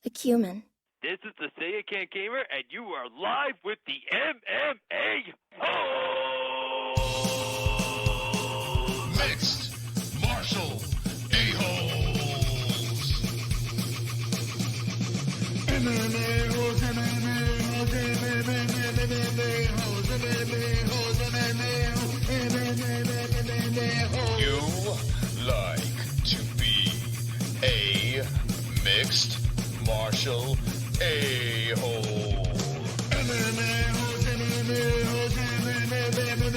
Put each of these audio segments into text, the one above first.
a cumin. This is the Say It Can't Gamer, and you are live with the MMA-Holes! Mixed martial a-holes. MMA-Holes, MMA-Holes, MMA-Holes, MMA-Holes, MMA-Holes. You like to be a mixed martial a-hole. MMA-Holes, MMA-Holes,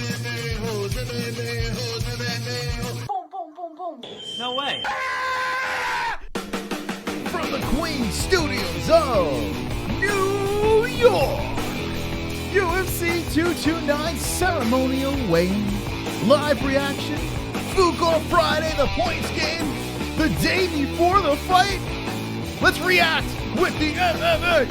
MMA-Holes, MMA-Holes, MMA-Holes. Boom, boom, boom, boom. No way. From the Queen Studios of New York, UFC 229 ceremonial weigh-in, live reaction, FOOK on Friday, the points game, the day before the fight. Let's react with the MMA.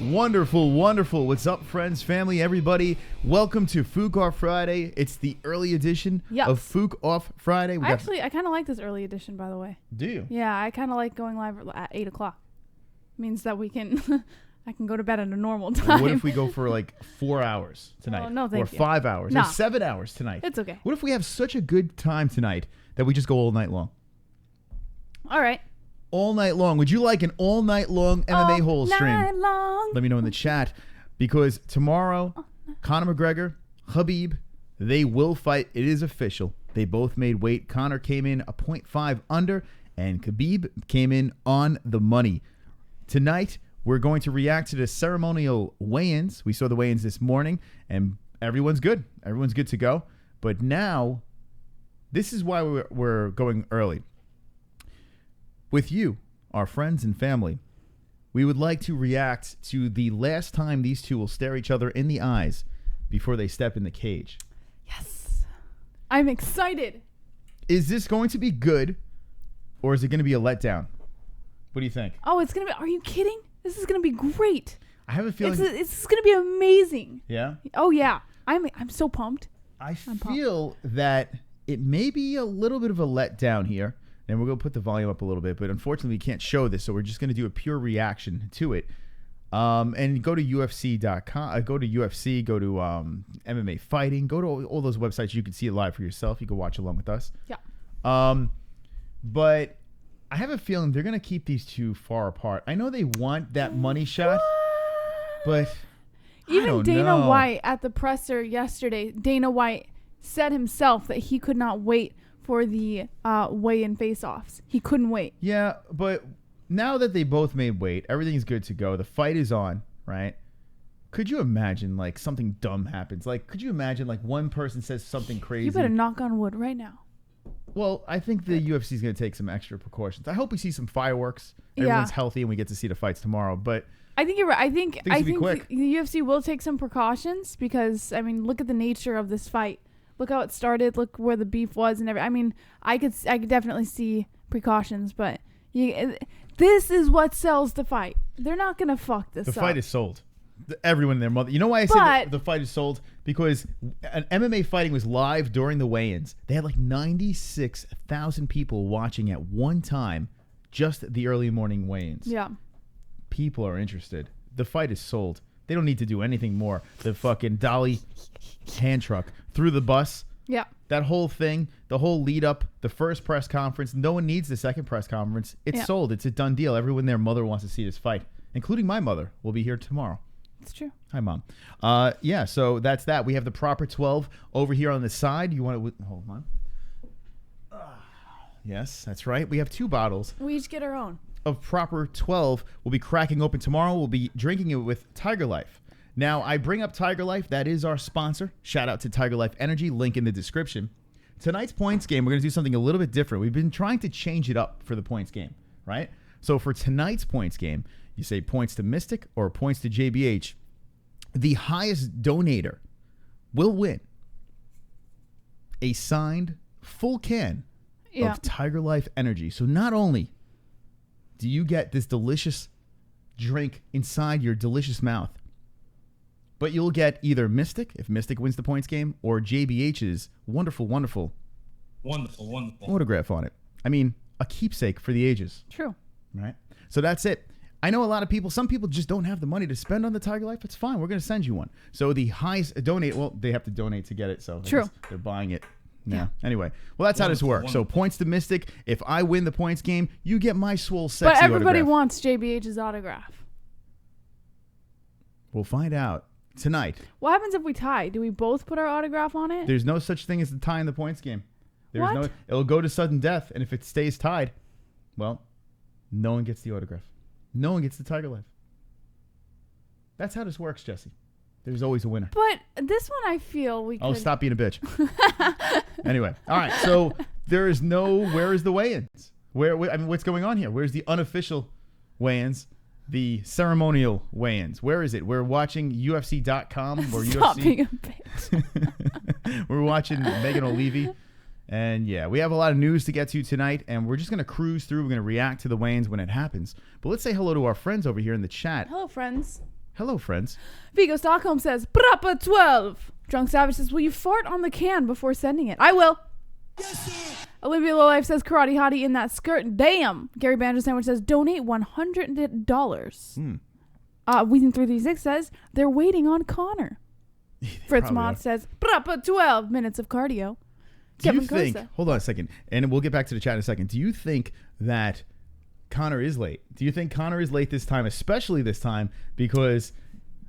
Wonderful, wonderful. What's up, friends, family, everybody? Welcome to FOOK Off Friday. It's the early edition of FOOK Off Friday. I kind of like this early edition, by the way. Do you? Yeah, I kind of like going live at 8 o'clock. Means that we can, I can go to bed at a normal time. What if we go for like 4 hours tonight? Oh, no, thank you. Or you. 5 hours? No. Or 7 hours tonight? It's okay. What if we have such a good time tonight that we just go all night long? All right. All night long. Would you like an all night long MMA Holes stream? All night long. Let me know in the chat. Because tomorrow, Conor McGregor, Khabib, they will fight. It is official. They both made weight. Conor came in a 0.5 under, and Khabib came in on the money. Tonight, we're going to react to the ceremonial weigh-ins. We saw the weigh-ins this morning, and everyone's good. Everyone's good to go. But now, this is why we're going early. With you, our friends and family, we would like to react to the last time these two will stare each other in the eyes before they step in the cage. Yes. I'm excited. Is this going to be good, or is it going to be a letdown? What do you think? Oh, it's going to be, are you kidding? This is going to be great. I have a feeling. It's going to be amazing. Yeah? Oh, yeah. I'm so pumped. I feel that it may be a little bit of a letdown here. And we're going to put the volume up a little bit, but unfortunately we can't show this, so we're just going to do a pure reaction to it. And go to UFC.com, go to UFC, go to MMA Fighting, go to all those websites. You can see it live for yourself. You can watch along with us. Yeah. But I have a feeling they're going to keep these two far apart. I know they want that money shot, but even I don't Dana know. White at the presser yesterday, Dana White said himself that he could not wait for the weigh-in face-offs. He couldn't wait. Yeah, but now that they both made weight, everything's good to go. The fight is on, right? Could you imagine, like, something dumb happens? Like, could you imagine, like, one person says something crazy? You better knock on wood right now. Well, I think the UFC is going to take some extra precautions. I hope we see some fireworks. Everyone's healthy and we get to see the fights tomorrow. But I think you're right. I think the UFC will take some precautions because, I mean, look at the nature of this fight. Look how it started. Look where the beef was and everything. I mean, I could definitely see precautions, but this is what sells the fight. They're not gonna fuck this up. The fight is sold. Everyone and their mother. You know why I say the fight is sold? Because an MMA Fighting was live during the weigh-ins. They had like 96,000 people watching at one time, just the early morning weigh-ins. Yeah. People are interested. The fight is sold. They don't need to do anything more. The fucking dolly hand truck through the bus. Yeah. That whole thing, the whole lead up, the first press conference. No one needs the second press conference. It's sold. It's a done deal. Everyone and their mother wants to see this fight, including my mother. Will be here tomorrow. It's true. Hi, Mom. Yeah, so that's that. We have the proper 12 over here on the side. You want to hold on? Yes, that's right. We have 2 bottles. We each get our own. Of proper 12 we'll be cracking open tomorrow. We'll be drinking it with TygerLyfe. Now, I bring up TygerLyfe. That is our sponsor. Shout out to TygerLyfe Energy. Link in the description. Tonight's points game, we're going to do something a little bit different. We've been trying to change it up for the points game, right? So for tonight's points game, you say points to Mystic or points to JBH. The highest donator will win a signed full can of TygerLyfe Energy. So not only do you get this delicious drink inside your delicious mouth. But you'll get either Mystic, if Mystic wins the points game, or JBH's wonderful autograph on it. I mean, a keepsake for the ages. True. Right? So that's it. I know a lot of people, some people just don't have the money to spend on the TygerLyfe. It's fine. We're going to send you one. So the highest donate, well, they have to donate to get it. So True. They're buying it. Yeah. Anyway, well, that's how this works. So points to Mystic. If I win the points game, you get my swole sexy But everybody autograph. wants JBH's autograph. We'll find out tonight. What happens if we tie? Do we both put our autograph on it? There's no such thing as a tie in the points game. What? It'll go to sudden death, and if it stays tied, well, no one gets the autograph. No one gets the TygerLyfe. That's how this works, Jesse. There's always a winner. But this one I feel we could... Oh, stop being a bitch. Anyway, all right. So there is no... Where is the weigh-ins? I mean, what's going on here? Where's the unofficial weigh-ins? The ceremonial weigh-ins. Where is it? We're watching UFC.com. Or Stop UFC. being a bitch. We're watching Megan O'Leary. And yeah, we have a lot of news to get to tonight, and we're just going to cruise through. We're going to react to the weigh-ins when it happens. But let's say hello to our friends over here in the chat. Hello, friends. Hello, friends. Vigo Stockholm says, Brappa 12. Drunk Savage says, will you fart on the can before sending it? I will. Yes, Olivia Lowlife says, Karate Hottie in that skirt. Damn. Gary Banjo Sandwich says, donate $100. Weezing336 says, they're waiting on Connor. Fritz Mott says, Brappa 12 minutes of cardio. Do you think, hold on a second, and we'll get back to the chat in a second. Do you think that Connor is late? Do you think Connor is late this time, especially this time? Because,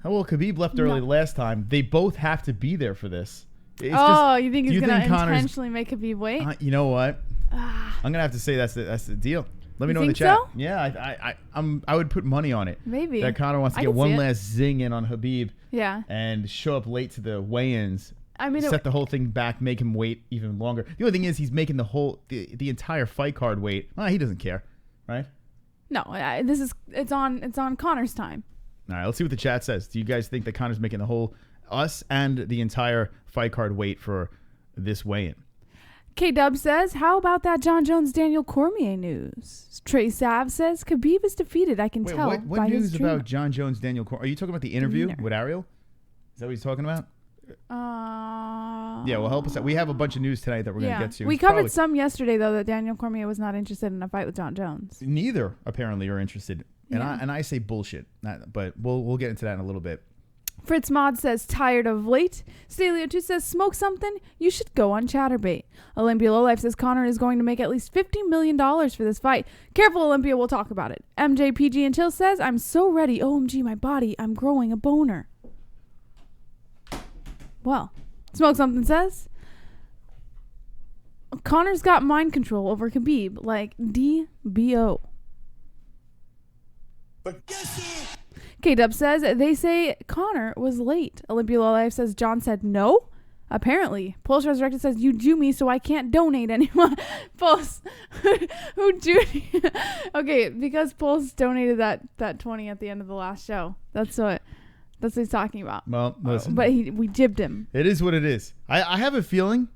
well, Khabib left early the last time. They both have to be there for this. It's you think he's going to intentionally make Khabib wait? You know what? I'm going to have to say that's the deal. Let me know in the chat. So? Yeah, I would put money on it. Maybe. That Connor wants to get one last zing in on Khabib. Yeah. And show up late to the weigh-ins. I mean, set the whole thing back, make him wait even longer. The only thing is, he's making the entire fight card wait. Well, he doesn't care, right? No, it's on Connor's time. All right, let's see what the chat says. Do you guys think that Connor's making us and the entire fight card wait for this weigh-in? K-Dub says, how about that Jon Jones Daniel Cormier news? Trey Sav says, Khabib is defeated. I can tell what by his news about Jon Jones Daniel Cormier? Are you talking about the interview with Ariel? Is that what he's talking about? Yeah, well, help us out. We have a bunch of news tonight that we're going to get to. We covered some yesterday, though, that Daniel Cormier was not interested in a fight with Jon Jones. Neither, apparently, are interested. And I say bullshit. But we'll get into that in a little bit. Fritz Mod says, tired of late. Stalio2 says, smoke something? You should go on Chatterbait. Olympia Lowlife says, Connor is going to make at least $50 million for this fight. Careful, Olympia, we'll talk about it. MJPG and Chill says, I'm so ready. OMG, my body. I'm growing a boner. Well, Smoke Something says, Connor's got mind control over Khabib, like DBO. K-Dub says, they say Connor was late. Olympia Lowlife says, John said no. Apparently. Pulse Resurrected says, you do me so I can't donate anymore. Pulse, who do Okay, because Pulse donated that 20 at the end of the last show. That's what he's talking about. Well, listen. But we jibbed him. It is what it is. I have a feeling,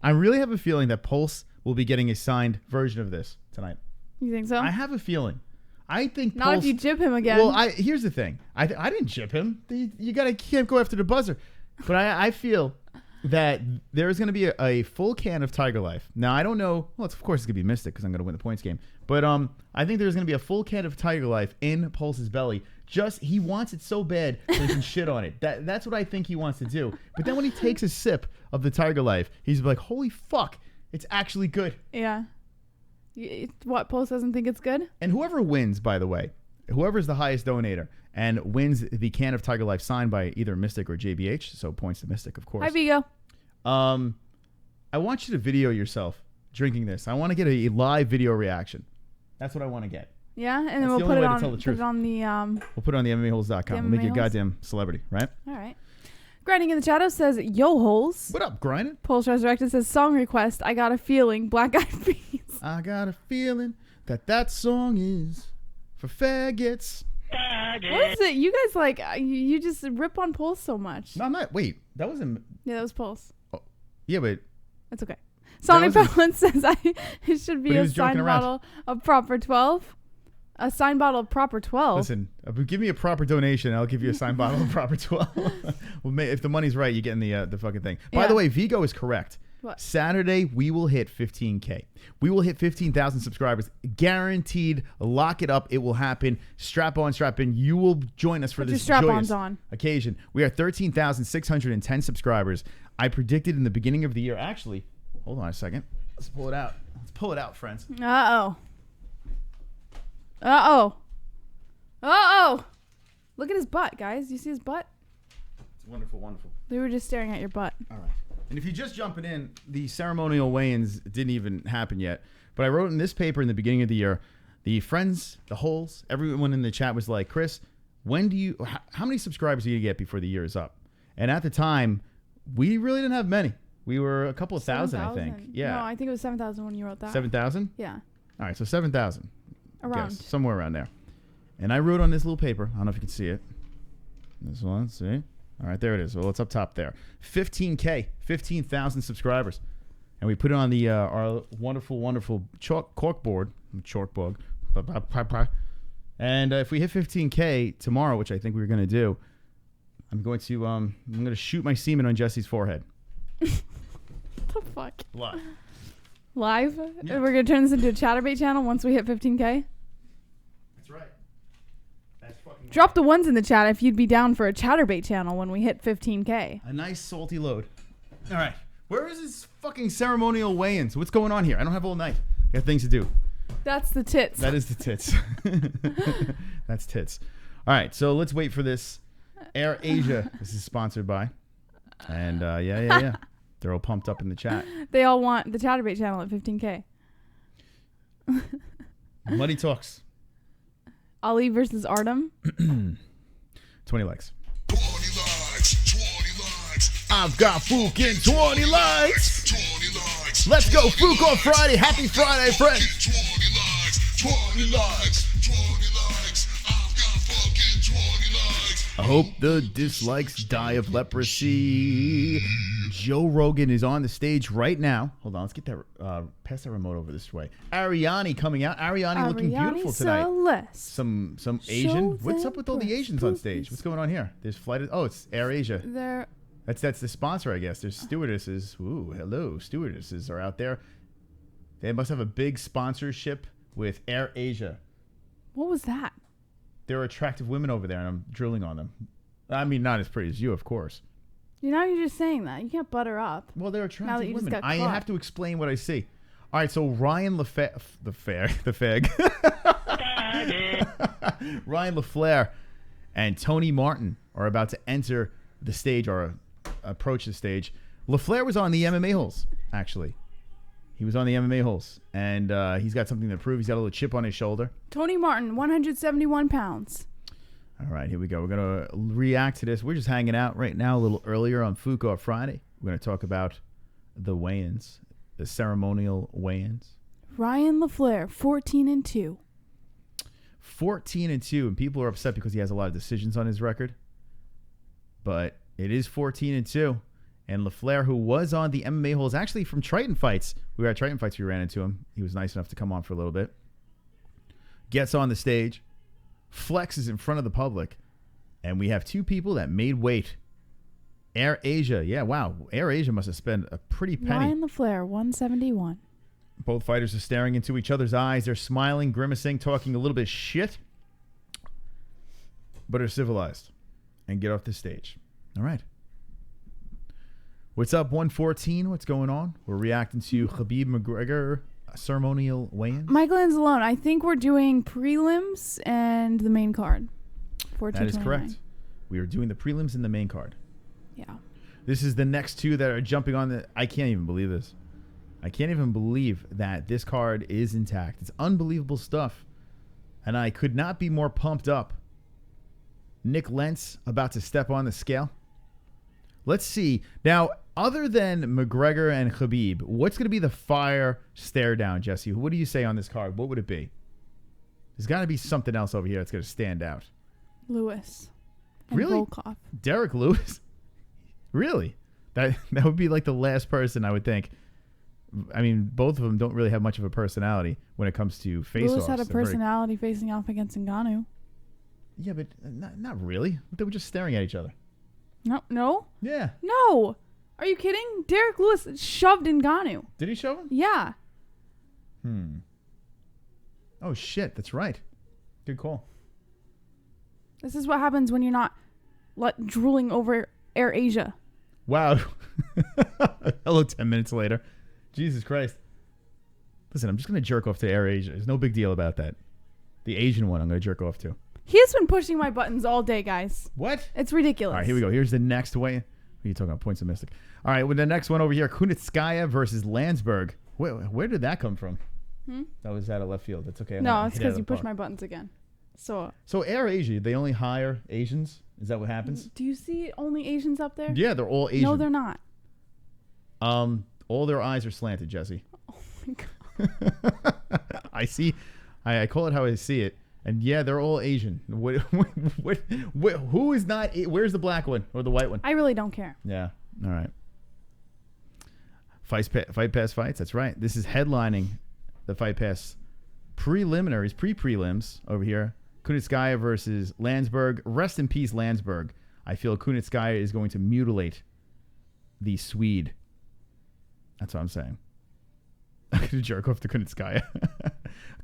I really have a feeling that Pulse will be getting a signed version of this tonight. You think so? I have a feeling. I think not Pulse, if you jib him again. Well, here's the thing. I didn't jib him. You can't go after the buzzer. But I feel that there is going to be a full can of TygerLyfe. Now, I don't know. Well, of course, it's going to be Mystic because I'm going to win the points game. But I think there's going to be a full can of TygerLyfe in Pulse's belly. He wants it so bad that he can shit on it. That's what I think he wants to do. But then when he takes a sip of the TygerLyfe, he's like, holy fuck, it's actually good. Yeah. What, Pulse doesn't think it's good? And whoever wins, by the way, whoever's the highest donator and wins the can of TygerLyfe signed by either Mystic or JBH, so points to Mystic, of course. Hi, Vigo. I want you to video yourself drinking this. I want to get a live video reaction. That's what I want to get. Yeah, and then we'll put it on the We'll put it on the MMA-Holes.com. We'll make you a goddamn celebrity, right? All right. Grinding in the Shadows says, yo, Holes. What up, Grinding? Pulse Resurrected says, song request, I got a feeling, Black Eyed Peas. I got a feeling that song is for faggots. What is it? You guys you just rip on Pulse so much. No, I'm not. Wait, that wasn't. Yeah, that was Pulse. Oh, yeah, but. It's okay. Sonic Balance says it should be a signed model of Proper 12. A signed bottle of Proper 12. Listen, give me a proper donation. I'll give you a signed bottle of Proper 12. Well, if the money's right, you're getting the fucking thing. By the way, Vigo is correct. What? Saturday, we will hit 15K. We will hit 15,000 subscribers. Guaranteed. Lock it up. It will happen. Strap on, strap in. You will join us for this joyous occasion. We are 13,610 subscribers. I predicted in the beginning of the year. Actually, hold on a second. Let's pull it out. Let's pull it out, friends. Uh-oh. Uh-oh. Uh-oh. Look at his butt, guys. Do you see his butt? It's wonderful, wonderful. They were just staring at your butt. All right. And if you're just jumping in, the ceremonial weigh-ins didn't even happen yet. But I wrote in this paper in the beginning of the year, the friends, the holes, everyone in the chat was like, Chris, how many subscribers are you going to get before the year is up? And at the time, we really didn't have many. We were a couple of thousand, I think. Yeah. No, I think it was 7,000 when you wrote that. 7,000? Yeah. All right, so 7,000. Around. Somewhere around there. And I wrote on this little paper. I don't know if you can see it. This one, see? All right, there it is. Well, it's up top there. 15K, 15,000 subscribers. And we put it on the our wonderful, wonderful chalkboard. And if we hit 15K tomorrow, which I think we're going to do, I'm going to shoot my semen on Jesse's forehead. What the fuck? Live. Live? Yeah. We're going to turn this into a Chatterbait channel once we hit 15K? That's right. That's fucking Drop the ones in the chat if you'd be down for a Chatterbait channel when we hit 15K. a nice salty load. All right. Where is this fucking ceremonial weigh-ins? What's going on here? I don't have all night. I got things to do. That's the tits. That is the tits. That's tits. All right. So let's wait for this. Air Asia. This is sponsored by. And yeah. They're all pumped up in the chat. They all want the Chatterbait channel at 15K. Money talks. Ali versus Artem. 20 likes. 20 likes. I've got FOOK in 20 likes. 20 likes. Let's go FOOK on Friday. Happy Friday, friends. 20 likes. 20 likes. 20 likes. I've got fucking 20 likes. I hope the dislikes die of leprosy. Joe Rogan is on the stage right now. Hold on, let's get that. Pass that remote over this way. Ariani coming out. Ariani looking beautiful tonight. Celeste. Some Asian. What's up with all the Asians on stage? What's going on here? There's flight. Oh, it's Air Asia. They're That's the sponsor, I guess. There's stewardesses. Ooh, hello, stewardesses are out there. They must have a big sponsorship with Air Asia. What was that? There are attractive women over there, and I'm drilling on them. I mean, not as pretty as you, of course. You're just saying that. You can't butter up. Well, they're Now attractive that you just women. got I caught. have to explain what I see. All right, so Ryan Ryan LaFleur and Tony Martin are about to enter the stage or approach the stage. LaFleur was on the MMA-Holes, actually. He was on the MMA-Holes, and he's got something to prove. He's got a little chip on his shoulder. Tony Martin, 171 pounds. All right, here we go. We're going to react to this. We're just hanging out right now a little earlier on FOOK on Friday. We're going to talk about the weigh-ins, the ceremonial weigh-ins. Ryan LaFleur, 14-2. 14-2, and people are upset because he has a lot of decisions on his record. But it is 14-2. And LaFleur, who was on the MMA-Holes, actually from Triton Fights. We were at Triton Fights. We ran into him. He was nice enough to come on for a little bit. Gets on the stage. Flexes in front of the public. And we have two people that made weight. Air Asia. Yeah, wow. Air Asia must have spent a pretty penny. Ryan LaFleur, 171. Both fighters are staring into each other's eyes. They're smiling, grimacing, talking a little bit shit. But are civilized. And get off the stage. All right. What's up, 114? What's going on? We're reacting to Khabib McGregor ceremonial weigh-in. Michael Anzalone, I think we're doing prelims and the main card. That is correct. We are doing the prelims and the main card. Yeah. This is the next two that are jumping on the... I can't even believe this. I can't even believe that this card is intact. It's unbelievable stuff. And I could not be more pumped up. Nick Lentz about to step on the scale. Let's see. Now, other than McGregor and Khabib, what's going to be the fire stare down, Jesse? What do you say on this card? What would it be? There's got to be something else over here that's going to stand out. Lewis. And Really? Volkov. Derek Lewis? Really? That would be like the last person I would think. I mean, both of them don't really have much of a personality when it comes to face-offs. Lewis had a They're very- personality facing off against Ngannou. Yeah, but not really. They were just staring at each other. No. Yeah. No. Are you kidding? Derek Lewis shoved Ngannou. Did he show him? Yeah. Oh, shit. That's right. Good call. This is what happens when you're not drooling over Air Asia. Wow. Hello, 10 minutes later. Jesus Christ. Listen, I'm just going to jerk off to Air Asia. There's no big deal about that. The Asian one I'm going to jerk off to. He's been pushing my buttons all day, guys. What? It's ridiculous. All right, here we go. Here's the next way. What are you talking about? Points of Mystic. All right, with the next one over here, Kunitskaya versus Landsberg. Where did that come from? That was out of left field. That's okay. No, it's because you pushed my buttons again. So Air Asia, they only hire Asians? Is that what happens? do you see only Asians up there? Yeah, they're all Asian. No, they're not. All their eyes are slanted, Jesse. Oh my god. I see. I call it how I see it. And yeah, they're all Asian. Who is not? Where's the black one or the white one? I really don't care. Yeah. All right. Fight Pass fights. That's right. This is headlining the Fight Pass preliminaries, pre-prelims over here. Kunitskaya versus Landsberg. Rest in peace, Landsberg. I feel Kunitskaya is going to mutilate the Swede. That's what I'm saying. I'm going to jerk off to Kunitskaya.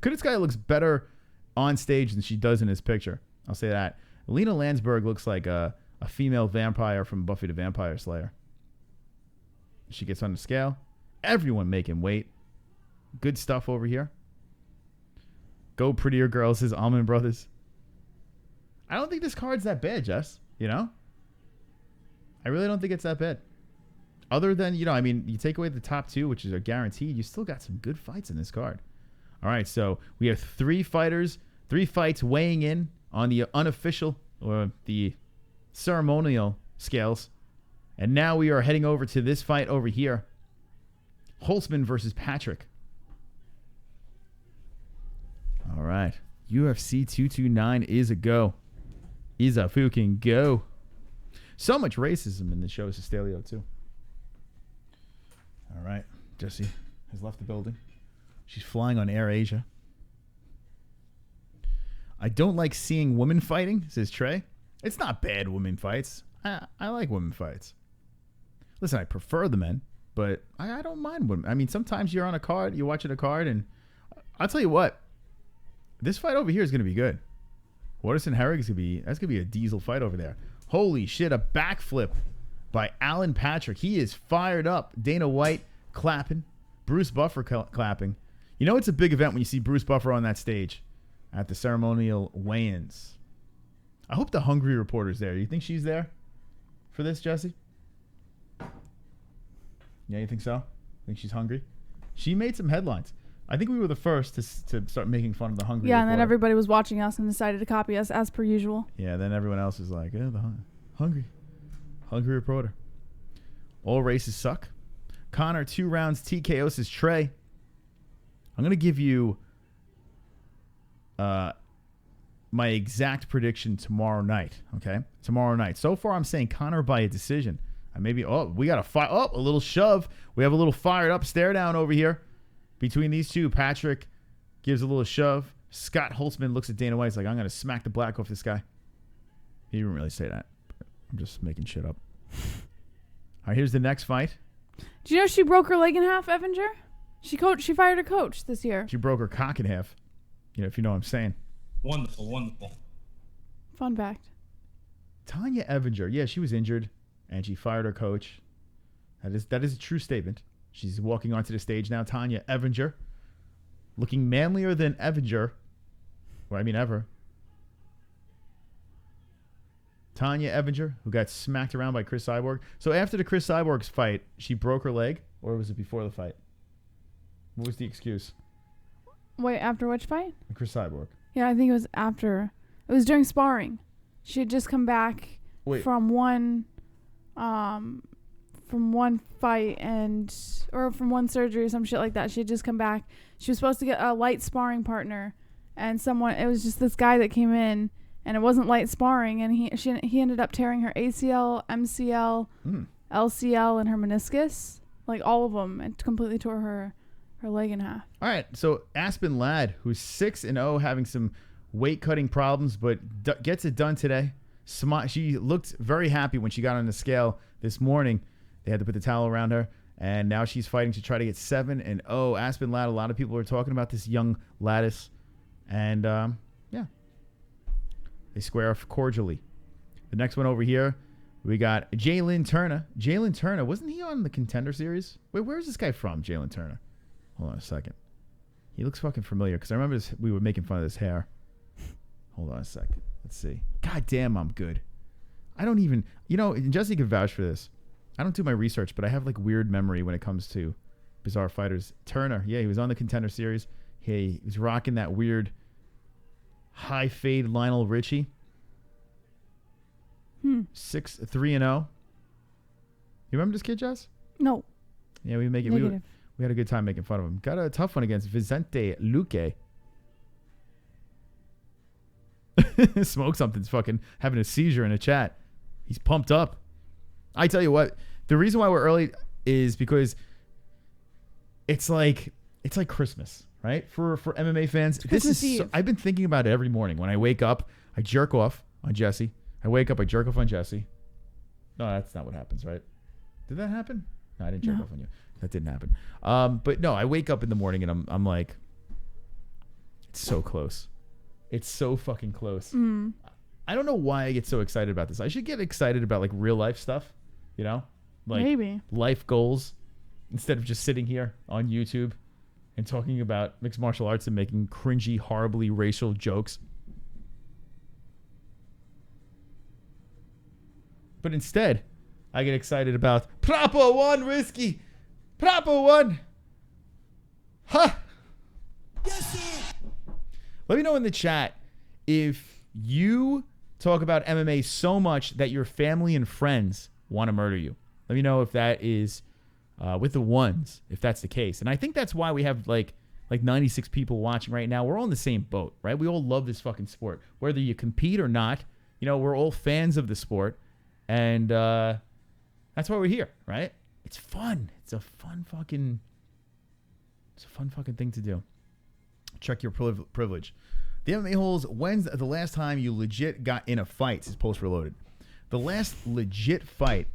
Kunitskaya looks better on stage than she does in his picture. I'll say that. Lena Landsberg looks like a female vampire from Buffy the Vampire Slayer. She gets on the scale. Everyone making weight. Good stuff over here. Go Prettier Girls, says Almond Brothers. I don't think this card's that bad, Jess. You know? I really don't think it's that bad. Other than, I mean, you take away the top two, which is a guaranteed, you still got some good fights in this card. All right, so we have 3 fights weighing in on the unofficial or the ceremonial scales. And now we are heading over to this fight over here. Holtzman versus Patrick. All right. UFC 229 is a go. Is a fucking go. So much racism in the show, Sestelio, too. All right. Jessie has left the building. She's flying on Air Asia. I don't like seeing women fighting, says Trey. It's not bad, women fights. I like women fights. Listen, I prefer the men, but I don't mind women. I mean, sometimes you're on a card, you're watching a card, and I'll tell you what. This fight over here is going to be good. Waterson Herrig is going to be a diesel fight over there. Holy shit, a backflip by Alan Patrick. He is fired up. Dana White clapping. Bruce Buffer clapping. You know it's a big event when you see Bruce Buffer on that stage at the ceremonial weigh-ins. I hope the Hungry reporter's there. You think she's there for this, Jesse? Yeah, you think so? Think she's hungry? She made some headlines. I think we were the first to start making fun of the Hungry reporter. And then everybody was watching us and decided to copy us as per usual. Yeah, then everyone else is like, the Hungry reporter. All races suck. Conor, 2 rounds, TKO, says Trey. I'm going to give you my exact prediction tomorrow night, okay? Tomorrow night. So far, I'm saying Conor by a decision. We got a little shove. We have a little fired up stare down over here between these two. Patrick gives a little shove. Scott Holtzman looks at Dana White. He's like, I'm going to smack the black off this guy. He didn't really say that. I'm just making shit up. All right, here's the next fight. Do you know she broke her leg in half, Evinger? She fired her coach this year. She broke her cock in half. If you know what I'm saying. Wonderful. Fun fact. Tanya Evinger. Yeah, she was injured, and she fired her coach. That is a true statement. She's walking onto the stage now. Tanya Evinger. Looking manlier than Evinger. Ever. Tanya Evinger, who got smacked around by Chris Cyborg. So after the Chris Cyborg's fight, she broke her leg? Or was it before the fight? What was the excuse? Wait, after which fight? Chris Cyborg. Yeah, I think it was after. It was during sparring. She had just come back from one fight or from one surgery or some shit like that. She had just come back. She was supposed to get a light sparring partner, and it was just this guy that came in, and it wasn't light sparring, and he ended up tearing her ACL, MCL, LCL, and her meniscus. like all of them, and completely tore her leg in half. All right, so Aspen Ladd, who's 6-0, having some weight cutting problems, but gets it done today. She looked very happy when she got on the scale this morning. They had to put the towel around her, and now she's fighting to try to get 7-0. Aspen Ladd, a lot of people are talking about this young Lattice, and yeah, they square off cordially. The next one over here, we got Jalen Turner. Jalen Turner, wasn't he on the Contender Series? Wait, where's this guy from, Jalen Turner? Hold on a second. He looks fucking familiar because I remember we were making fun of his hair. Hold on a second. Let's see. God damn, I'm good. I don't even, and Jesse can vouch for this. I don't do my research, but I have like weird memory when it comes to bizarre fighters. Turner, yeah, he was on the Contender Series. He was rocking that weird high fade Lionel Richie. 3-0. You remember this kid, Jess? No. Yeah, we had a good time making fun of him. Got a tough one against Vicente Luque. Smoke Something's fucking having a seizure in a chat. He's pumped up. I tell you what, the reason why we're early is because it's like Christmas, right? For MMA fans. Christmas Eve. I've been thinking about it every morning. When I wake up, I jerk off on Jesse. I wake up, I jerk off on Jesse. No, that's not what happens, right? Did that happen? No, I didn't jerk off on you. That didn't happen. But no, I wake up in the morning and I'm like, it's so close. It's so fucking close. I don't know why I get so excited about this. I should get excited about like real life stuff, like Maybe. life goals, instead of just sitting here on YouTube and talking about mixed martial arts and making cringy, horribly racial jokes. But instead, I get excited about Proper One Risky. Proper One. Huh. Yes, sir. Let me know in the chat if you talk about MMA so much that your family and friends want to murder you. Let me know if that is with the ones, if that's the case. And I think that's why we have like 96 people watching right now. We're all in the same boat, right? We all love this fucking sport. Whether you compete or not, we're all fans of the sport. And that's why we're here, right? It's fun. It's a fun fucking thing to do. Check your privilege. The MMA-Holes, when's the last time you legit got in a fight? This is post reloaded. The last legit fight.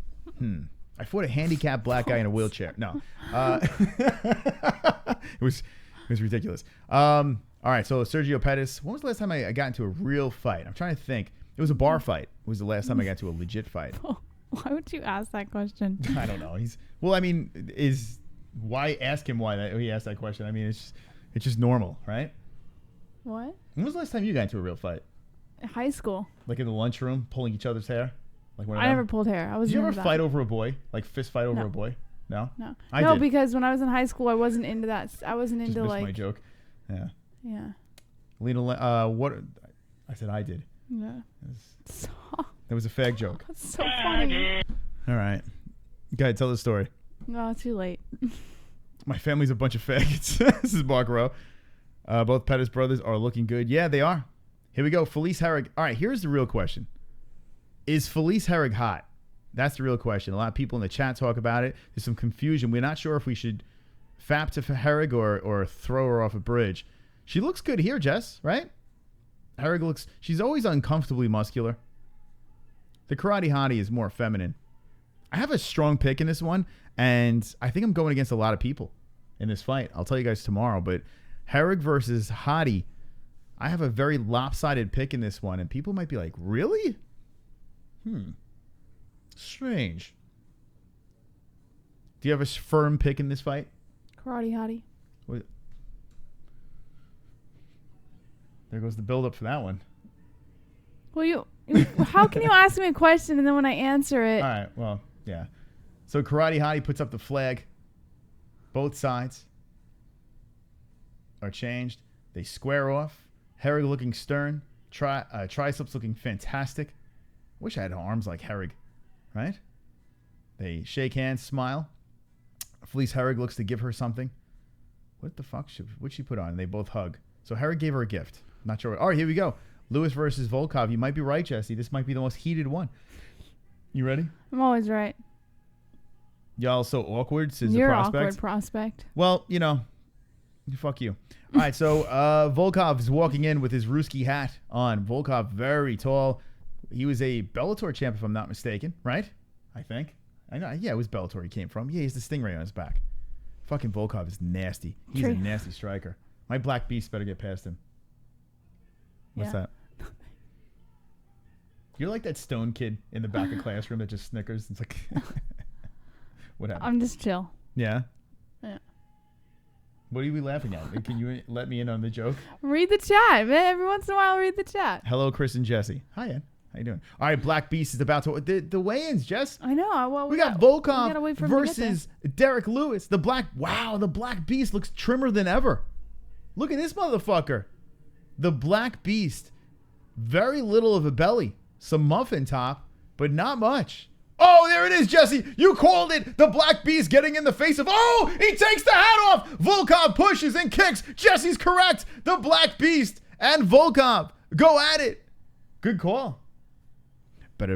I fought a handicapped black guy in a wheelchair. No. It was ridiculous. All right, so Sergio Pettis. When was the last time I got into a real fight? I'm trying to think. It was a bar fight. It was the last time I got into a legit fight. Why would you ask that question? I don't know. Why ask him why he asked that question? I mean, it's just normal, right? What? When was the last time you got into a real fight? High school. Like in the lunchroom, pulling each other's hair? Like one of I them? never pulled hair. Did you ever fight over a boy? Like fist fight over No. a boy? No? No. I No, did. because when I was in high school, I wasn't into that. I wasn't Just into missed like. my joke. Yeah. Yeah. Lena, what? I said I did. No. That was a fag joke. That's so funny. All right. Go ahead, tell the story. No, too late. My family's a bunch of faggots. This is Mark Rowe. Both Pettis brothers are looking good. Yeah, they are. Here we go. Felice Herrig. All right, here's the real question. Is Felice Herrig hot? That's the real question. A lot of people in the chat talk about it. There's some confusion. We're not sure if we should fap to Herrig or throw her off a bridge. She looks good here, Jess, right? Herrig looks... She's always uncomfortably muscular. The Karate Hottie is more feminine. I have a strong pick in this one, and I think I'm going against a lot of people in this fight. I'll tell you guys tomorrow, but Herrig versus Hottie, I have a very lopsided pick in this one, and people might be like, really? Strange. Do you have a firm pick in this fight? Karate Hottie. What? There goes the build-up for that one. Well, how can you ask me a question and then when I answer it? All right, well, yeah. So Karate Hottie puts up the flag. Both sides are changed. They square off. Herrig looking stern. Triceps looking fantastic. Wish I had arms like Herrig, right? They shake hands, smile. Felice Herrig looks to give her something. What the fuck would she put on? They both hug. So Herrig gave her a gift. Not sure. All right, here we go. Lewis versus Volkov. You might be right, Jesse. This might be the most heated one. You ready? I'm always right. Y'all so awkward, says You're the an prospect. awkward prospect. Well, fuck you. All right, so Volkov is walking in with his Ruski hat on. Volkov, very tall. He was a Bellator champ, if I'm not mistaken, right? I think. I know. Yeah, it was Bellator he came from. Yeah, he has the stingray on his back. Fucking Volkov is nasty. He's a nasty striker. My Black Beast better get past him. What's that? You're like that stone kid in the back of classroom that just snickers. It's like, what happened? I'm just chill. Yeah? Yeah. What are you laughing at? Can you let me in on the joke? Read the chat, man. Every once in a while, read the chat. Hello, Chris and Jesse. Hi, Ed. How you doing? All right, Black Beast is about to... The weigh-ins, Jess. I know. Well, We got Volkov versus Derek Lewis. The Black Beast looks trimmer than ever. Look at this motherfucker. The Black Beast. Very little of a belly. Some muffin top, but not much. Oh, there it is, Jesse. You called it. The Black Beast getting in the face of... Oh, he takes the hat off. Volkov pushes and kicks. Jesse's correct. The Black Beast and Volkov go at it. Good call. You got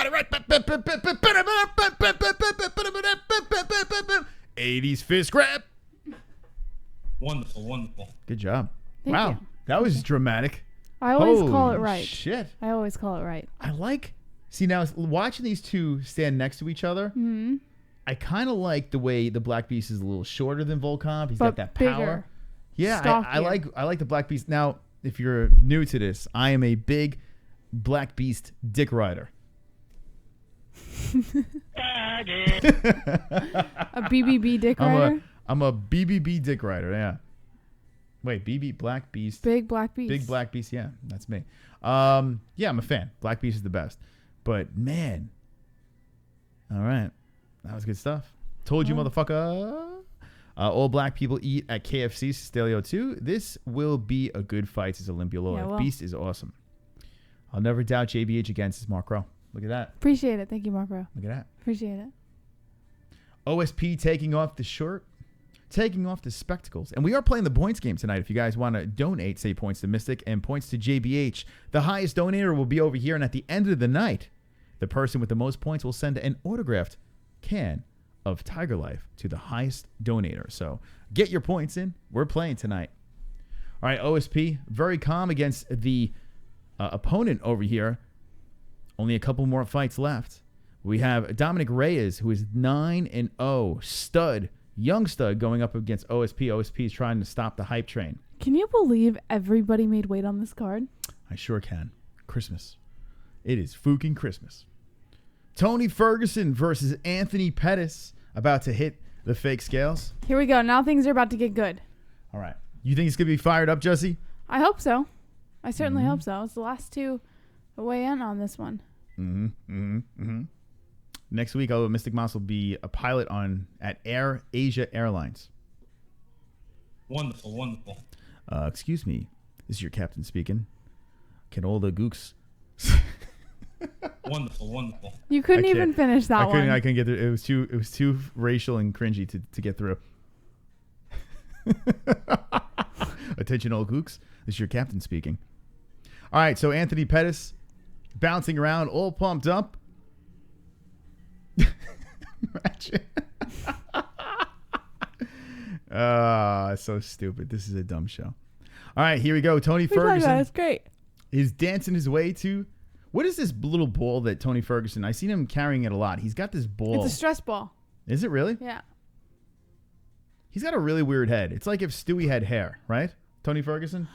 it right. 80s fist grab. Wonderful. Good job. Thank Wow. you. That was dramatic. I always call Holy it right. Shit. I always call it right. See, now watching these two stand next to each other, I kind of like the way the Black Beast is a little shorter than Volkov. He's got that power. Bigger. Yeah, I like the Black Beast. Now, if you're new to this, I am a big Black Beast dick rider. A BBB dick rider? I'm a BBB dick rider, yeah. Wait, Black Beast. Big Black Beast. Big Black Beast, yeah, that's me. Yeah, I'm a fan. Black Beast is the best. But, man. All right. That was good stuff. Told you, motherfucker. All black people eat at KFC, Stelio 2. This will be a good fight, says Olympia Law. Yeah, well. Beast is awesome. I'll never doubt JBH against says Mark Rowe. Look at that. Appreciate it. Thank you, Mark Rowe. Look at that. Appreciate it. OSP taking off the shirt, taking off the spectacles. And we are playing the points game tonight. If you guys want to donate, say points to Mystic and points to JBH. The highest donator will be over here. And at the end of the night, the person with the most points will send an autographed can of TygerLyfe to the highest donator. So get your points in. We're playing tonight. All right, OSP, very calm against the opponent over here. Only a couple more fights left. We have Dominic Reyes, who is 9-0, stud, young stud, going up against OSP. OSP is trying to stop the hype train. Can you believe everybody made weight on this card? I sure can. Christmas. It is FOOK Christmas. Tony Ferguson versus Anthony Pettis, about to hit the fake scales. Here we go. Now things are about to get good. All right. You think it's going to be fired up, Jesse? I hope so. I certainly hope so. It's the last two weigh in on this one. Next week, Mystic Mouse will be a pilot at Air Asia Airlines. Wonderful. Excuse me. This is your captain speaking. Can all the gooks... Wonderful. You couldn't even finish that one. I couldn't get through. It was too racial and cringy to get through. Attention, all gooks. This is your captain speaking. All right, so Anthony Pettis bouncing around, all pumped up. So stupid. This is a dumb show. All right, here we go. Tony Ferguson. That's great. He's dancing his way to... What is this little ball that Tony Ferguson... I've seen him carrying it a lot. He's got this ball. It's a stress ball. Is it really? Yeah. He's got a really weird head. It's like if Stewie had hair, right? Tony Ferguson?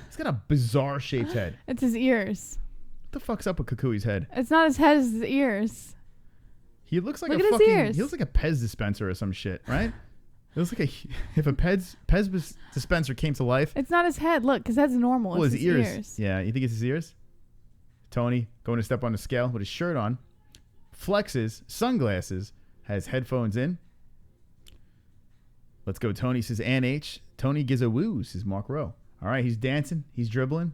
He's got a bizarre shaped head. It's his ears. What the fuck's up with Kukui's head? It's not his head, it's his ears. He looks like Look a at his fucking... ears. He looks like a Pez dispenser or some shit, right? It looks like if a Pez dispenser came to life. It's not his head. Look, his head's normal. Well, it's his ears. Yeah, you think it's his ears? Tony going to step on the scale with his shirt on, flexes, sunglasses, has headphones in. Let's go, Tony, says Ann H. Tony gives a woo, says Mark Rowe. All right, he's dancing. He's dribbling.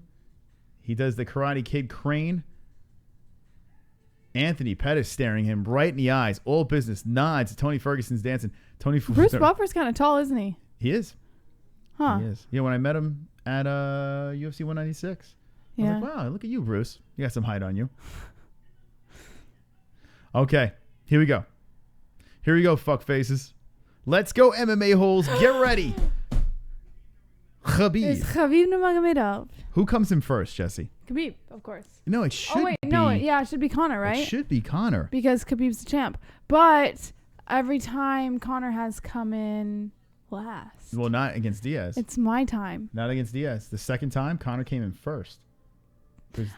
He does the Karate Kid crane. Anthony Pettis staring him right in the eyes. All business. Nods. Tony Ferguson's dancing. Bruce Buffer's kind of tall, isn't he? He is. Huh. He is. Yeah, when I met him at UFC 196. I was like, wow, look at you, Bruce. You got some height on you. Okay, here we go. Here we go, fuck faces. Let's go, MMA-Holes. Get ready. It's Khabib. Khabib Nurmagomedov. Who comes in first, Jesse? Khabib, of course. No, it should be. Oh, wait. No, yeah, it should be Conor, right? It should be Conor. Because Khabib's the champ. But every time Conor has come in last. Well, not against Diaz. It's my time. Not against Diaz. The second time, Conor came in first.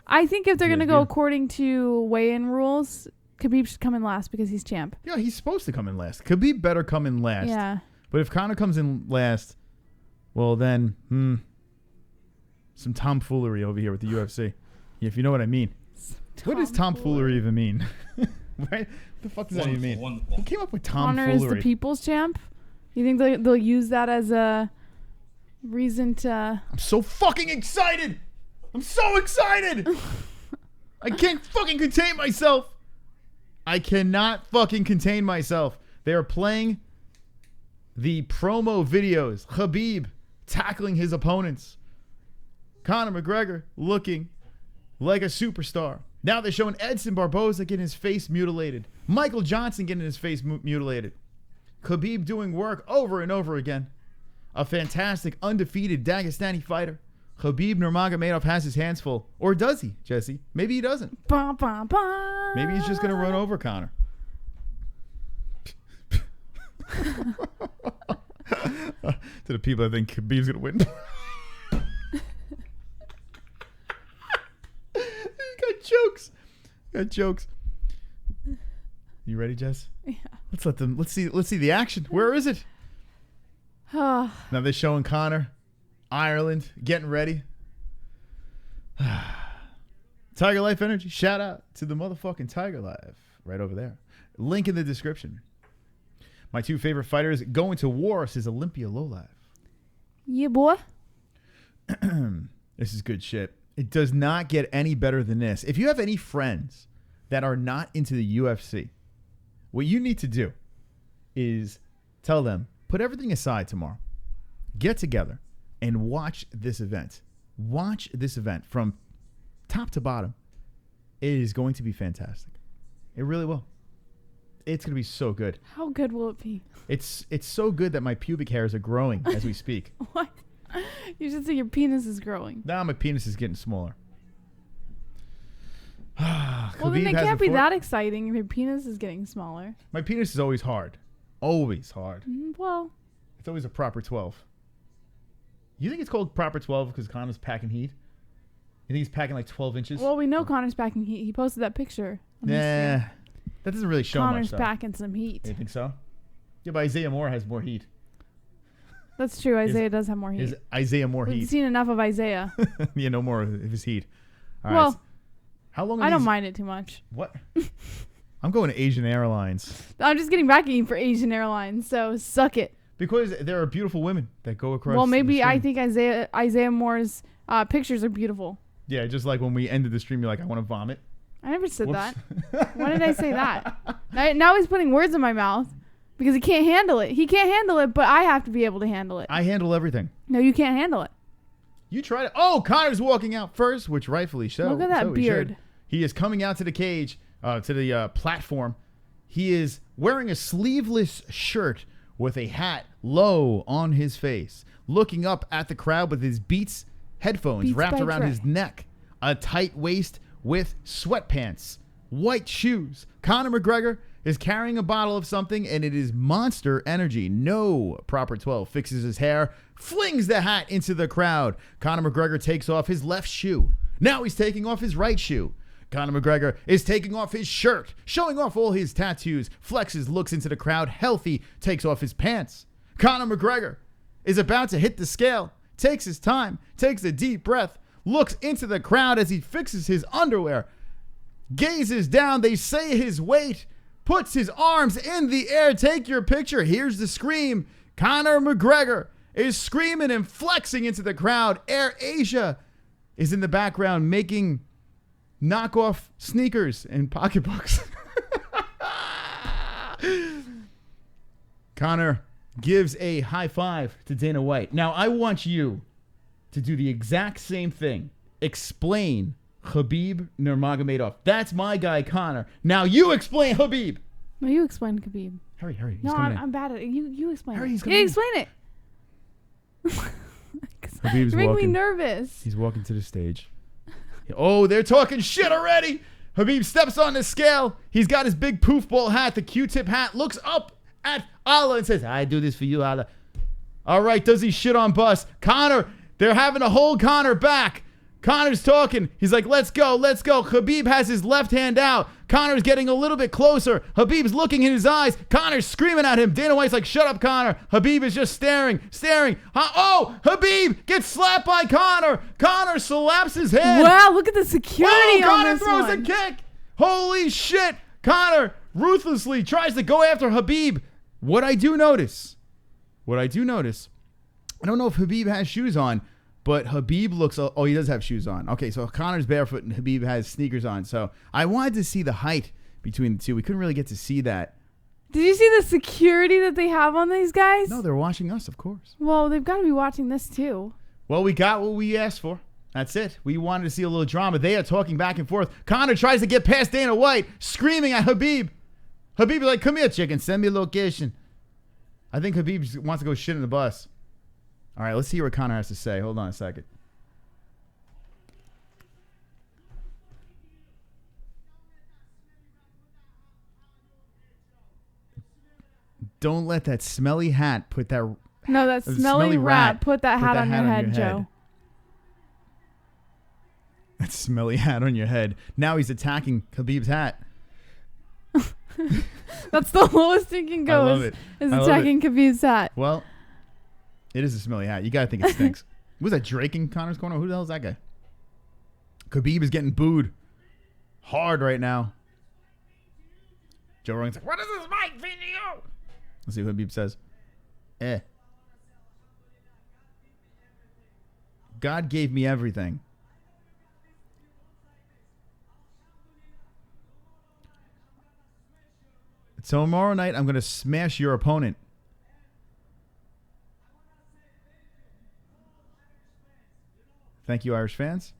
I think if they're going to Diaz go beat him. according to weigh-in rules, Khabib should come in last because he's champ. Yeah, he's supposed to come in last. Khabib better come in last. Yeah. But if Conor comes in last, well then, some tomfoolery over here with the UFC. If you know what I mean. What does tomfoolery even mean? Right? What the fuck does that even mean? Wonderful. Who came up with Conor tomfoolery? is the people's champ? You think they'll use that as a reason to... I'm so fucking excited! I'm so excited! I can't fucking contain myself! I cannot fucking contain myself. They are playing the promo videos. Khabib tackling his opponents. Conor McGregor looking like a superstar. Now they're showing Edson Barboza getting his face mutilated. Michael Johnson getting his face mutilated. Khabib doing work over and over again. A fantastic, undefeated Dagestani fighter. Khabib Nurmagomedov has his hands full. Or does he, Jesse? Maybe he doesn't. Bah, bah, bah. Maybe he's just going to run over Conor. To the people, I think Khabib's going to win. Got jokes. Got jokes. You ready, Jess? Yeah. Let's see the action. Where is it? Now they're showing Conor, Ireland, getting ready. TygerLyfe Energy. Shout out to the motherfucking TygerLyfe right over there. Link in the description. My two favorite fighters going to war, says Olympia Lowlife. Yeah, boy. This is good shit. It does not get any better than this. If you have any friends that are not into the UFC, what you need to do is tell them, put everything aside tomorrow. Get together and watch this event. Watch this event from top to bottom. It is going to be fantastic. It really will. It's going to be so good. How good will it be? It's so good that my pubic hairs are growing as we speak. What? You should say your penis is growing. Now my penis is getting smaller. Well, then it can't be that exciting if your penis is getting smaller. My penis is always hard. Always hard. Well, It's always a proper 12. You think it's called proper 12 because Conor's packing heat? You think he's packing like 12 inches? well, we know Conor's packing heat. He posted that picture. on Nah. Instagram. That doesn't really show Conor's much, though. packing some heat. You think so? Yeah, but Isaiah Moore has more heat. That's true. Isaiah does have more heat. Is Isaiah more We've heat? seen enough of Isaiah. Yeah, no more of his heat. All Well, right. How long are I don't these- mind it too much. What? I'm going to Asian Airlines. I'm just getting back at you for Asian Airlines, so suck it. Because there are beautiful women that go across. Well, the maybe I stream. think Isaiah Moore's pictures are beautiful. Yeah, just like when we ended the stream, you're like, I want to vomit. I never said Whoops. that. Why did I say that? Now he's putting words in my mouth because he can't handle it. He can't handle it, but I have to be able to handle it. I handle everything. No, you can't handle it. You tried it. Oh, Conor's walking out first, which rightfully so. Look at that so he should. beard. He is coming out to the cage, to the platform. He is wearing a sleeveless shirt with a hat low on his face, looking up at the crowd with his Beats headphones Beats wrapped by around Dre. his neck, a tight waist with sweatpants, white shoes. Conor McGregor is carrying a bottle of something, and it is Monster Energy. No proper 12. Fixes his hair, flings the hat into the crowd. Conor McGregor takes off his left shoe. Now he's taking off his right shoe. Conor McGregor is taking off his shirt, showing off all his tattoos, flexes, looks into the crowd, healthy, takes off his pants. Conor McGregor is about to hit the scale, takes his time, takes a deep breath, looks into the crowd as he fixes his underwear, gazes down, they say his weight, puts his arms in the air. Take your picture. Here's the scream. Conor McGregor is screaming and flexing into the crowd. Air Asia is in the background making knockoff sneakers and pocketbooks. Conor gives a high five to Dana White. Now, I want you to do the exact same thing. Explain Khabib Nurmagomedov. That's my guy, Conor. Now you explain Khabib. No, you explain Khabib. Hurry. He's No, coming in. I'm bad at it. You explain Hurry, it. he's coming Yeah, in. explain it. Khabib's You make me walking. nervous. He's walking to the stage. Oh, they're talking shit already. Habib steps on the scale. He's got his big poofball hat, the Q-tip hat, looks up at Allah and says, I do this for you, Allah. All right, does he shit on Bus? Conor, they're having to hold Conor back. Conor's talking. He's like, let's go. Khabib has his left hand out. Conor's getting a little bit closer. Habib's looking in his eyes. Conor's screaming at him. Dana White's like, shut up, Conor. Habib is just staring. Oh, Habib gets slapped by Conor. Conor slaps his head. Wow, look at the security on Conor this throws one. a kick. Holy shit. Conor ruthlessly tries to go after Habib. What I do notice, I don't know if Habib has shoes on, but Habib looks, oh, he does have shoes on. Okay, so Conor's barefoot and Habib has sneakers on. So I wanted to see the height between the two. We couldn't really get to see that. Did you see the security that they have on these guys? No, they're watching us, of course. Well, they've got to be watching this too. Well, we got what we asked for. That's it. We wanted to see a little drama. They are talking back and forth. Conor tries to get past Dana White, screaming at Habib. Habib is like, come here, chicken. Send me a location. I think Habib wants to go shit in the bus. All right, let's hear what Conor has to say. Hold on a second. Don't let that smelly hat put that... No, that smelly rat. Put that hat on your head, Joe. That smelly hat on your head. Now he's attacking Khabib's hat. That's the lowest he can go. I love it. Is I love attacking Khabib's hat. Well, it is a smelly hat. You got to think it stinks. Was that Drake in Conor's corner? Who the hell is that guy? Khabib is getting booed hard right now. Joe Rogan's like, what is this mic video? Let's see what Khabib says. God gave me everything. So tomorrow night, I'm going to smash your opponent. Thank you, Irish fans.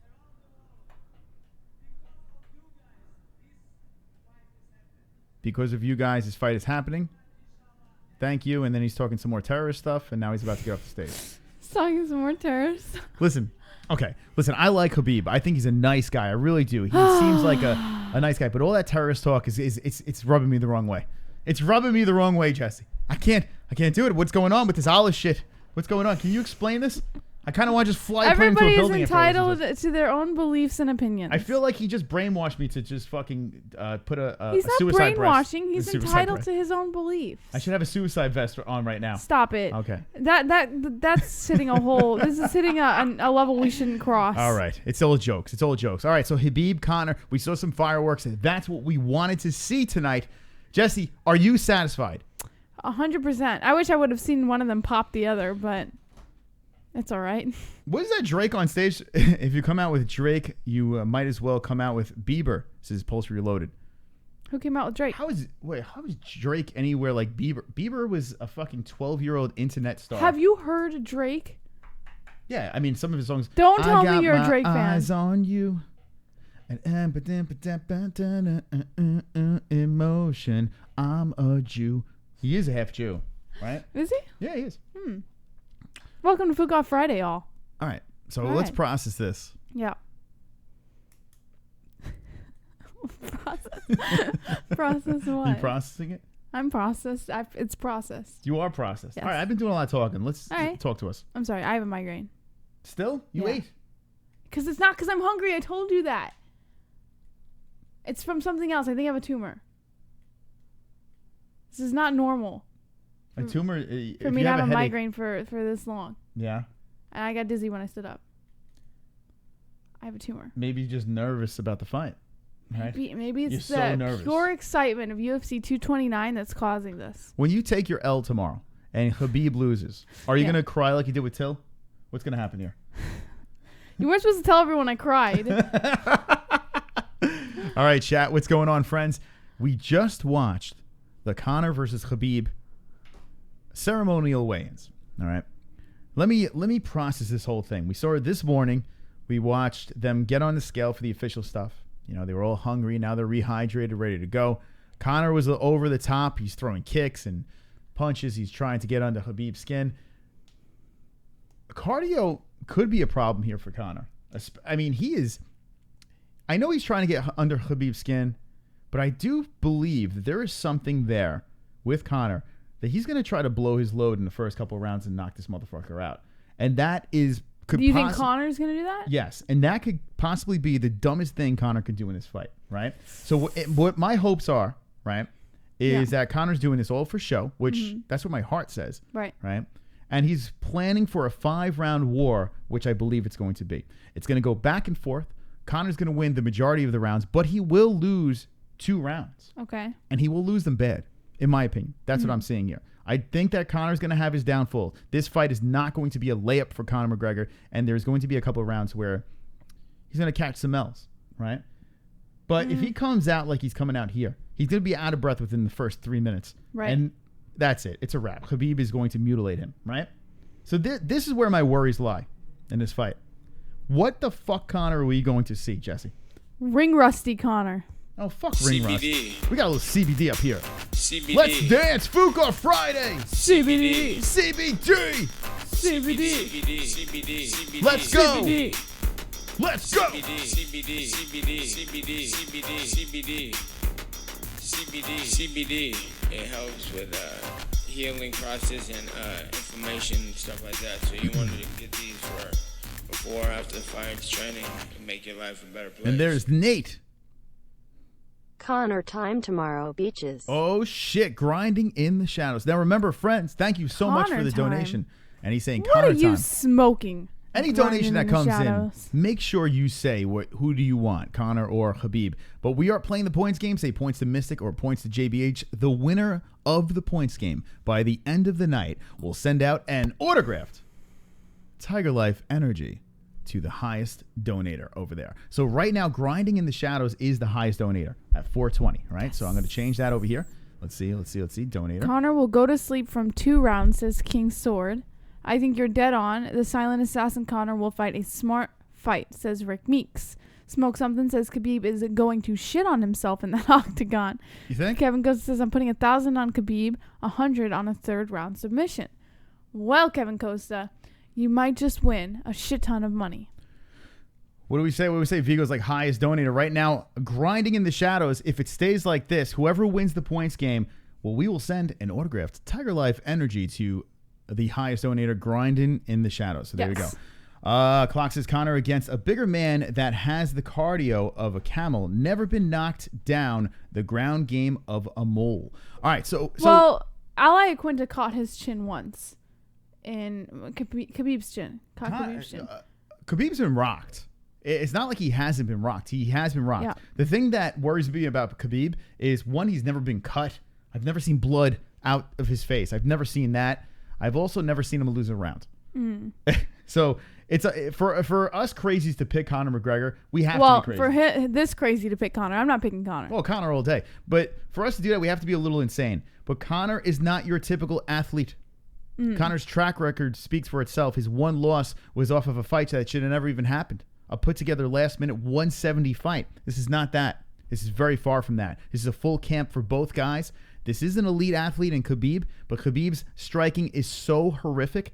Because of you guys, this fight is happening. Thank you. And then he's talking some more terrorist stuff, and now he's about to get off the stage. He's talking some more terrorists. Listen, I like Khabib. I think he's a nice guy. I really do. He seems like a nice guy. But all that terrorist talk it's rubbing me the wrong way. It's rubbing me the wrong way, Jesse. I can't do it. What's going on with this Allah shit? What's going on? Can you explain this? I kind of want to just fly a plane into a Everybody is building. entitled to their own beliefs and opinions. I feel like he just brainwashed me to just fucking put a He's not suicide brainwashing. vest. He's entitled to his own beliefs. I should have a suicide vest on right now. Stop it. Okay. That's hitting a hole. This is hitting a level we shouldn't cross. All right. It's all jokes. All right. So Khabib, Conor, we saw some fireworks. That's what we wanted to see tonight. Jesse, are you satisfied? 100%. I wish I would have seen one of them pop the other, but it's all right. What is that Drake on stage? If you come out with Drake, you might as well come out with Bieber. Says Pulse Reloaded. Who came out with Drake? How is Drake anywhere like Bieber? Bieber was a fucking 12-year-old internet star. Have you heard Drake? Yeah, I mean some of his songs. Don't tell me you're a got Drake my fan. Eyes on you. Emotion. I'm a Jew. He is a half Jew, right? Is he? Yeah, he is. Welcome to FOOK Off Friday, y'all. All right, so All let's right. process this. Yeah. Process what? You processing it? I'm processed. It's processed. You are processed. Yes. All right, I've been doing a lot of talking. Let's All right. talk to us. I'm sorry. I have a migraine. Still? You Yeah. ate? Because it's not because I'm hungry. I told you that. It's from something else. I think I have a tumor. This is not normal A tumor? for me to have a migraine for this long. Yeah. And I got dizzy when I stood up. I have a tumor. Maybe you're just nervous about the fight. Right? Maybe it's You're so nervous. pure excitement of UFC 229 that's causing this. When you take your L tomorrow and Khabib loses, are you Yeah. going to cry like you did with Till? What's going to happen here? You weren't supposed to tell everyone I cried. All right, chat. What's going on, friends? We just watched the Conor versus Khabib ceremonial weigh-ins. All right. Let me process this whole thing. We saw it this morning We watched them get on the scale for the official stuff. You know, they were all hungry. Now they're rehydrated, ready to go. Conor was over the top. He's throwing kicks and punches. He's trying to get under Khabib's skin. Cardio could be a problem here for Conor. I mean, I know he's trying to get under Khabib's skin, but I do believe that there is something there with Conor that he's going to try to blow his load in the first couple of rounds and knock this motherfucker out. And that is... Do you think Conor's going to do that? Yes. And that could possibly be the dumbest thing Conor could do in this fight, right? So what my hopes are, right, is that Conor's doing this all for show, which that's what my heart says. Right. Right? And he's planning for a 5-round war, which I believe it's going to be. It's going to go back and forth. Conor's going to win the majority of the rounds, but he will lose 2 rounds. Okay. And he will lose them bad, in my opinion. That's what I'm seeing here. I think that Conor's going to have his downfall. This fight is not going to be a layup for Conor McGregor, and there's going to be a couple of rounds where he's going to catch some L's, right? But if he comes out like he's coming out here, he's going to be out of breath within the first 3 minutes. Right. And that's it. It's a wrap. Khabib is going to mutilate him, right? So this is where my worries lie in this fight. What the fuck, Conor, are we going to see, Jesse? Ring rusty Conor. Oh, fuck ring rust. We got a little CBD up here. CBD. Let's dance. FOOK on Friday. CBD. CBD. CBD. CBD. Let's go. CBD. Let's go. CBD. It helps with healing process and inflammation and stuff like that. So you wanted to get these for before or after the fight training and make your life a better place. And there's Nate. Conor time tomorrow, beaches. Oh, shit. Grinding in the shadows. Now, remember, friends, thank you so much for the donation. And he's saying Conor time. What are you smoking? Any donation that comes in, make sure you say who do you want, Conor or Khabib. But we are playing the points game. Say points to Mystic or points to JBH. The winner of the points game by the end of the night will send out an autographed TygerLyfe Energy to the highest donator over there. So right now, Grinding in the Shadows is the highest donator at 420, right? Yes. So I'm going to change that over here. Let's see. Donator. Conor will go to sleep from 2 rounds, says King Sword. I think you're dead on. The silent assassin Conor will fight a smart fight, says Rick Meeks. Smoke Something says Khabib is going to shit on himself in that octagon. You think? Kevin Costa says I'm putting 1,000 on Khabib, 100 on a 3rd round submission. Well, Kevin Costa, you might just win a shit ton of money. What do we say? Vigo's like highest donator right now. Grinding in the Shadows. If it stays like this, whoever wins the points game, well, we will send an autographed TygerLyfe Energy to the highest donator, Grinding in the Shadows. So there we go. Clock says Conor against a bigger man that has the cardio of a camel, never been knocked down, the ground game of a mole. All right, so well, Ali Aquinta caught his chin once. In Khabib's chin. Khabib's been rocked. It's not like he hasn't been rocked. He has been rocked. Yeah. The thing that worries me about Khabib is, one, he's never been cut. I've never seen blood out of his face. I've never seen that. I've also never seen him lose a round. So it's for us crazies to pick Conor McGregor, we have to be crazy. Well, for this crazy to pick Conor, I'm not picking Conor. Well, Conor all day. But for us to do that, we have to be a little insane. But Conor is not your typical athlete. Conor's track record speaks for itself. His one loss was off of a fight that should have never even happened. A put-together last-minute 170 fight. This is not that. This is very far from that. This is a full camp for both guys. This is an elite athlete in Khabib, but Khabib's striking is so horrific.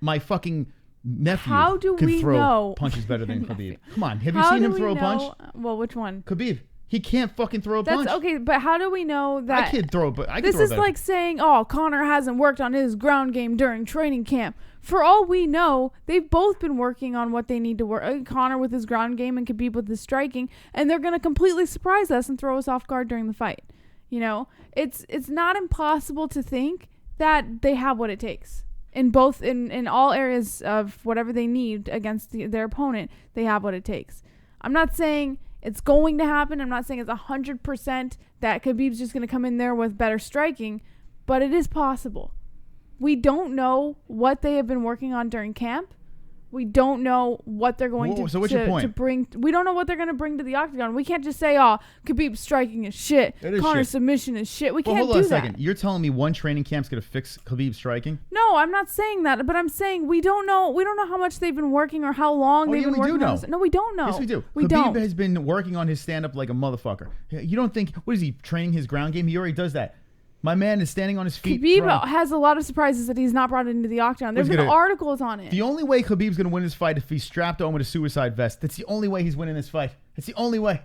My fucking nephew can throw punches better than Khabib. Come on, have you seen him throw a punch? Well, which one? Khabib. He can't fucking throw a punch. That's okay, but how do we know that? I can't throw, but I can this throw is better. Like saying, oh, Conor hasn't worked on his ground game during training camp. For all we know, they've both been working on what they need to work. Conor with his ground game and Khabib with his striking, and they're going to completely surprise us and throw us off guard during the fight. You know, it's not impossible to think that they have what it takes. In both, in all areas of whatever they need against their opponent, they have what it takes. I'm not saying it's going to happen. I'm not saying it's 100% that Khabib's just going to come in there with better striking, but it is possible. We don't know what they have been working on during camp, We don't know what they're going Whoa, so what's your point? to bring. We don't know what they're going to bring to the octagon. We can't just say, "Oh, Khabib striking is shit. Conor's submission is shit." We can't do that. Hold on a second. You're telling me one training camp's going to fix Khabib striking? No, I'm not saying that. But I'm saying we don't know. We don't know how much they've been working or how long they've been working on this. No, we don't know. Yes, we do. We Khabib has been working on his stand-up like a motherfucker. You don't think? What is he training his ground game? He already does that. My man is standing on his feet. Khabib has a lot of surprises that he's not brought into the octagon. There's been articles on it. The only way Khabib's going to win this fight is if he's strapped on with a suicide vest. That's the only way he's winning this fight. That's the only way.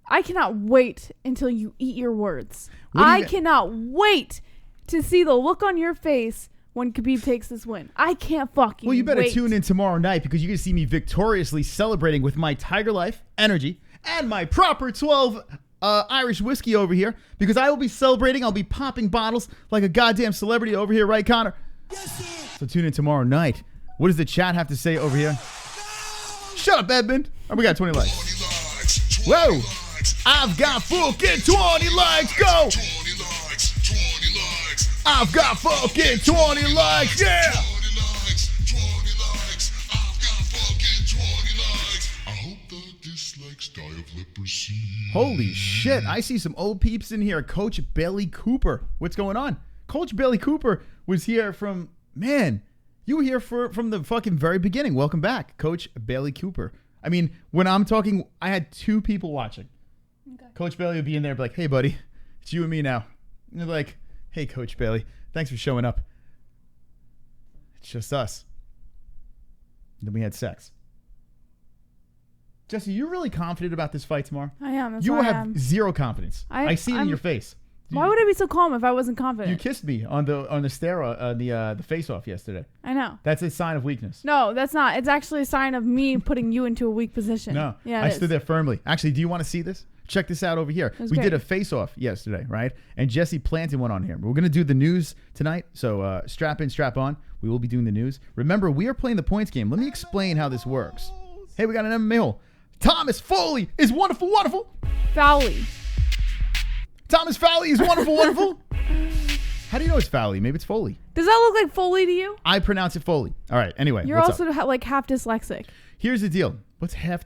I cannot wait until you eat your words. I cannot wait to see the look on your face when Khabib takes this win. I can't fucking wait. Well, you better tune in tomorrow night because you're going to see me victoriously celebrating with my TygerLyfe Energy and my proper 12 Irish whiskey over here because I will be celebrating. I'll be popping bottles like a goddamn celebrity over here, right, Connor? Yes, so tune in tomorrow night. What does the chat have to say over here? Shut up, Edmund. Oh, we got 20 likes. Whoa. I've got fucking 20 likes. Go. I've got fucking 20 likes. Yeah. Holy shit, I see some old peeps in here. Coach Bailey Cooper. What's going on? Coach Bailey Cooper was here from, man, you were here from the fucking very beginning. Welcome back, Coach Bailey Cooper. I mean, when I'm talking, I had 2 people watching. Okay. Coach Bailey would be in there and be like, hey, buddy, it's you and me now. And they're like, hey, Coach Bailey, thanks for showing up. It's just us. And then we had sex. Jesse, you're really confident about this fight tomorrow? I am. You have zero confidence. I see it in your face. Why would I be so calm if I wasn't confident? You kissed me on the the face-off yesterday. I know. That's a sign of weakness. No, that's not. It's actually a sign of me putting you into a weak position. No. Yeah, I stood there firmly. Actually, do you want to see this? Check this out over here. We did a face-off yesterday, right? And Jesse planted one on here. We're going to do the news tonight, so strap in, strap on. We will be doing the news. Remember, we are playing the points game. Let me explain how this works. Hey, we got an MMA-Hole. Thomas Foley is wonderful, wonderful. Fowley. Thomas Fowley is wonderful, wonderful. How do you know it's Fowley? Maybe it's Foley. Does that look like Foley to you? I pronounce it Foley. All right, anyway. You're also like half dyslexic. Here's the deal. What's half...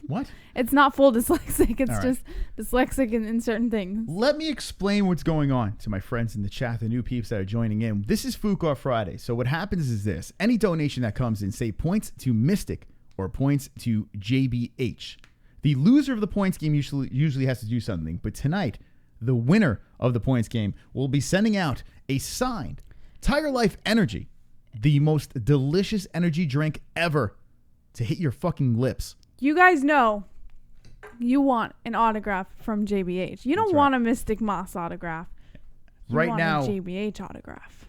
What? It's not full dyslexic. It's just dyslexic in certain things. Let me explain what's going on to my friends in the chat, the new peeps that are joining in. This is FOOK Off Friday. So what happens is this. Any donation that comes in, say points to Mystic or points to JBH. The loser of the points game usually has to do something. But tonight, the winner of the points game will be sending out a signed TygerLyfe Energy, the most delicious energy drink ever to hit your fucking lips. You guys know you want an autograph from JBH. You don't want a Mystic Moss autograph. You want a JBH autograph.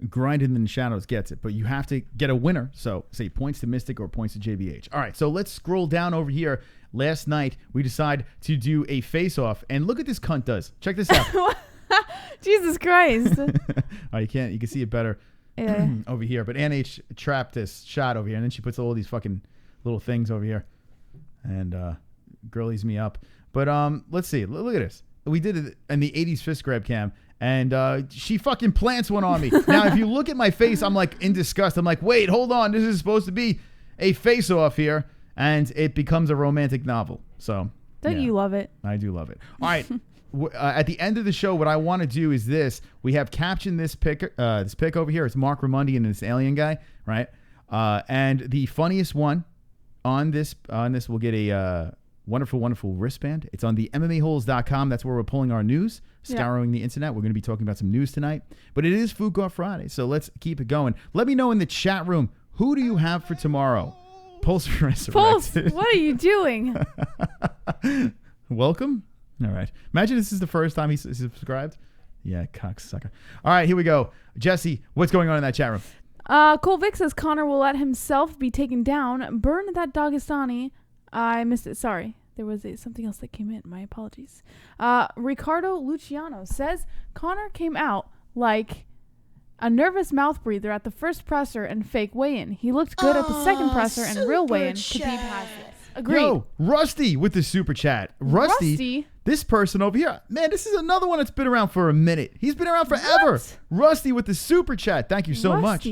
Grinding in the Shadows gets it, but you have to get a winner. So say points to Mystic or points to JBH. All right, so let's scroll down over here. Last night, we decided to do a face-off, and look what this cunt does. Check this out. Jesus Christ. Oh, you can see it better over here. But NH trapped this shot over here, and then she puts all these fucking little things over here, and girlies me up. But let's see. Look at this. We did it in the 80s fist grab cam. And she fucking plants one on me. Now, if you look at my face, I'm like in disgust. I'm like, wait, hold on. This is supposed to be a face-off here. And it becomes a romantic novel. So, don't you love it? I do love it. All right. At the end of the show, what I want to do is this. We have captioned this pic over here. It's Mark Ramundi and this alien guy, right? And the funniest one on this will get a wonderful, wonderful wristband. It's on the MMA-Holes.com. That's where we're pulling our news, scouring the internet. We're going to be talking about some news tonight. But it is FOOK Off Friday, so let's keep it going. Let me know in the chat room, who do you have for tomorrow? Pulse Resurrected. Pulse, what are you doing? Welcome. All right. Imagine this is the first time he's subscribed. Yeah, cocksucker. All right, here we go. Jesse, what's going on in that chat room? Cole Vic says Conor will let himself be taken down. Burn that Dagestani. I missed it. Sorry. There was something else that came in. My apologies. Ricardo Luciano says Conor came out like a nervous mouth breather at the first presser and fake weigh-in. He looked good at the second presser and real weigh-in. Khabib has this. Agreed. Yo, Rusty with the super chat. Rusty, this person over here. Man, this is another one that's been around for a minute. He's been around forever. What? Rusty with the super chat. Thank you so much.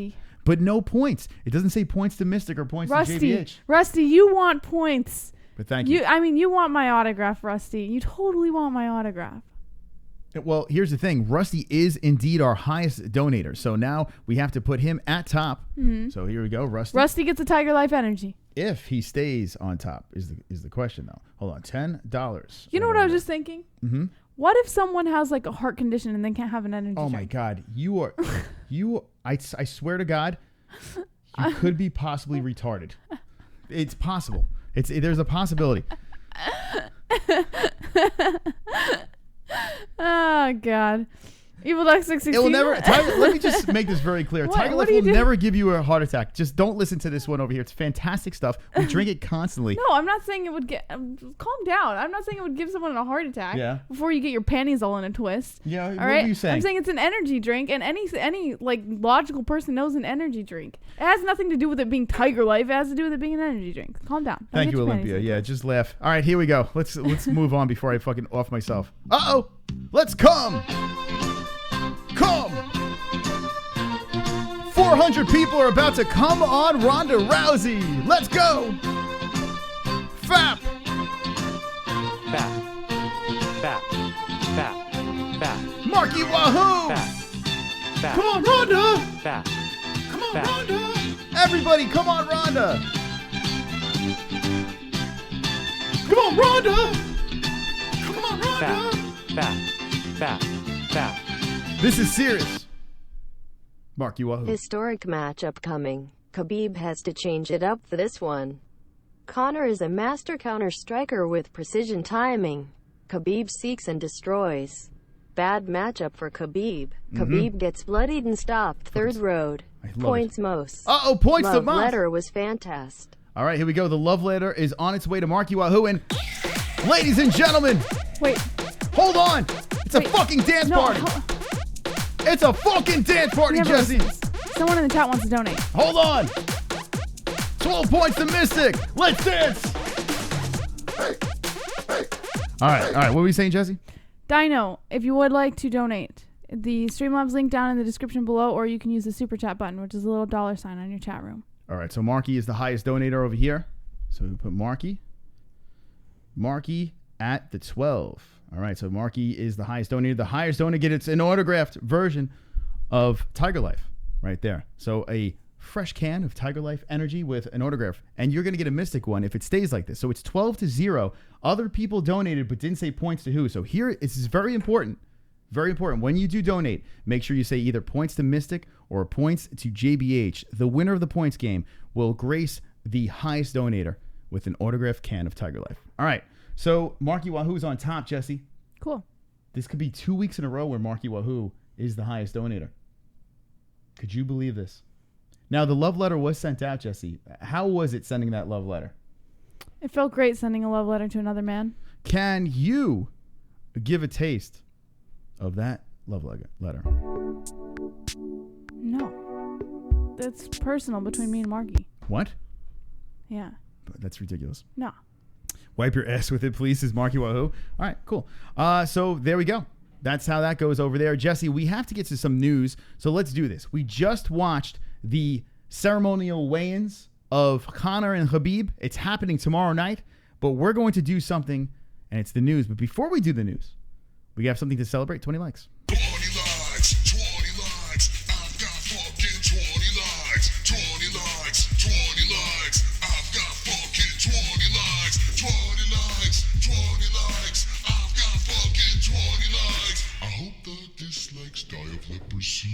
but no points. It doesn't say points to Mystic or points to JBH. Rusty, you want points. But thank you. I mean, you want my autograph, Rusty. You totally want my autograph. Well, here's the thing. Rusty is indeed our highest donator. So now we have to put him at top. Mm-hmm. So here we go, Rusty. Rusty gets a TygerLyfe Energy. If he stays on top is the question, though. Hold on. $10. You know what I was just thinking? Mm-hmm. What if someone has like a heart condition and they can't have an energy drink? Oh, my God. I swear to God, you could be possibly retarded. It's possible. There's a possibility. Oh, God. Evil Duck 616. It will never. Let me just make this very clear. TygerLyfe will never give you a heart attack. Just don't listen to this one over here. It's fantastic stuff. We drink it constantly. No, I'm not saying it would get. Calm down. I'm not saying it would give someone a heart attack. Yeah. Before you get your panties all in a twist. Yeah. All what right? are you saying? I'm saying it's an energy drink, and any like logical person knows an energy drink. It has nothing to do with it being TygerLyfe. It has to do with it being an energy drink. Calm down. Thank you, Olympia. Yeah, just laugh. All right, here we go. Let's move on before I fucking off myself. Uh-oh. Let's come. 400 people are about to come on Ronda Rousey. Let's go. Fap. Marky Wahoo. Come on, Ronda. Come on, Ronda. Everybody, come on, Ronda. Come on, Ronda. Come on, Ronda. This is serious. Marky Wahoo. Historic matchup coming. Khabib has to change it up for this one. Conor is a master counter striker with precision timing. Khabib seeks and destroys. Bad matchup for Khabib. Khabib gets bloodied and stopped. Third road. Points most. Uh-oh, points to most. Love letter was fantastic. All right, here we go. The love letter is on its way to Marky Wahoo. And ladies and gentlemen. Wait. Hold on. It's a fucking dance party. It's a fucking dance party, Jesse. Someone in the chat wants to donate. Hold on. 12 points to Mystic. Let's dance. Hey. All right. What were we saying, Jesse? Dino, if you would like to donate, the Streamlabs link down in the description below, or you can use the super chat button, which is a little $ on your chat room. All right. So Marky is the highest donator over here. So we put Marky at the 12. All right, so Marky is the highest donator. The highest donator gets an autographed version of TygerLyfe right there. So a fresh can of TygerLyfe Energy with an autograph. And you're going to get a Mystic one if it stays like this. So it's 12-0. Other people donated but didn't say points to who. So here, this is very important. Very important. When you do donate, make sure you say either points to Mystic or points to JBH. The winner of the points game will grace the highest donator with an autographed can of TygerLyfe. All right. So Marky Wahoo's on top, Jesse. Cool. This could be 2 weeks in a row where Marky Wahoo is the highest donator. Could you believe this? Now, the love letter was sent out, Jesse. How was it sending that love letter? It felt great sending a love letter to another man. Can you give a taste of that love letter? No. That's personal between me and Marky. What? Yeah. That's ridiculous. No. Wipe your ass with it, please, says Marky Wahoo. All right, cool. So there we go. That's how that goes over there. Jesse, we have to get to some news, so let's do this. We just watched the ceremonial weigh-ins of Conor and Khabib. It's happening tomorrow night, but we're going to do something, and it's the news. But before we do the news, we have something to celebrate. 20 likes. 20 likes, 20 likes. I've got fucking 20 likes. 20 likes, 20 likes. I've got fucking 20 likes. 20 likes, 20 likes. I've got fucking 20 likes. I hope the dislikes die of leprosy.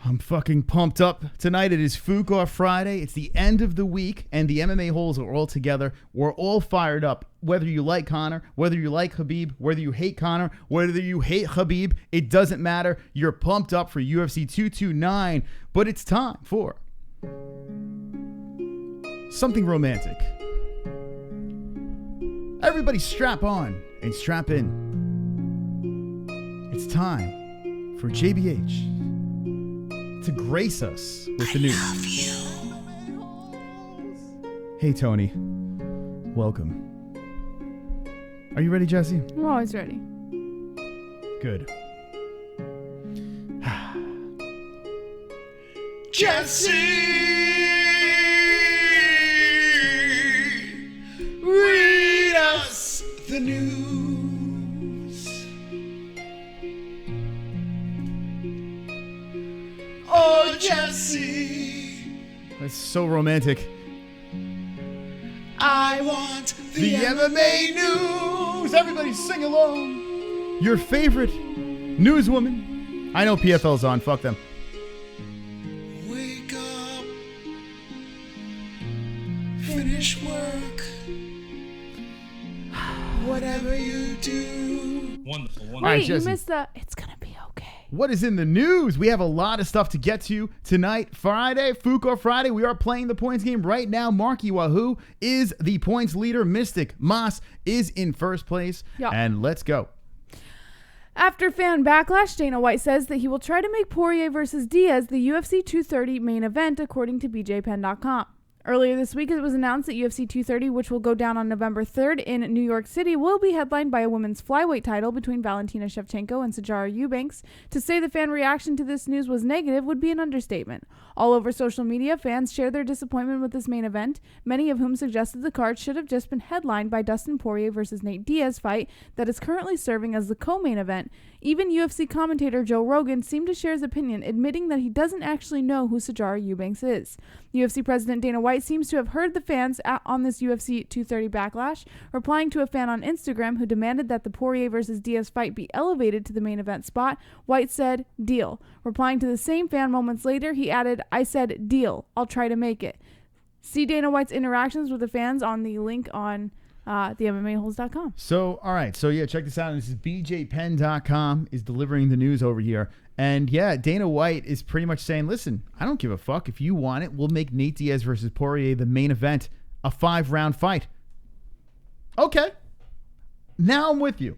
I'm fucking pumped up. Tonight it is FOOK off Friday. It's the end of the week, and the MMA-Holes are all together. We're all fired up. Whether you like Conor, whether you like Khabib, whether you hate Conor, whether you hate Khabib, it doesn't matter. You're pumped up for UFC 229, but it's time for something romantic. Everybody strap on and strap in. It's time for JBH to grace us with the news. Hey, Tony. Welcome. Are you ready, Jesse? I'm always ready. Good. Read us the news. Oh, Jesse. That's so romantic. I want the MMA news. Everybody sing along. Your favorite newswoman. I know PFL's on. Fuck them. Wake up. Finish work. Whatever you do. Wonderful. Wait, right, you Jesse. missed the. It's gonna be okay. What is in the news? We have a lot of stuff to get to tonight. Friday, FOOK or Friday. We are playing the points game right now. Marky Wahoo is the points leader. Mystic Moss is in first place. Yeah. And let's go. After fan backlash, Dana White says that he will try to make Poirier versus Diaz the UFC 230 main event, according to BJPenn.com. Earlier this week, it was announced that UFC 230, which will go down on November 3rd in New York City, will be headlined by a women's flyweight title between Valentina Shevchenko and Sijara Eubanks. To say the fan reaction to this news was negative would be an understatement. All over social media, fans shared their disappointment with this main event, many of whom suggested the card should have just been headlined by Dustin Poirier versus Nate Diaz fight that is currently serving as the co-main event. Even UFC commentator Joe Rogan seemed to share his opinion, admitting that he doesn't actually know who Sijara Eubanks is. UFC President Dana White seems to have heard the fans on this UFC 230 backlash. Replying to a fan on Instagram who demanded that the Poirier versus Diaz fight be elevated to the main event spot, White said, "Deal." Replying to the same fan moments later, he added, "I said, deal. I'll try to make it." See Dana White's interactions with the fans on the link on the MMA-Holes.com. So, all right. So, yeah, check this out. This is BJPenn.com is delivering the news over here. And, yeah, Dana White is pretty much saying, listen, I don't give a fuck. If you want it, we'll make Nate Diaz versus Poirier the main event, a 5-round fight. Okay. Now I'm with you.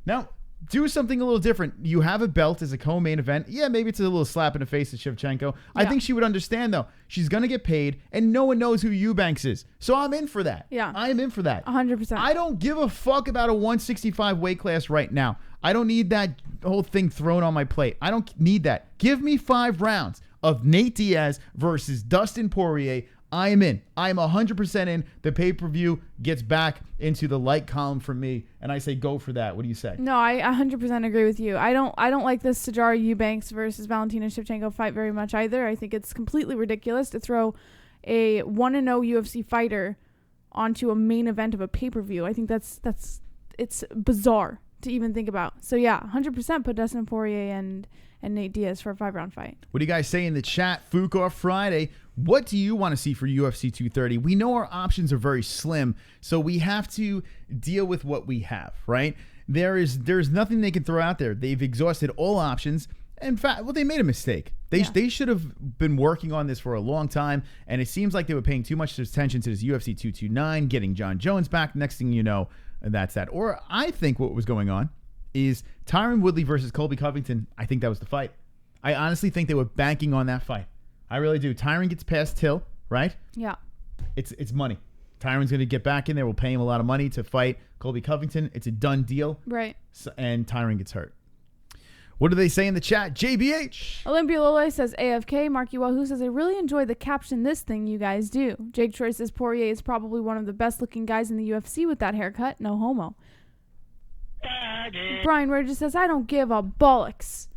Now, do something a little different. You have a belt as a co-main event. Yeah, maybe it's a little slap in the face to Shevchenko. I think she would understand, though. She's going to get paid, and no one knows who Eubanks is. So I'm in for that. Yeah. I'm in for that. 100%. I don't give a fuck about a 165 weight class right now. I don't need that whole thing thrown on my plate. I don't need that. Give me 5 rounds of Nate Diaz versus Dustin Poirier. I am in. I am 100% in. The pay-per-view gets back into the like column for me, and I say go for that. What do you say? No, I 100% agree with you. I don't like this Sijara Eubanks versus Valentina Shevchenko fight very much either. I think it's completely ridiculous to throw a 1-0 UFC fighter onto a main event of a pay-per-view. I think it's bizarre to even think about. So yeah, 100% put Dustin Poirier and Nate Diaz for a 5-round fight. What do you guys say in the chat? FOOK or Friday? What do you want to see for UFC 230? We know our options are very slim, so we have to deal with what we have, right? There's nothing they can throw out there. They've exhausted all options. In fact, well, they made a mistake. They should have been working on this for a long time, and it seems like they were paying too much attention to this UFC 229, getting Jon Jones back. Next thing you know, that's that. Or I think what was going on is Tyron Woodley versus Colby Covington. I think that was the fight. I honestly think they were banking on that fight. I really do. Tyron gets past Till, right? Yeah. It's money. Tyron's going to get back in there. We'll pay him a lot of money to fight Colby Covington. It's a done deal. Right. So, and Tyron gets hurt. What do they say in the chat? JBH. Olympia Lole says AFK. Marky Wahoo says, I really enjoy the caption this thing you guys do. Jake Troy says Poirier is probably one of the best looking guys in the UFC with that haircut. No homo. Brian Regis says, I don't give a bollocks.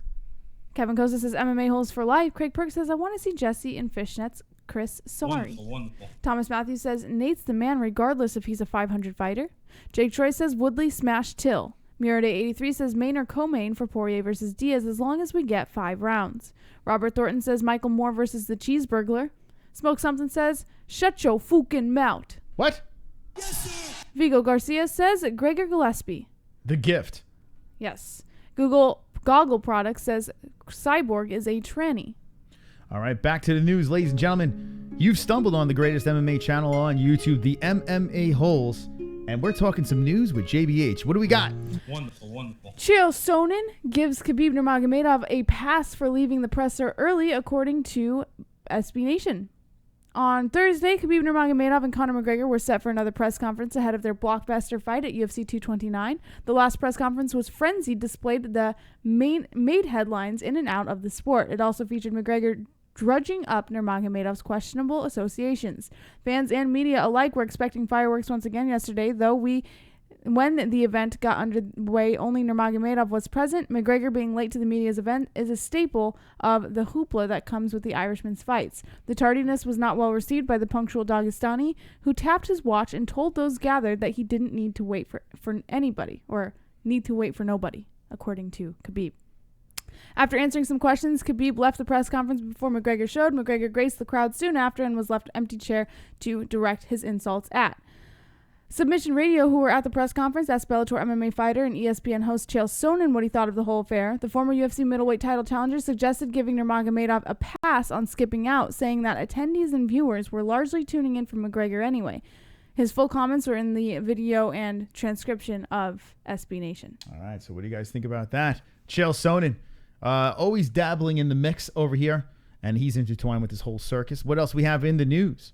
Kevin Costa says MMA Holes for life. Craig Perks says, I want to see Jesse in fishnets. Chris, sorry. Wonderful. Thomas Matthews says, Nate's the man regardless if he's a 500 fighter. Jake Troy says, Woodley smashed Till. Murade83 says, main or co-main for Poirier versus Diaz as long as we get 5 rounds. Robert Thornton says, Michael Moore versus the Cheeseburglar. Smoke Something says, shut your fucking mouth. What? Vigo Garcia says, Gregor Gillespie. The gift. Yes. Google Goggle Products says, Cyborg is a tranny. All right, back to the news, ladies and gentlemen. You've stumbled on the greatest MMA channel on YouTube, the MMA-Holes, and we're talking some news with JBH. What do we got? Wonderful. Chael Sonnen gives Khabib Nurmagomedov a pass for leaving the presser early, according to SB Nation. On Thursday, Khabib Nurmagomedov and Conor McGregor were set for another press conference ahead of their blockbuster fight at UFC 229. The last press conference was frenzied, displayed the made headlines in and out of the sport. It also featured McGregor drudging up Nurmagomedov's questionable associations. Fans and media alike were expecting fireworks once again yesterday, though when the event got underway, only Nurmagomedov was present. McGregor being late to the media's event is a staple of the hoopla that comes with the Irishman's fights. The tardiness was not well received by the punctual Dagestani, who tapped his watch and told those gathered that he didn't need to wait for anybody, or need to wait for nobody, according to Khabib. After answering some questions, Khabib left the press conference before McGregor showed. McGregor graced the crowd soon after and was left an empty chair to direct his insults at. Submission Radio, who were at the press conference, asked Bellator MMA fighter and ESPN host Chael Sonnen what he thought of the whole affair. The former UFC middleweight title challenger suggested giving Nurmagomedov a pass on skipping out, saying that attendees and viewers were largely tuning in for McGregor anyway. His full comments were in the video and transcription of SB Nation. All right, so what do you guys think about that? Chael Sonnen, always dabbling in the mix over here, and he's intertwined with this whole circus. What else we have in the news?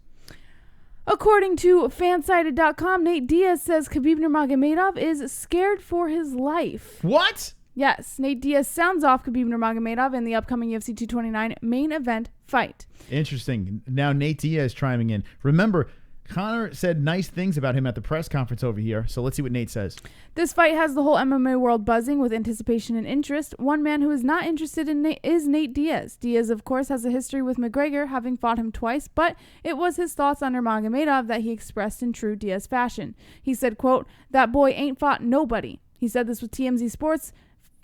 According to Fansided.com, Nate Diaz says Khabib Nurmagomedov is scared for his life. What? Yes, Nate Diaz sounds off Khabib Nurmagomedov in the upcoming UFC 229 main event fight. Interesting. Now Nate Diaz chiming in. Remember, Conor said nice things about him at the press conference over here, so let's see what Nate says. This fight has the whole MMA world buzzing with anticipation and interest. One man who is not interested in is Nate Diaz. Diaz, of course, has a history with McGregor, having fought him twice, but it was his thoughts on Nurmagomedov that he expressed in true Diaz fashion. He said, quote, "That boy ain't fought nobody." He said this with TMZ Sports,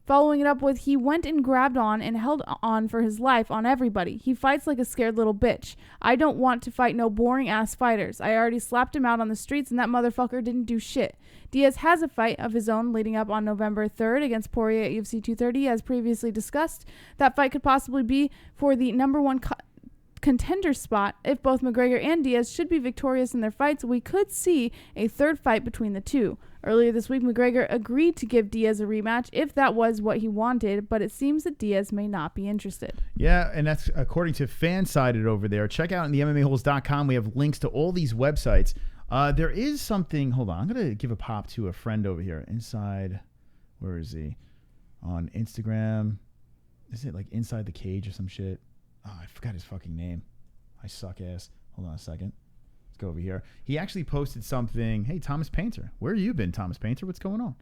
following it up with, "He went and grabbed on and held on for his life on everybody. He fights like a scared little bitch. I don't want to fight no boring-ass fighters. I already slapped him out on the streets, and that motherfucker didn't do shit." Diaz has a fight of his own leading up on November 3rd against Poirier at UFC 230, as previously discussed. That fight could possibly be for the number one contender spot. If both McGregor and Diaz should be victorious in their fights, we could see a third fight between the two. Earlier this week, McGregor agreed to give Diaz a rematch if that was what he wanted, but it seems that Diaz may not be interested. Yeah, and that's according to Fansided over there. Check out on the MMAHoles.com. We have links to all these websites. There is something, hold on, I'm going to give a pop to a friend over here. Inside, where is he? On Instagram. Is it like Inside the Cage or some shit? Oh, I forgot his fucking name. I suck ass. Hold on a second. Let's go over here. He actually posted something. Hey, Thomas Painter. Where you been, Thomas Painter? What's going on?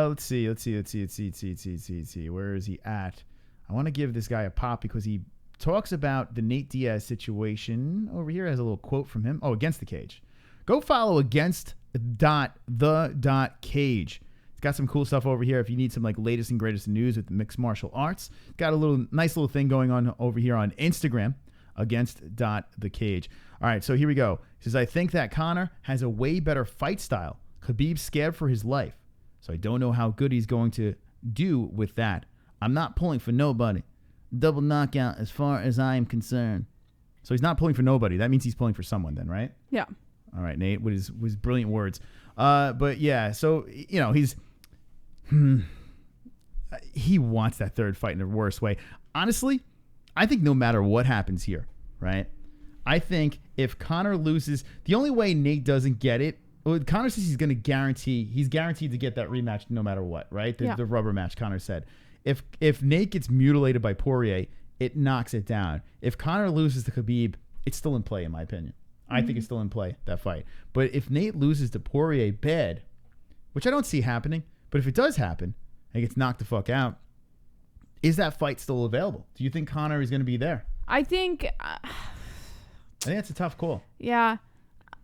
Let's see. Where is he at? I want to give this guy a pop because he talks about the Nate Diaz situation. Over here has a little quote from him. Oh, Against the Cage. Go follow against.the.cage. It's got some cool stuff over here if you need some like latest and greatest news with mixed martial arts. Got a little nice little thing going on over here on Instagram. Against.the.cage. All right, so here we go. He says, "I think that Conor has a way better fight style. Khabib's scared for his life, so I don't know how good he's going to do with that. I'm not pulling for nobody. Double knockout as far as I am concerned." So he's not pulling for nobody. That means he's pulling for someone then, right? Yeah. All right, Nate, with his brilliant words. But yeah, so, you know, he wants that third fight in the worst way. Honestly, I think no matter what happens here, right? I think if Conor loses, the only way Nate doesn't get it, well, Conor says he's guaranteed to get that rematch no matter what, right? The rubber match, Conor said. If Nate gets mutilated by Poirier, it knocks it down. If Conor loses to Khabib, it's still in play, in my opinion. I think it's still in play, that fight. But if Nate loses to Poirier bad, which I don't see happening, but if it does happen and gets knocked the fuck out, is that fight still available? Do you think Conor is going to be there? I think that's a tough call. Yeah.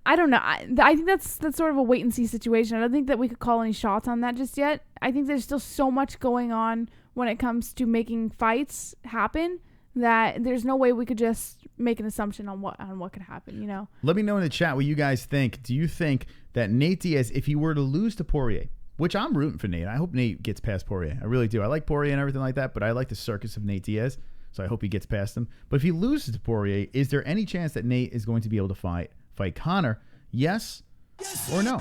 I don't know. I think that's sort of a wait and see situation. I don't think that we could call any shots on that just yet. I think there's still so much going on when it comes to making fights happen that there's no way we could just make an assumption on what could happen, you know? Let me know in the chat what you guys think. Do you think that Nate Diaz, if he were to lose to Poirier, which I'm rooting for Nate. I hope Nate gets past Poirier. I really do. I like Poirier and everything like that, but I like the circus of Nate Diaz, so I hope he gets past him. But if he loses to Poirier, is there any chance that Nate is going to be able to fight Conor? Yes or no?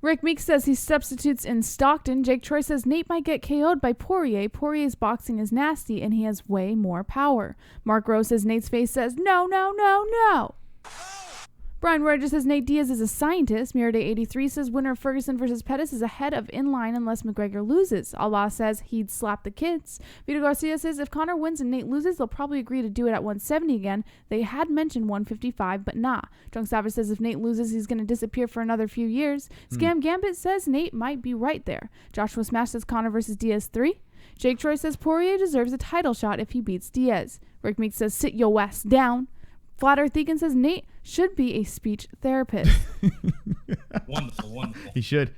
Rick Meeks says he substitutes in Stockton. Jake Troy says Nate might get KO'd by Poirier. Poirier's boxing is nasty, and he has way more power. Mark Rose says Nate's face says no. Brian Roger says Nate Diaz is a scientist. Mirrorday83 says winner of Ferguson versus Pettis is ahead of in line unless McGregor loses. Allah says he'd slap the kids. Vito Garcia says if Conor wins and Nate loses, they'll probably agree to do it at 170 again. They had mentioned 155, but nah. Drunk Savage says if Nate loses, he's going to disappear for another few years. Scam Gambit says Nate might be right there. Joshua Smash says Conor versus Diaz 3. Jake Troy says Poirier deserves a title shot if he beats Diaz. Rick Meek says sit your ass down. Flat Earth Egan says Nate should be a speech therapist. Wonderful. He should.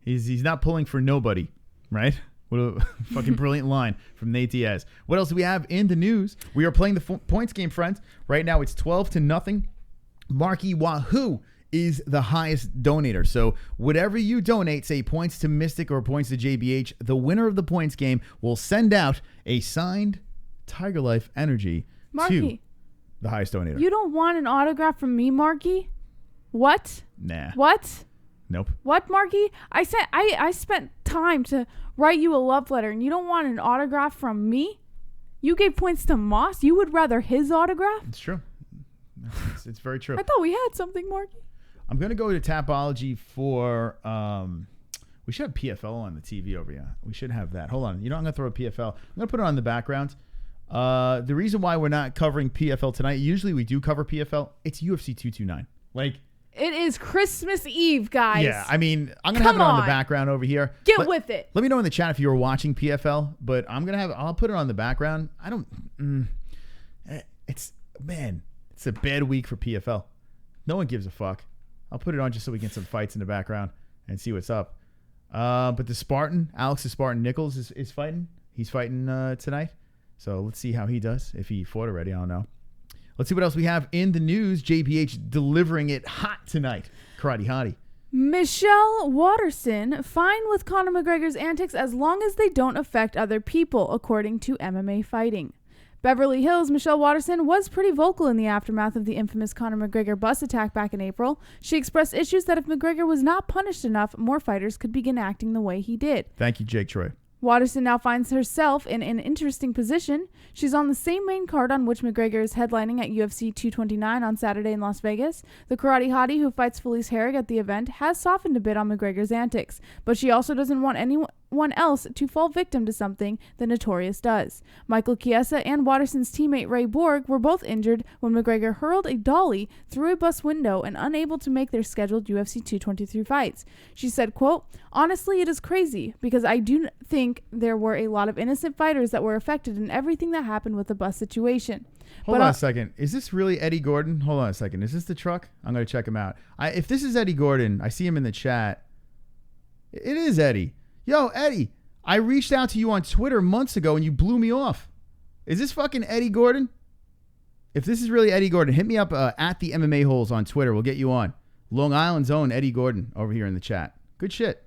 He's not pulling for nobody, right? What a fucking brilliant line from Nate Diaz. What else do we have in the news? We are playing the points game, friends. Right now it's 12-0. Marky Wahoo is the highest donator. So whatever you donate, say points to Mystic or points to JBH, the winner of the points game will send out a signed TygerLyfe Energy Marky, to the highest donator. you don't want an autograph from me, Marky? What? Nah. What? Nope. What, Marky? I spent time to write you a love letter, and you don't want an autograph from me? You gave points to Moss? You would rather his autograph? It's true. It's very true. I thought we had something, Marky. I'm going to go to Tapology for... we should have PFL on the TV over here. We should have that. Hold on. You know, I'm going to throw a PFL. I'm going to put it on the background. The reason why we're not covering PFL tonight, usually we do cover PFL, it's UFC 229. Like... It is Christmas Eve, guys. Yeah, I mean, I'm going to have it on the background over here. Get with it. Let me know in the chat if you were watching PFL, but I'll put it on the background. It's a bad week for PFL. No one gives a fuck. I'll put it on just so we get some fights in the background and see what's up. But the Spartan, Alex the Spartan Nichols is fighting. He's fighting tonight. So let's see how he does. If he fought already, I don't know. Let's see what else we have in the news. JPH delivering it hot tonight. Karate Hottie. Michelle Watterson, fine with Conor McGregor's antics as long as they don't affect other people, according to MMA Fighting. Beverly Hills, Michelle Watterson was pretty vocal in the aftermath of the infamous Conor McGregor bus attack back in April. She expressed issues that if McGregor was not punished enough, more fighters could begin acting the way he did. Thank you, Jake Troy. Watterson now finds herself in an interesting position. She's on the same main card on which McGregor is headlining at UFC 229 on Saturday in Las Vegas. The karate hottie who fights Felice Herrig at the event has softened a bit on McGregor's antics, but she also doesn't want anyone else to fall victim to something the Notorious does. Michael Chiesa and Watterson's teammate Ray Borg were both injured when McGregor hurled a dolly through a bus window and unable to make their scheduled UFC 223 fights. She said, quote, honestly, it is crazy because I do think there were a lot of innocent fighters that were affected in everything that happened with the bus situation. Hold on a second. Is this really Eddie Gordon? Hold on a second. Is this the truck? I'm going to check him out. If this is Eddie Gordon, I see him in the chat. It is Eddie. Yo, Eddie, I reached out to you on Twitter months ago and you blew me off. Is this fucking Eddie Gordon? If this is really Eddie Gordon, hit me up at the MMA-Holes on Twitter. We'll get you on. Long Island's own Eddie Gordon over here in the chat. Good shit.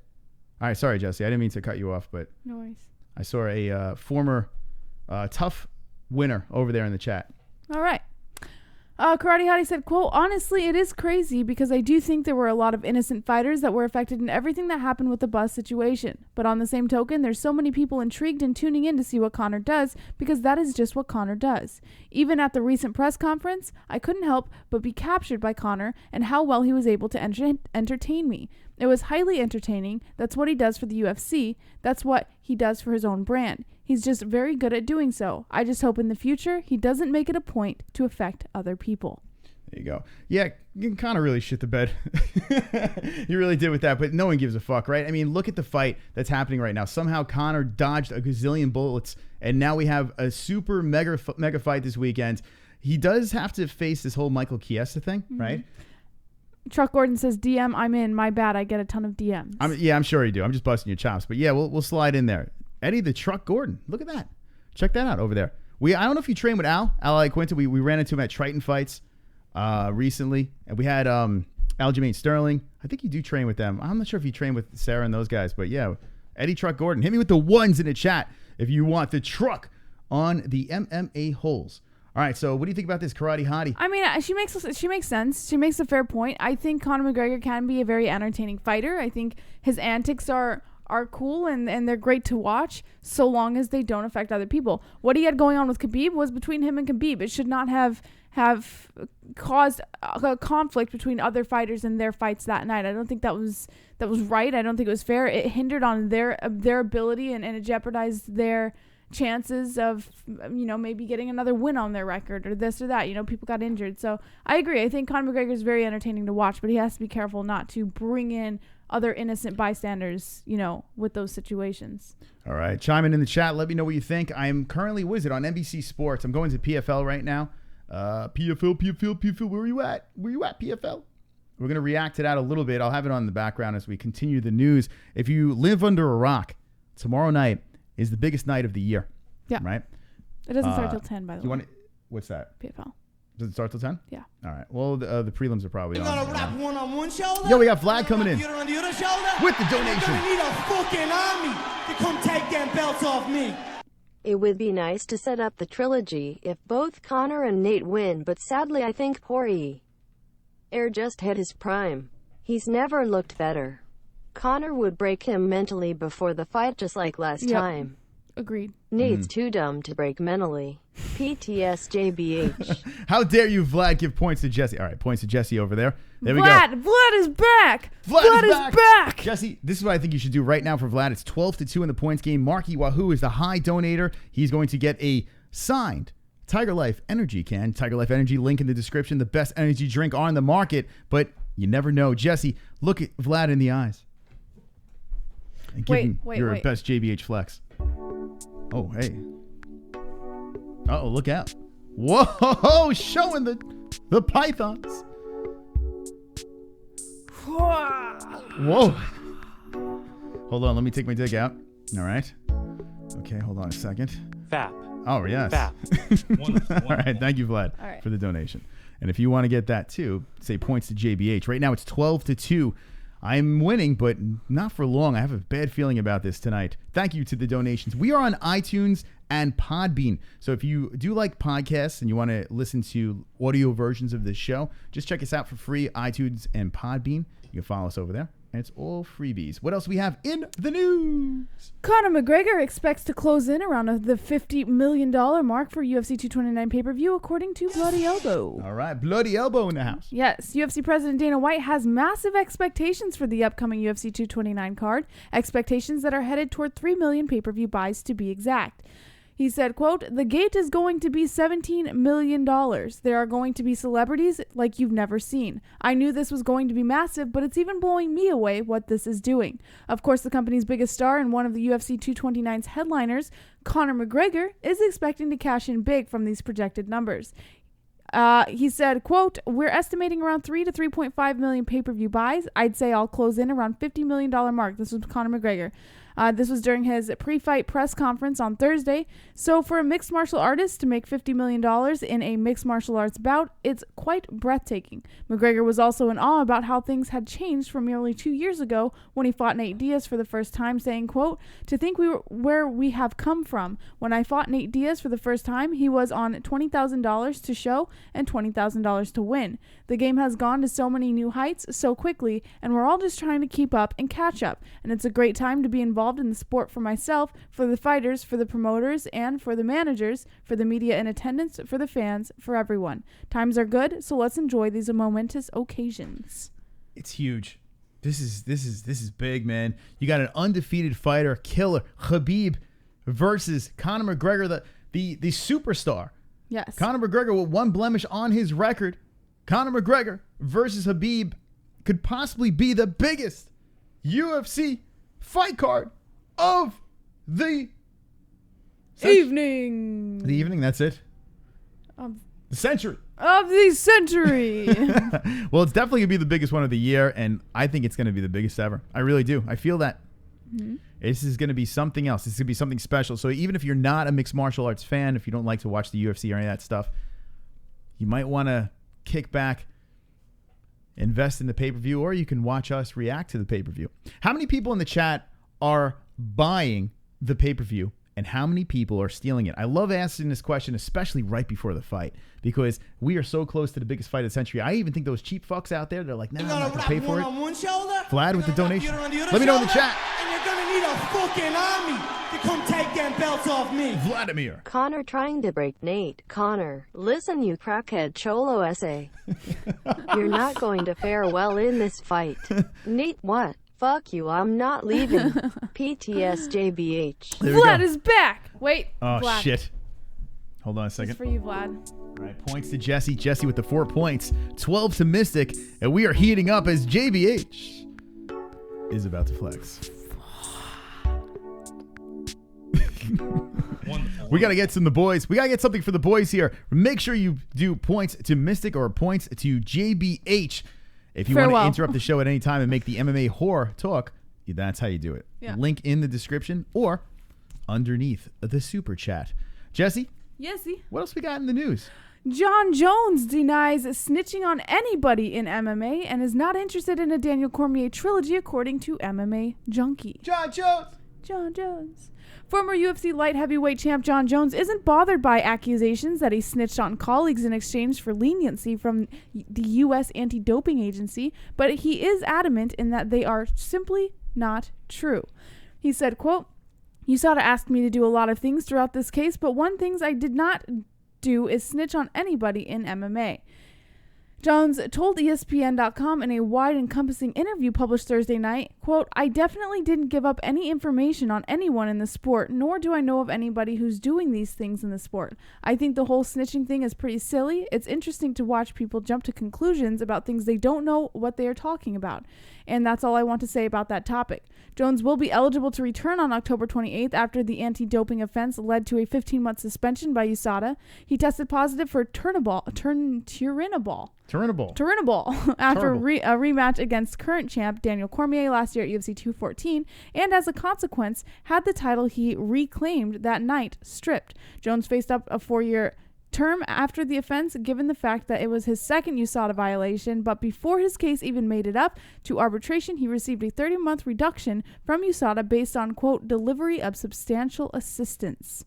All right, sorry, Jesse. I didn't mean to cut you off, but No worries. I saw a former tough winner over there in the chat. All right. Karate Hottie said, quote, honestly, it is crazy because I do think there were a lot of innocent fighters that were affected in everything that happened with the bus situation. But on the same token, there's so many people intrigued and tuning in to see what Conor does because that is just what Conor does. Even at the recent press conference, I couldn't help but be captured by Conor and how well he was able to entertain me. It was highly entertaining. That's what he does for the UFC. That's what he does for his own brand. He's just very good at doing so. I just hope in the future he doesn't make it a point to affect other people. There you go. Yeah, Conor really shit the bed. He really did with that, but no one gives a fuck, right? I mean, look at the fight that's happening right now. Somehow Conor dodged a gazillion bullets, and now we have a super mega fight this weekend. He does have to face this whole Michael Chiesa thing, right? Chuck Gordon says, DM, I'm in. My bad. I get a ton of DMs. I'm sure you do. I'm just busting your chops. But yeah, we'll slide in there. Eddie the Truck Gordon. Look at that. Check that out over there. I don't know if you train with Al Quinta. We ran into him at Triton Fights recently. And we had Aljamain Sterling. I think you do train with them. I'm not sure if you train with Sarah and those guys. But yeah, Eddie Truck Gordon. Hit me with the ones in the chat if you want the truck on the MMA-Holes. All right, so what do you think about this Karate Hottie? I mean, she makes sense. She makes a fair point. I think Conor McGregor can be a very entertaining fighter. I think his antics are are cool and they're great to watch so long as they don't affect other people. What he had going on with Khabib was between him and Khabib. It should not have caused a conflict between other fighters in their fights that night. I don't think that was right. I don't think it was fair. It hindered on their ability and it jeopardized their chances of, maybe getting another win on their record or this or that. People got injured. So I agree. I think Conor McGregor is very entertaining to watch, but he has to be careful not to bring in other innocent bystanders, with those situations. All right. Chime in the chat. Let me know what you think. I'm currently on NBC Sports. I'm going to PFL right now. PFL. Where are you at? PFL? We're going to react to that a little bit. I'll have it on the background as we continue the news. If you live under a rock, tomorrow night is the biggest night of the year. Yeah. Right? It doesn't start till 10, by the way. What's that? PFL. Does it start till 10? Yeah. All right. Well, the prelims are probably on. Gonna wrap one on one shoulder. Yo, we got Vlad coming in. The other on the other shoulder. With the donation. You're gonna need a fucking army to come take them belts off me. It would be nice to set up the trilogy if both Conor and Nate win, but sadly I think Poirier just hit his prime. He's never looked better. Conor would break him mentally before the fight just like last time. Agreed. Nate's too dumb to break mentally. PTSJBH. How dare you, Vlad, give points to Jesse. All right, points to Jesse over there. There we go. Vlad is back. Vlad is back. Jesse, this is what I think you should do right now for Vlad. It's 12-2 in the points game. Marky Wahoo is the high donator. He's going to get a signed TygerLyfe Energy can. TygerLyfe Energy, link in the description. The best energy drink on the market, but you never know. Jesse, look at Vlad in the eyes. And give him your best JBH flex. Oh, hey. Uh-oh, look out. Whoa, showing the pythons. Whoa. Hold on, let me take my dick out. All right. Okay, hold on a second. Fap. Oh, yes. Fap. Wonderful. All right, thank you, Vlad, for the donation. And if you want to get that too, say points to JBH. Right now it's 12-2. I'm winning, but not for long. I have a bad feeling about this tonight. Thank you to the donations. We are on iTunes and Podbean. So if you do like podcasts and you want to listen to audio versions of this show, just check us out for free, iTunes and Podbean. You can follow us over there. And it's all freebies. What else we have in the news? Conor McGregor expects to close in around the $50 million mark for UFC 229 pay-per-view, according to Bloody Elbow. All right, Bloody Elbow in the house. Yes, UFC President Dana White has massive expectations for the upcoming UFC 229 card, expectations that are headed toward 3 million pay-per-view buys to be exact. He said, quote, "The gate is going to be $17 million. There are going to be celebrities like you've never seen. I knew this was going to be massive, but it's even blowing me away what this is doing." Of course, the company's biggest star and one of the UFC 229's headliners, Conor McGregor, is expecting to cash in big from these projected numbers. He said, quote, "We're estimating around 3 to 3.5 million pay-per-view buys. I'd say I'll close in around $50 million mark." This was Conor McGregor. This was during his pre-fight press conference on Thursday. So for a mixed martial artist to make $50 million in a mixed martial arts bout, it's quite breathtaking. McGregor was also in awe about how things had changed from nearly 2 years ago when he fought Nate Diaz for the first time, saying, quote, "To think where we have come from. When I fought Nate Diaz for the first time, he was on $20,000 to show and $20,000 to win. The game has gone to so many new heights so quickly, and we're all just trying to keep up and catch up. And it's a great time to be involved in the sport for myself, for the fighters, for the promoters, and for the managers, for the media in attendance, for the fans, for everyone. Times are good, so let's enjoy these momentous occasions." It's huge. This is big, man. You got an undefeated fighter, killer, Khabib, versus Conor McGregor, the superstar. Yes. Conor McGregor with one blemish on his record. Conor McGregor versus Khabib could possibly be the biggest UFC fight card of the evening. The evening, that's it. The century. Of the century. Well, it's definitely going to be the biggest one of the year, and I think it's going to be the biggest ever. I really do. I feel that. Mm-hmm. This is going to be something else. This is going to be something special. So even if you're not a mixed martial arts fan, if you don't like to watch the UFC or any of that stuff, you might want to kick back, invest in the pay-per-view, or you can watch us react to the pay-per-view. How many people in the chat are buying the pay-per-view and how many people are stealing it? I love asking this question, especially right before the fight, because we are so close to the biggest fight of the century. I even think those cheap fucks out there, they're like, nah, I'm not going to pay for it. Vlad with the donation. Let me know in the chat. And you're going to need a fucking army to come take them belts off me. Vladimir. Conor trying to break Nate. Conor, listen you crackhead cholo essay. You're not going to fare well in this fight. Nate, what? Fuck you, I'm not leaving. PTSJBH. There we Vlad go. is back. Wait. Oh, Vlad. shit. Hold on a This second. is for you, Vlad. All right, points to Jesse. Jesse with the 4 points. 12 to Mystic. And we are heating up as JBH is about to flex. Wonderful. We got to get some of the boys. We got to get something for the boys here. Make sure you do points to Mystic or points to JBH. If you want Farewell. to interrupt the show at any time and make the MMA whore talk, that's how you do it. Yeah. Link in the description or underneath the super chat. Jesse, Yesy. what else we got in the news? Jon Jones denies snitching on anybody in MMA and is not interested in a Daniel Cormier trilogy, according to MMA Junkie. Jon Jones. Jon Jones. Former UFC light heavyweight champ Jon Jones isn't bothered by accusations that he snitched on colleagues in exchange for leniency from the U.S. anti-doping agency, but he is adamant in that they are simply not true. He said, quote, "USADA asked me to do a lot of things throughout this case, but one thing I did not do is snitch on anybody in MMA." Jones told ESPN.com in a wide-encompassing interview published Thursday night, quote, "I definitely didn't give up any information on anyone in the sport, nor do I know of anybody who's doing these things in the sport. I think the whole snitching thing is pretty silly. It's interesting to watch people jump to conclusions about things they don't know what they are talking about. And that's all I want to say about that topic." Jones will be eligible to return on October 28th after the anti-doping offense led to a 15-month suspension by USADA. He tested positive for turinabol after a rematch against current champ Daniel Cormier last year at UFC 214, and as a consequence, had the title he reclaimed that night stripped. Jones faced up a 4-year term after the offense, given the fact that it was his second USADA violation, but before his case even made it up to arbitration, he received a 30-month reduction from USADA based on, quote, "delivery of substantial assistance."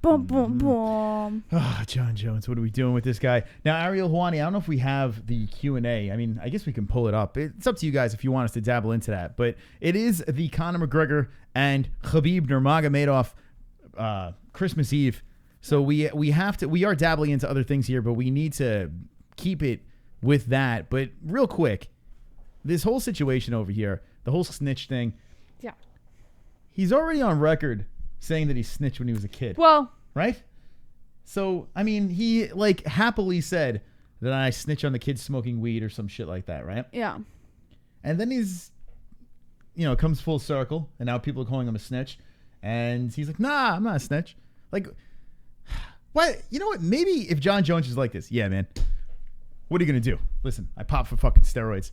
Boom, boom, boom. Jon Jones, what are we doing with this guy? Now, Ariel Hawani, I don't know if we have the Q&A. I mean, I guess we can pull it up. It's up to you guys if you want us to dabble into that. But it is the Conor McGregor and Khabib Nurmagomedov Christmas Eve. So we are dabbling into other things here, but we need to keep it with that. But real quick, this whole situation over here, the whole snitch thing. Yeah. He's already on record saying that he snitched when he was a kid. Well, right? So, I mean, he like happily said that I snitch on the kids smoking weed or some shit like that, right? yeah. And then he's, comes full circle, and now people are calling him a snitch. And he's like, nah, I'm not a snitch. Like, what? You know what? Maybe if Jon Jones is like this, yeah, man, what are you going to do? Listen, I popped for fucking steroids.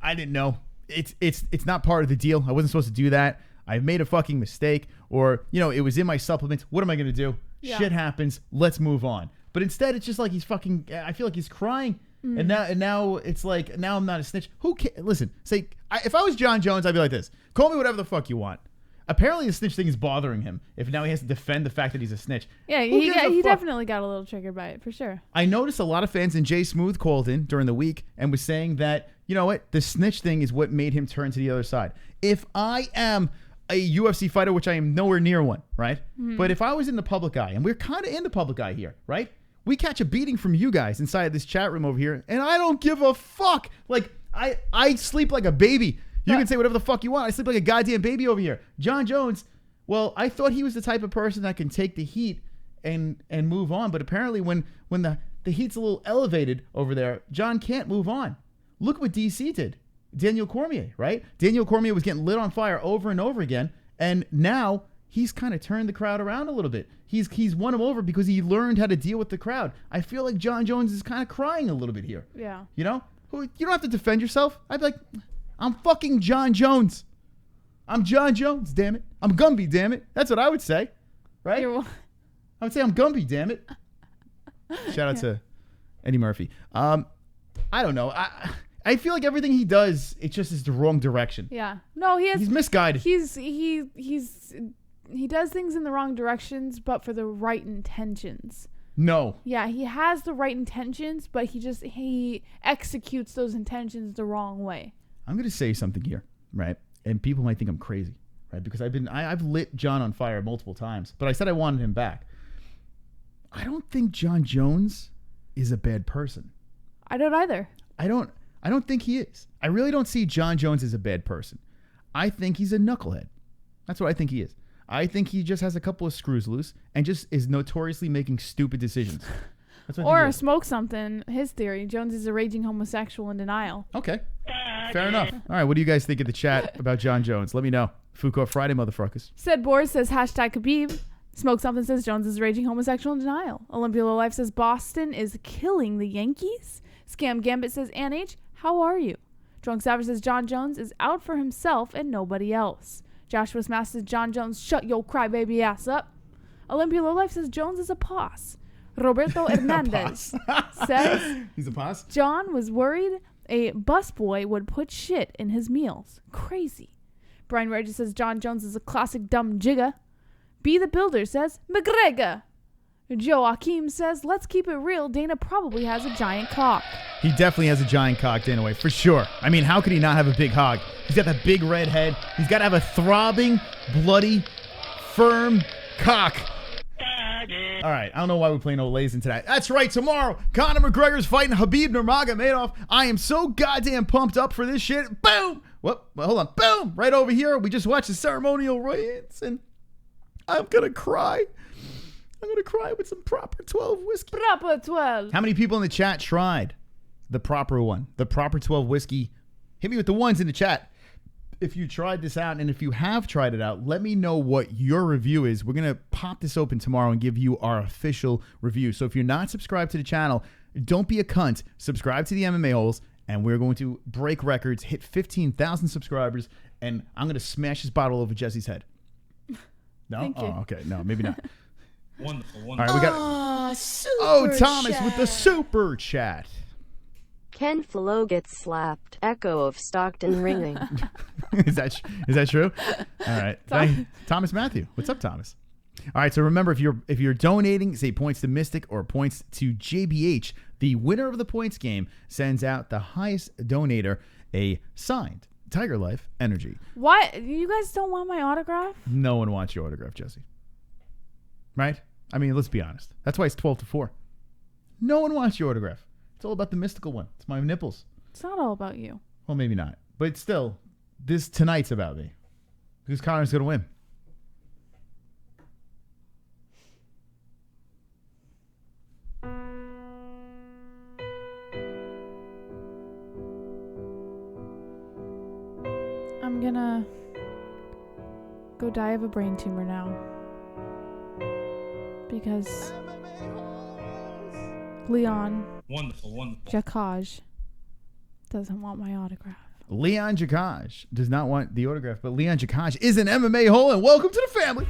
I didn't know. It's not part of the deal. I wasn't supposed to do that. I've made a fucking mistake, or, it was in my supplements. What am I going to do? Yeah. Shit happens. Let's move on. But instead, it's just like he's fucking, I feel like he's crying. And now it's like, now I'm not a snitch. Who cares? Listen, if I was Jon Jones, I'd be like this. Call me whatever the fuck you want. Apparently the snitch thing is bothering him. If now he has to defend the fact that he's a snitch. Yeah, he definitely got a little triggered by it, for sure. I noticed a lot of fans, and Jay Smooth called in during the week and was saying that, you know what? The snitch thing is what made him turn to the other side. If I am a UFC fighter, which I am nowhere near one, right? But if I was in the public eye, and we're kind of in the public eye here, right? We catch a beating from you guys inside this chat room over here, and I don't give a fuck. Like, I sleep like a baby. You can say whatever the fuck you want. I sleep like a goddamn baby over here. Jon Jones, well, I thought he was the type of person that can take the heat and move on. But apparently when the heat's a little elevated over there, Jon can't move on. Look what DC did. Daniel Cormier, right? Daniel Cormier was getting lit on fire over and over again. And now he's kind of turned the crowd around a little bit. He's won him over because he learned how to deal with the crowd. I feel like Jon Jones is kind of crying a little bit here. Yeah. You don't have to defend yourself. I'd be like, I'm fucking Jon Jones. I'm Jon Jones, damn it. I'm Gumby, damn it. That's what I would say, right? I would say I'm Gumby, damn it. Shout out to Eddie Murphy. I don't know. I feel like everything he does, it just is the wrong direction. Yeah. No, he's misguided. He's he does things in the wrong directions, but for the right intentions. No. Yeah, he has the right intentions, but he executes those intentions the wrong way. I'm going to say something here, right? And people might think I'm crazy, right? Because I've lit Jon on fire multiple times, but I said I wanted him back. I don't think Jon Jones is a bad person. I don't either. I don't think he is. I really don't see Jon Jones as a bad person. I think he's a knucklehead. That's what I think he is. I think he just has a couple of screws loose and just is notoriously making stupid decisions. That's what I think he is. Smoke something. His theory. Jones is a raging homosexual in denial. Okay. Fair enough. All right. What do you guys think of the chat about Jon Jones? Let me know. FOOK Friday, motherfuckers. Said Boris says hashtag Khabib. Smoke something says Jones is a raging homosexual in denial. Olympia Low Life says Boston is killing the Yankees. Scam Gambit says Ann H, how are you? Drunk Savage says Jon Jones is out for himself and nobody else. Joshua Smash says Jon Jones, shut your crybaby ass up. Olympia Low Life says Jones is a poss. Roberto Hernandez says he's a poss. Jon was worried a busboy would put shit in his meals. Crazy. Brian Regis says Jon Jones is a classic dumb jigga. B the Builder says McGregor. Joaquim says, let's keep it real. Dana probably has a giant cock. He definitely has a giant cock, Dana White, for sure. I mean, how could he not have a big hog? He's got that big red head. He's got to have a throbbing, bloody, firm cock. All right, I don't know why we're playing old Lazen today. That's right, tomorrow, Conor McGregor's fighting Khabib Nurmagomedov. I am so goddamn pumped up for this shit. Boom! Whoop, well, hold on. Boom! Right over here, we just watched the ceremonial rites, and I'm going to cry. I'm going to cry with some Proper 12 whiskey. Proper 12. How many people in the chat tried the proper one? The Proper 12 whiskey? Hit me with the ones in the chat. If you tried this out, and if you have tried it out, let me know what your review is. We're going to pop this open tomorrow and give you our official review. So if you're not subscribed to the channel, don't be a cunt. Subscribe to the MMA-Holes, and we're going to break records, hit 15,000 subscribers, and I'm going to smash this bottle over Jesse's head. No? Thank you. Oh, okay. No, maybe not. Wonderful. All right, we got Thomas with the super chat. Ken Flo gets slapped. Echo of Stockton ringing. Is that true? All right. Thomas Matthew. What's up, Thomas? All right, so remember, if you're donating, say points to Mystic or points to JBH, the winner of the points game sends out the highest donator a signed TygerLyfe Energy. What? You guys don't want my autograph? No one wants your autograph, Jesse. Right? I mean, let's be honest. That's why it's 12-4. No one wants your autograph. It's all about the mystical one. It's my nipples. It's not all about you. Well, maybe not. But still, tonight's about me. Because Conor's going to win. I'm gonna go die of a brain tumor now. Because Leon Wonderful. Jakaj doesn't want my autograph. Leon Jakaj does not want the autograph, but Leon Jakaj is an MMA hole, and welcome to the family.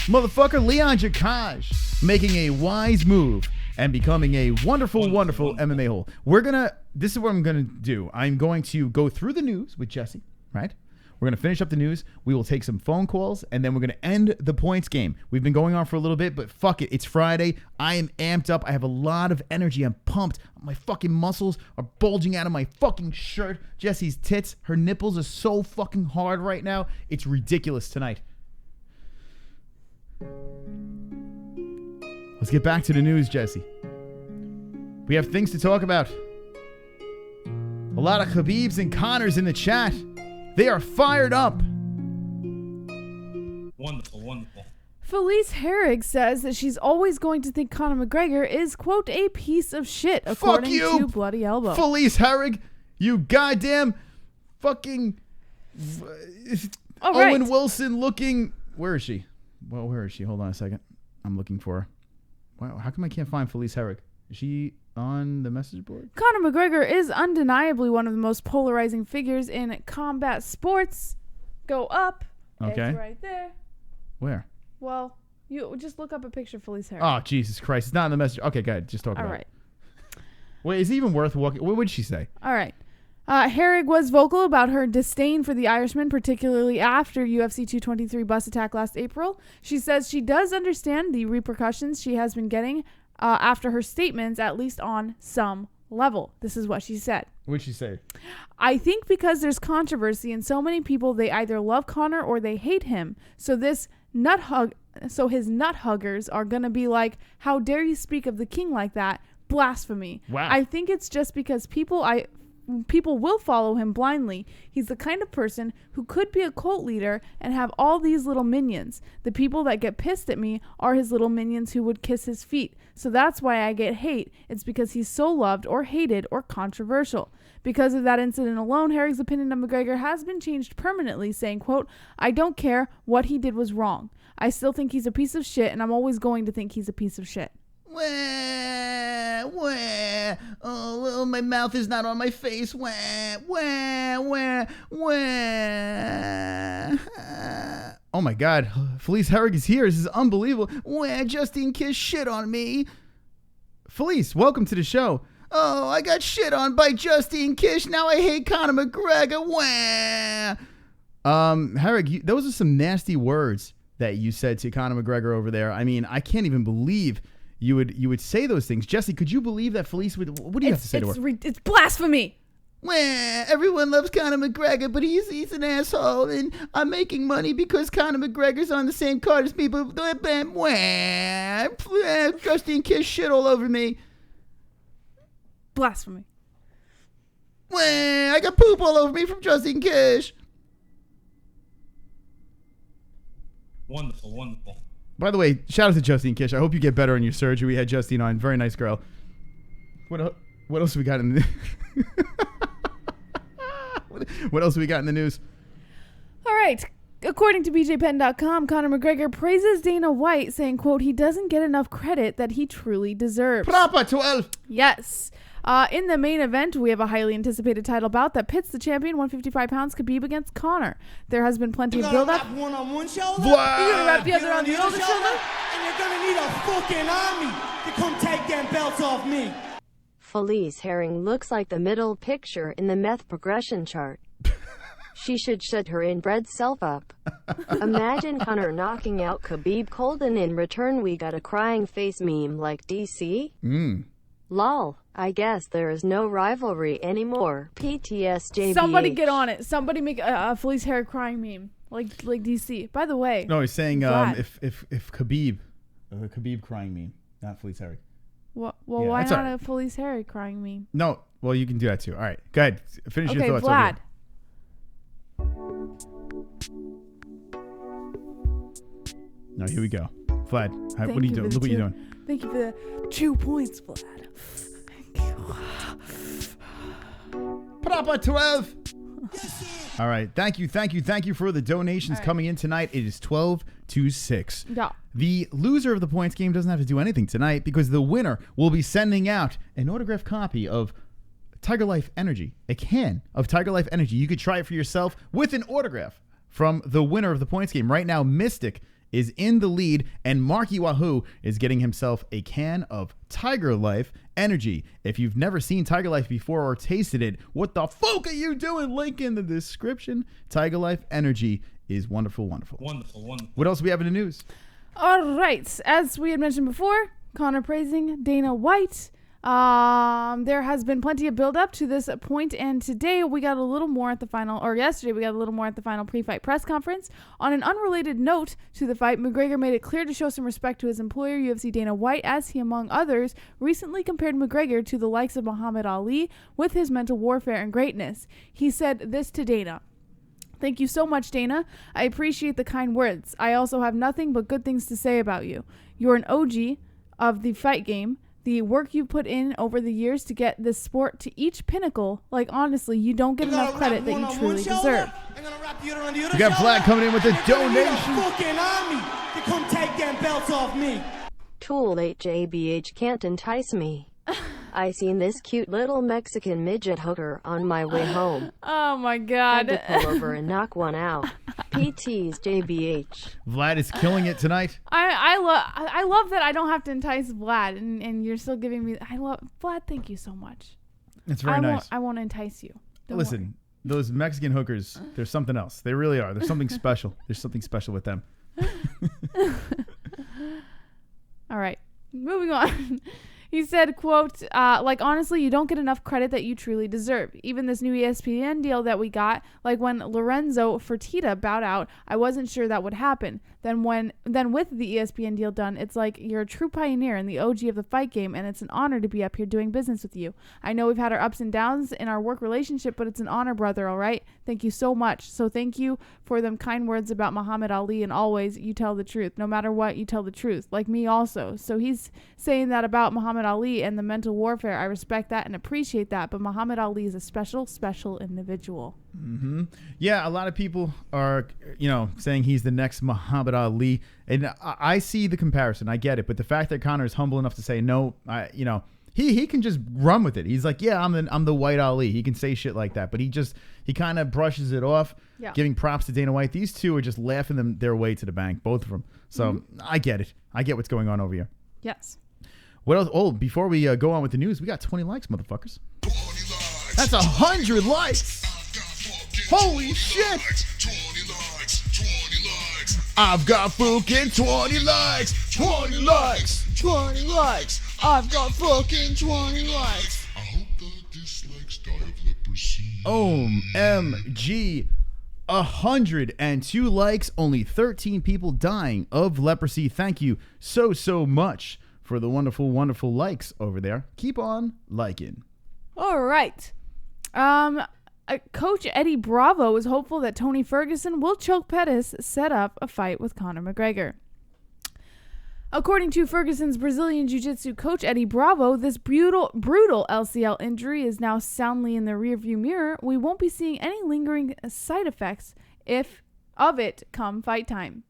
Motherfucker, Leon Jakaj making a wise move and becoming a wonderful MMA hole. This is what I'm going to do. I'm going to go through the news with Jesse, right? We're going to finish up the news. We will take some phone calls, and then we're going to end the points game. We've been going on for a little bit, but fuck it. It's Friday. I am amped up. I have a lot of energy. I'm pumped. My fucking muscles are bulging out of my fucking shirt. Jesse's tits, her nipples are so fucking hard right now. It's ridiculous tonight. Let's get back to the news, Jesse. We have things to talk about. A lot of Khabibs and Conors in the chat. They are fired up. Wonderful. Felice Herrig says that she's always going to think Conor McGregor is, quote, a piece of shit, according to Bloody Elbow. Felice Herrig, you goddamn fucking Owen Wilson looking. Where is she? Well, where is she? Hold on a second. I'm looking for her. Wow, how come I can't find Felice Herrig? Is she on the message board? Conor McGregor is undeniably one of the most polarizing figures in combat sports. Go up. Okay. It's right there. Where? Well, you just look up a picture of Felice Herrig. Oh, Jesus Christ. It's not in the message. Okay, go ahead. Just talk about it. All right. Wait, is it even worth walking? What would she say? All right. Herrig was vocal about her disdain for the Irishman, particularly after UFC 223 bus attack last April. She says she does understand the repercussions she has been getting after her statements, at least on some level. This is what she said. What'd she say? I think because there's controversy and so many people, they either love Conor or they hate him. So his nut huggers are going to be like, how dare you speak of the king like that? Blasphemy. Wow. I think it's just because people will follow him blindly. He's the kind of person who could be a cult leader and have all these little minions. The people that get pissed at me are his little minions who would kiss his feet. So that's why I get hate. It's because he's so loved or hated or controversial. Because of that incident alone, Herrig's opinion of McGregor has been changed permanently, saying, quote, I don't care what he did was wrong. I still think he's a piece of shit, and I'm always going to think he's a piece of shit. Wah, wah. Oh, my mouth is not on my face. Wah, wah, wah, wah. Oh my God, Felice Herrig is here. This is unbelievable. Wah, Justine Kiss shit on me. Felice, welcome to the show. Oh, I got shit on by Justine Kish. Now I hate Conor McGregor. Wah. Herrig, those are some nasty words that you said to Conor McGregor over there. I mean, I can't even believe you would say those things. Jesse, could you believe that Felice would? What do you have to say to her? It's blasphemy. Wah, everyone loves Conor McGregor, but he's an asshole, and I'm making money because Conor McGregor's on the same card as me. But wah, Justine Kish shit all over me. Blasphemy. Wah, I got poop all over me from Justine Kish. Wonderful, wonderful. By the way, shout out to Justine Kish. I hope you get better on your surgery. We had Justine on. Very nice girl. What else we got in the What else we got in the news? All right. According to BJPenn.com, Conor McGregor praises Dana White, saying, quote, he doesn't get enough credit that he truly deserves. Proper 12. Yes. In the main event, we have a highly anticipated title bout that pits the champion, 155 pounds, Khabib against Conor. There has been plenty of build-up. One on one shoulder. You're going to wrap the other on the other shoulder? And you're going to need a fucking army to come take them belts off me. Felice Herring looks like the middle picture in the meth progression chart. She should shut her inbred self up. Imagine Conor knocking out Khabib cold, and in return we got a crying face meme like DC. Lol. I guess there is no rivalry anymore. PTSJBH. Somebody get on it. Somebody make a Felice Herring crying meme like DC. By the way. No, he's saying if Khabib crying meme, not Felice Herring. Well, why not a Felice Herring crying meme? No, well, you can do that too. All right, go ahead. Finish your thoughts. Vlad. No, here we go. Vlad, what are you doing? Look what you're doing. Thank you for the 2 points, Vlad. Thank you. Proper 12. All right. Thank you for the donations coming in tonight. It is 12-6. Yeah. The loser of the points game doesn't have to do anything tonight because the winner will be sending out an autographed copy of TygerLyfe Energy, a can of TygerLyfe Energy. You could try it for yourself with an autograph from the winner of the points game. Right now, Mystic is in the lead, and Marky Wahoo is getting himself a can of TygerLyfe Energy. If you've never seen TygerLyfe before or tasted it, what the fuck are you doing? Link in the description. TygerLyfe Energy is wonderful, wonderful. Wonderful, wonderful. What else do we have in the news? All right. As we had mentioned before, Conor praising Dana White. There has been plenty of build up to this point, and today we got a little more at the final, or yesterday we got a little more at the final pre-fight press conference. On an unrelated note to the fight, McGregor made it clear to show some respect to his employer, UFC Dana White, as he, among others, recently compared McGregor to the likes of Muhammad Ali with his mental warfare and greatness. He said this to Dana: "Thank you so much, Dana. I appreciate the kind words. I also have nothing but good things to say about you. You're an OG of the fight game. The work you put in over the years to get this sport to each pinnacle, like honestly, you don't get enough credit that you truly deserve." We got Vlad coming in with a donation. Fucking army to come take them belts off me. Tool HJBH can't entice me. I seen this cute little Mexican midget hooker on my way home. Oh my God. Had to pull over and knock one out. PT's JBH. Vlad is killing it tonight. I love that I don't have to entice Vlad, and you're still giving me. Vlad. Thank you so much. It's very nice. I won't entice you. Listen, those Mexican hookers, there's something else. They really are. There's something special. There's something special with them. All right, moving on. He said, quote, like, honestly, you don't get enough credit that you truly deserve. Even this new ESPN deal that we got, like when Lorenzo Fertitta bowed out, I wasn't sure that would happen. Then with the ESPN deal done, it's like you're a true pioneer and the OG of the fight game, and it's an honor to be up here doing business with you. I know we've had our ups and downs in our work relationship, but it's an honor, brother, all right? Thank you so much. So thank you for them kind words about Muhammad Ali, and always, you tell the truth. No matter what, you tell the truth. Like me also. So he's saying that about Muhammad Ali and the mental warfare. I respect that and appreciate that, but Muhammad Ali is a special, special individual. Mm-hmm. Yeah, a lot of people are, saying he's the next Muhammad Ali, and I see the comparison. I get it, but the fact that Conor is humble enough to say no, he can just run with it. He's like, yeah, I'm the white Ali. He can say shit like that, but he kind of brushes it off, giving props to Dana White. These two are just laughing their way to the bank, both of them. So I get it. I get what's going on over here. Yes. What else? Oh, before we go on with the news, we got 20 likes, motherfuckers. That's 100 likes. Holy shit! 20 likes. I've got fucking 20 likes. 20 likes. 20 likes. I've got fucking 20 likes. I hope the dislikes die of leprosy. OMG. 102 likes. Only 13 people dying of leprosy. Thank you so much for the wonderful, wonderful likes over there. Keep on liking. All right. Coach Eddie Bravo is hopeful that Tony Ferguson will choke Pettis, set up a fight with Conor McGregor. According to Ferguson's Brazilian Jiu-Jitsu coach Eddie Bravo, this brutal LCL injury is now soundly in the rearview mirror. We won't be seeing any lingering side effects of it come fight time.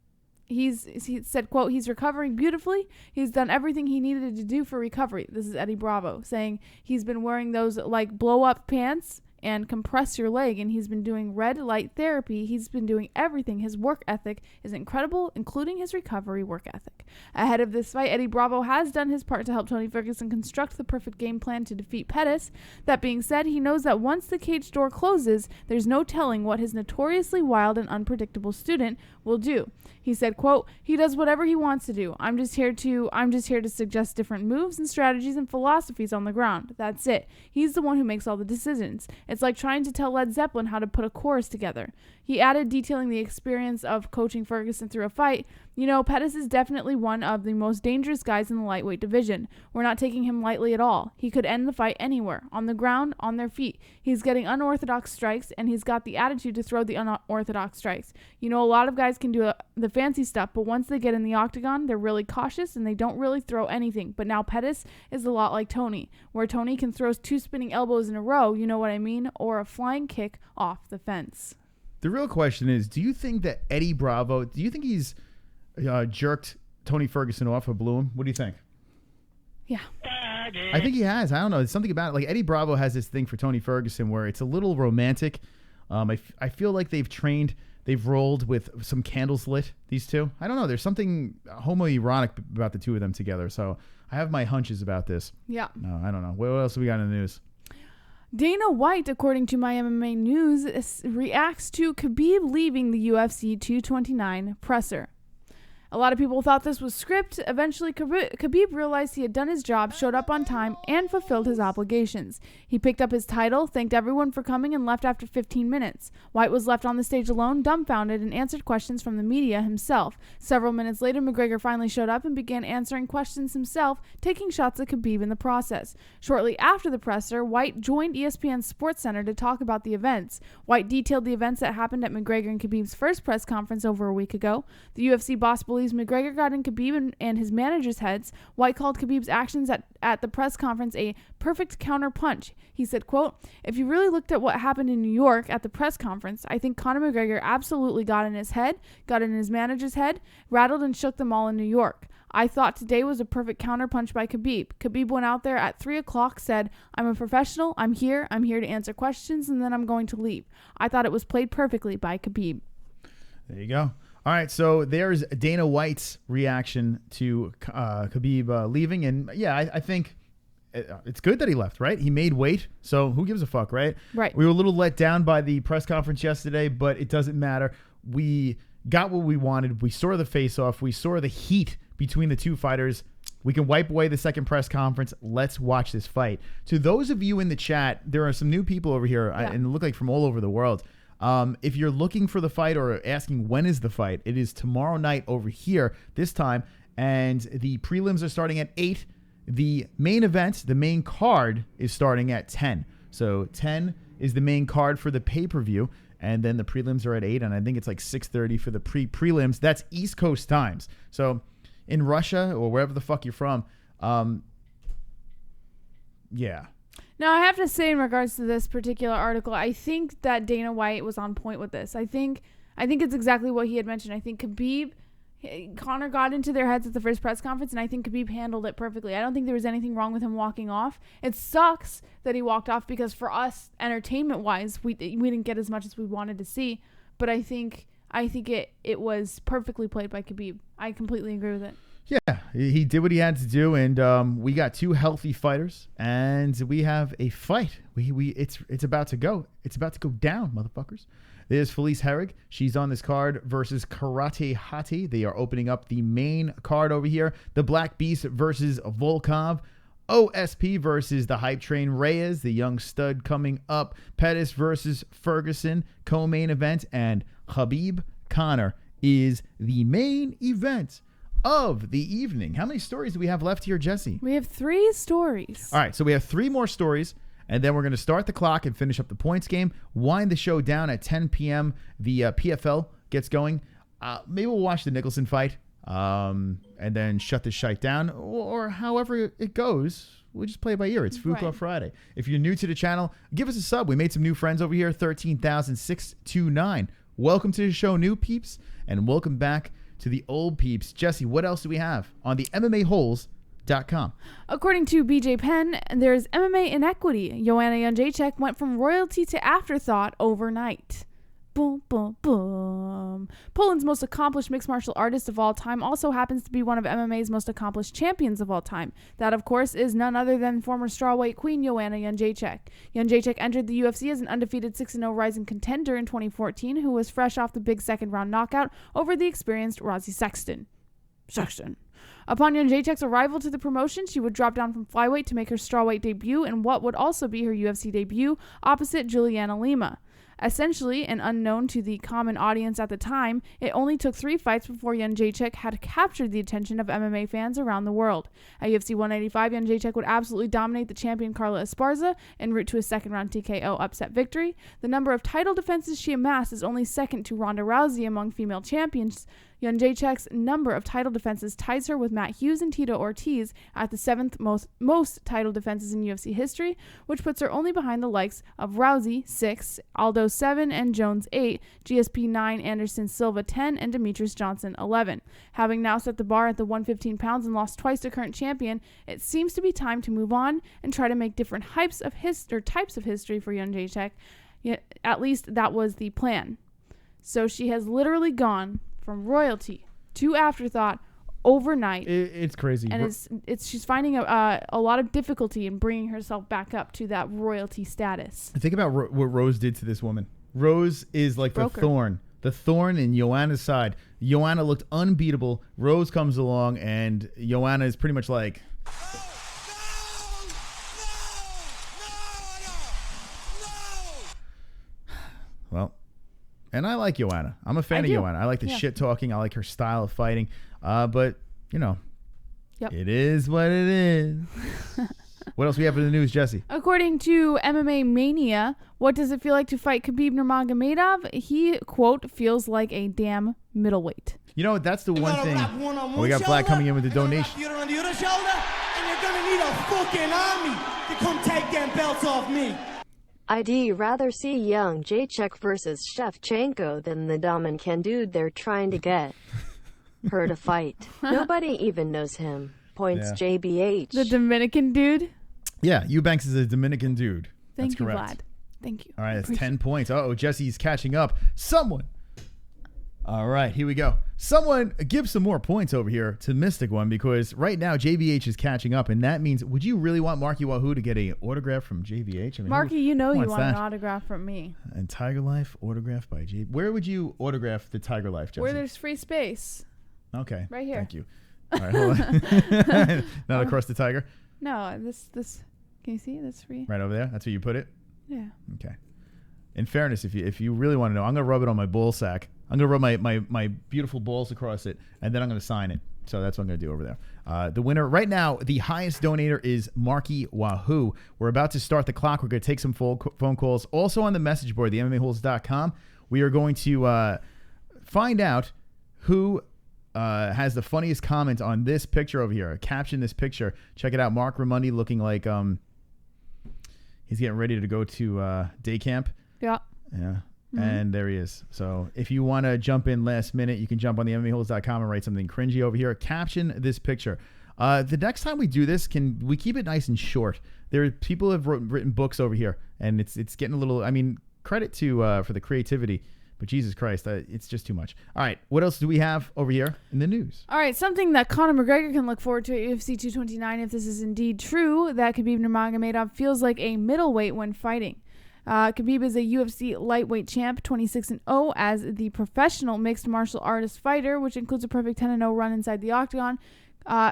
He said, quote, he's recovering beautifully. He's done everything he needed to do for recovery. This is Eddie Bravo saying he's been wearing those like blow up pants and compress your leg, and he's been doing red light therapy. He's been doing everything. His work ethic is incredible, including his recovery work ethic. Ahead of this fight, Eddie Bravo has done his part to help Tony Ferguson construct the perfect game plan to defeat Pettis. That being said, he knows that once the cage door closes, there's no telling what his notoriously wild and unpredictable student will do. He said, quote, he does whatever he wants to do. I'm just here to suggest different moves and strategies and philosophies on the ground. That's it. He's the one who makes all the decisions. It's like trying to tell Led Zeppelin how to put a chorus together. He added, detailing the experience of coaching Ferguson through a fight. Pettis is definitely one of the most dangerous guys in the lightweight division. We're not taking him lightly at all. He could end the fight anywhere, on the ground, on their feet. He's getting unorthodox strikes, and he's got the attitude to throw the unorthodox strikes. A lot of guys can do the fancy stuff, but once they get in the octagon, they're really cautious, and they don't really throw anything. But now Pettis is a lot like Tony, where Tony can throw 2 spinning elbows in a row, you know what I mean, or a flying kick off the fence. The real question is, do you think that Eddie Bravo, do you think he's jerked Tony Ferguson off or blew him? What do you think? Yeah. I think he has. I don't know. There's something about it. Like Eddie Bravo has this thing for Tony Ferguson where it's a little romantic. I feel like they've rolled with some candles lit, these two. I don't know. There's something homoerotic about the two of them together. So I have my hunches about this. Yeah. No, I don't know. What else have we got in the news? Dana White, according to my MMA News, reacts to Khabib leaving the UFC 229 presser. A lot of people thought this was script. Eventually, Khabib realized he had done his job, showed up on time, and fulfilled his obligations. He picked up his title, thanked everyone for coming, and left after 15 minutes. White was left on the stage alone, dumbfounded, and answered questions from the media himself. Several minutes later, McGregor finally showed up and began answering questions himself, taking shots at Khabib in the process. Shortly after the presser, White joined ESPN's SportsCenter to talk about the events. White detailed the events that happened at McGregor and Khabib's first press conference over a week ago. The UFC boss believes McGregor got in Khabib and his manager's heads. White called Khabib's actions at the press conference a perfect counter punch. He said, quote, if you really looked at what happened in New York at the press conference, I think Conor McGregor absolutely got in his head, got in his manager's head, rattled and shook them all in New York. I thought today was a perfect counterpunch by Khabib. Khabib went out there at 3 o'clock, said, I'm a professional, I'm here to answer questions, and then I'm going to leave. I thought it was played perfectly by Khabib. There you go. All right, so there's Dana White's reaction to Khabib leaving. And, yeah, I think it's good that he left, right? He made weight, so who gives a fuck, right? Right. We were a little let down by the press conference yesterday, but it doesn't matter. We got what we wanted. We saw the face-off. We saw the heat between the two fighters. We can wipe away the second press conference. Let's watch this fight. To those of you in the chat, there are some new people over here, and it look like from all over the world. If you're looking for the fight or asking when is the fight, it is tomorrow night over here this time, and the prelims are starting at 8. The main event, the main card, is starting at 10. So 10 is the main card for the pay-per-view, and then the prelims are at 8, and I think it's like 6:30 for the prelims. That's East Coast times. So in Russia or wherever the fuck you're from, yeah. Now, I have to say in regards to this particular article, I think that Dana White was on point with this. I think it's exactly what he had mentioned. I think Conor got into their heads at the first press conference, and I think Khabib handled it perfectly. I don't think there was anything wrong with him walking off. It sucks that he walked off because for us, entertainment-wise, we didn't get as much as we wanted to see. But I think it was perfectly played by Khabib. I completely agree with it. Yeah, he did what he had to do, and we got two healthy fighters, and we have a fight. It's about to go. It's about to go down, motherfuckers. There's Felice Herrig. She's on this card versus Karate Hati. They are opening up the main card over here. The Black Beast versus Volkov. OSP versus the Hype Train Reyes, the young stud coming up. Pettis versus Ferguson, co-main event. And Khabib Conor is the main event of the evening. How many stories do we have left here, Jesse? We have 3 stories. All right, so we have 3 more stories, and then we're going to start the clock and finish up the points game, wind the show down at 10 p.m. The PFL gets going. Maybe we'll watch the Nicholson fight and then shut this shite down, or however it goes. We'll just play it by ear. It's FOOK on Friday. If you're new to the channel, give us a sub. We made some new friends over here, 13,629. Welcome to the show, new peeps, and welcome back to the old peeps. Jesse, what else do we have on the MMA-Holes.com? According to BJ Penn, there's MMA inequity. Joanna Jędrzejczyk went from royalty to afterthought overnight. Boom, boom, boom. Poland's most accomplished mixed martial artist of all time also happens to be one of MMA's most accomplished champions of all time. That, of course, is none other than former strawweight queen Joanna Jędrzejczyk. Jędrzejczyk entered the UFC as an undefeated 6-0 rising contender in 2014, who was fresh off the big second-round knockout over the experienced Rosie Sexton. Upon Jędrzejczyk's arrival to the promotion, she would drop down from flyweight to make her strawweight debut in what would also be her UFC debut opposite Juliana Lima. Essentially, and unknown to the common audience at the time, it only took 3 fights before Jędrzejczyk had captured the attention of MMA fans around the world. At UFC 185, Jędrzejczyk would absolutely dominate the champion Carla Esparza en route to a second-round TKO upset victory. The number of title defenses she amassed is only second to Ronda Rousey among female champions. Jędrzejczyk's number of title defenses ties her with Matt Hughes and Tito Ortiz at the 7th most title defenses in UFC history, which puts her only behind the likes of Rousey, 6, Aldo, 7, and Jones, 8, GSP, 9, Anderson Silva, 10, and Demetrius Johnson, 11. Having now set the bar at the 115 pounds and lost twice to current champion, it seems to be time to move on and try to make different types of history for Jędrzejczyk. At least that was the plan. So she has literally gone from royalty to afterthought overnight. It's crazy. And she's finding a lot of difficulty in bringing herself back up to that royalty status. Think about what Rose did to this woman. Rose is like the thorn in Joanna's side. Joanna looked unbeatable. Rose comes along, and Joanna is pretty much like, well, and I like Joanna. I'm a fan of Joanna. I like the shit talking. I like her style of fighting. But, you know, It is what it is. What else we have in the news, Jesse? According to MMA Mania, what does it feel like to fight Khabib Nurmagomedov? He, quote, feels like a damn middleweight. You know, that's the one thing. We got Vlad coming in with the donation. On the other shoulder, and you're going to need a fucking army to come take them belts off me. I'd rather see young Jędrzejczyk versus Shevchenko than the Dominican dude they're trying to get her to fight. Nobody even knows him. Points JBH. The Dominican dude? Yeah, Eubanks is a Dominican dude. Thank That's you, correct. Vlad. Thank you. All right, that's 10 points. Uh-oh, Jesse's catching up. Someone. All right, here we go. Someone give some more points over here to Mystic One, because right now JBH is catching up, and that means, would you really want Marky Wahoo to get an autograph from JBH? I mean, Marky, you know you wants want an that? autograph from me. And TygerLyfe autographed by JBH. Where would you autograph the TygerLyfe, Jesse? Where there's free space. Okay. Right here. Thank you. All right, hold on. Not across the tiger? No, this. Can you see? That's free. Right over there? That's where you put it? Yeah. Okay. In fairness, if you really want to know, I'm going to rub it on my ball sack. I'm going to rub my beautiful balls across it, and then I'm going to sign it. So that's what I'm going to do over there. The winner right now, the highest donator is Marky Wahoo. We're about to start the clock. We're going to take some phone calls. Also on the message board, the MMA-Holes.com, we are going to find out who has the funniest comment on this picture over here. Caption this picture. Check it out. Mark Ramundi looking like he's getting ready to go to day camp. Yeah. Yeah. And there he is. So if you want to jump in last minute, you can jump on the MMAHoles.com and write something cringy over here. Caption this picture. The next time we do this, can we keep it nice and short? There are people have written books over here, and it's getting a little. I mean, credit to for the creativity, but Jesus Christ, it's just too much. All right, what else do we have over here in the news? All right, something that Conor McGregor can look forward to at UFC 229, if this is indeed true, that Khabib Nurmagomedov feels like a middleweight when fighting. Khabib is a UFC lightweight champ, 26-0 as the professional mixed martial artist fighter, which includes a perfect 10-0 run inside the octagon.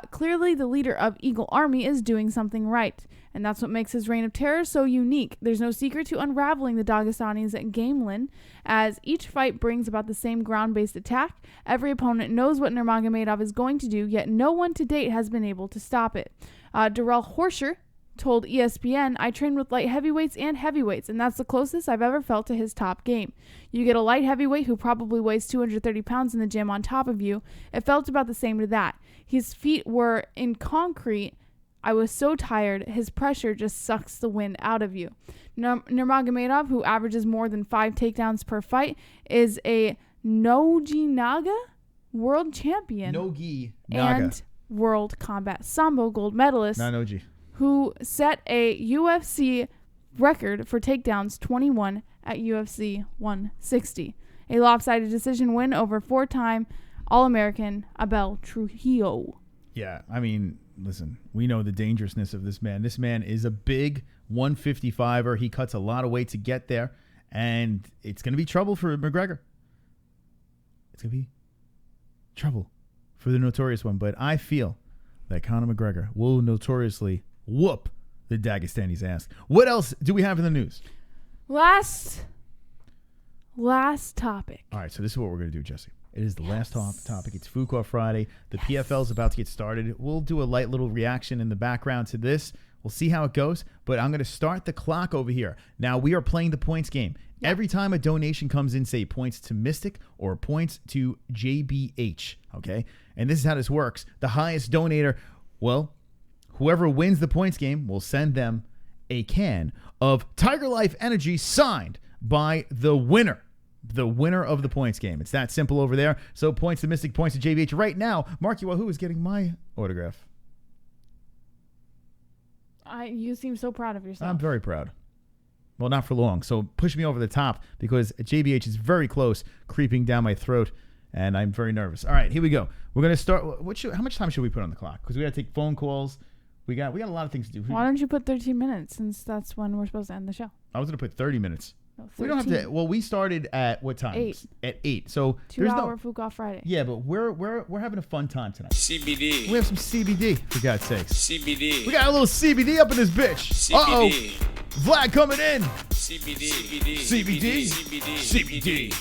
Clearly, the leader of Eagle Army is doing something right, and that's what makes his reign of terror so unique. There's no secret to unraveling the Dagestani's gamelan, as each fight brings about the same ground-based attack. Every opponent knows what Nurmagomedov is going to do, yet no one to date has been able to stop it. Darrell Horscher told ESPN, "I train with light heavyweights and heavyweights, and that's the closest I've ever felt to his top game. You get a light heavyweight who probably weighs 230 pounds in the gym on top of you. It felt about the same to that. His feet were in concrete. I was so tired. His pressure just sucks the wind out of you." Nurmagomedov, who averages more than 5 takedowns per fight, is a Nogi Naga world champion. Nogi Naga. And World Combat Sambo gold medalist. Not Nogi. Who set a UFC record for takedowns, 21 at UFC 160. A lopsided decision win over 4-time All-American Abel Trujillo. Yeah, I mean, listen, we know the dangerousness of this man. This man is a big 155er. He cuts a lot of weight to get there, and it's going to be trouble for McGregor. It's going to be trouble for the notorious one, but I feel that Conor McGregor will notoriously whoop the Dagestani's ass. What else do we have in the news? Last topic. All right, so this is what we're going to do, Jesse. It is the last topic. It's FOOK Friday. The PFL is about to get started. We'll do a light little reaction in the background to this. We'll see how it goes, but I'm going to start the clock over here. Now, we are playing the points game. Yeah. Every time a donation comes in, say points to Mystic or points to JBH, okay? And this is how this works. The highest donator, well, whoever wins the points game will send them a can of TygerLyfe Energy signed by the winner of the points game. It's that simple over there. So points to Mystic, points to JBH. Right now, Marky Wahoo is getting my autograph. You seem so proud of yourself. I'm very proud. Well, not for long. So push me over the top because JBH is very close, creeping down my throat, and I'm very nervous. All right, here we go. We're going to start. How much time should we put on the clock? Because we got to take phone calls. We got a lot of things to do. Why don't you put 13 minutes since that's when we're supposed to end the show? I was going to put 30 minutes. No, we don't have to. Well, we started at what time? 8. At 8. So 2-hour FOOK off Friday. Yeah, but we're having a fun time tonight. CBD. We have some CBD, for God's sakes. CBD. We got a little CBD up in this bitch. CBD. Uh-oh. Vlad coming in. CBD. CBD. CBD. CBD.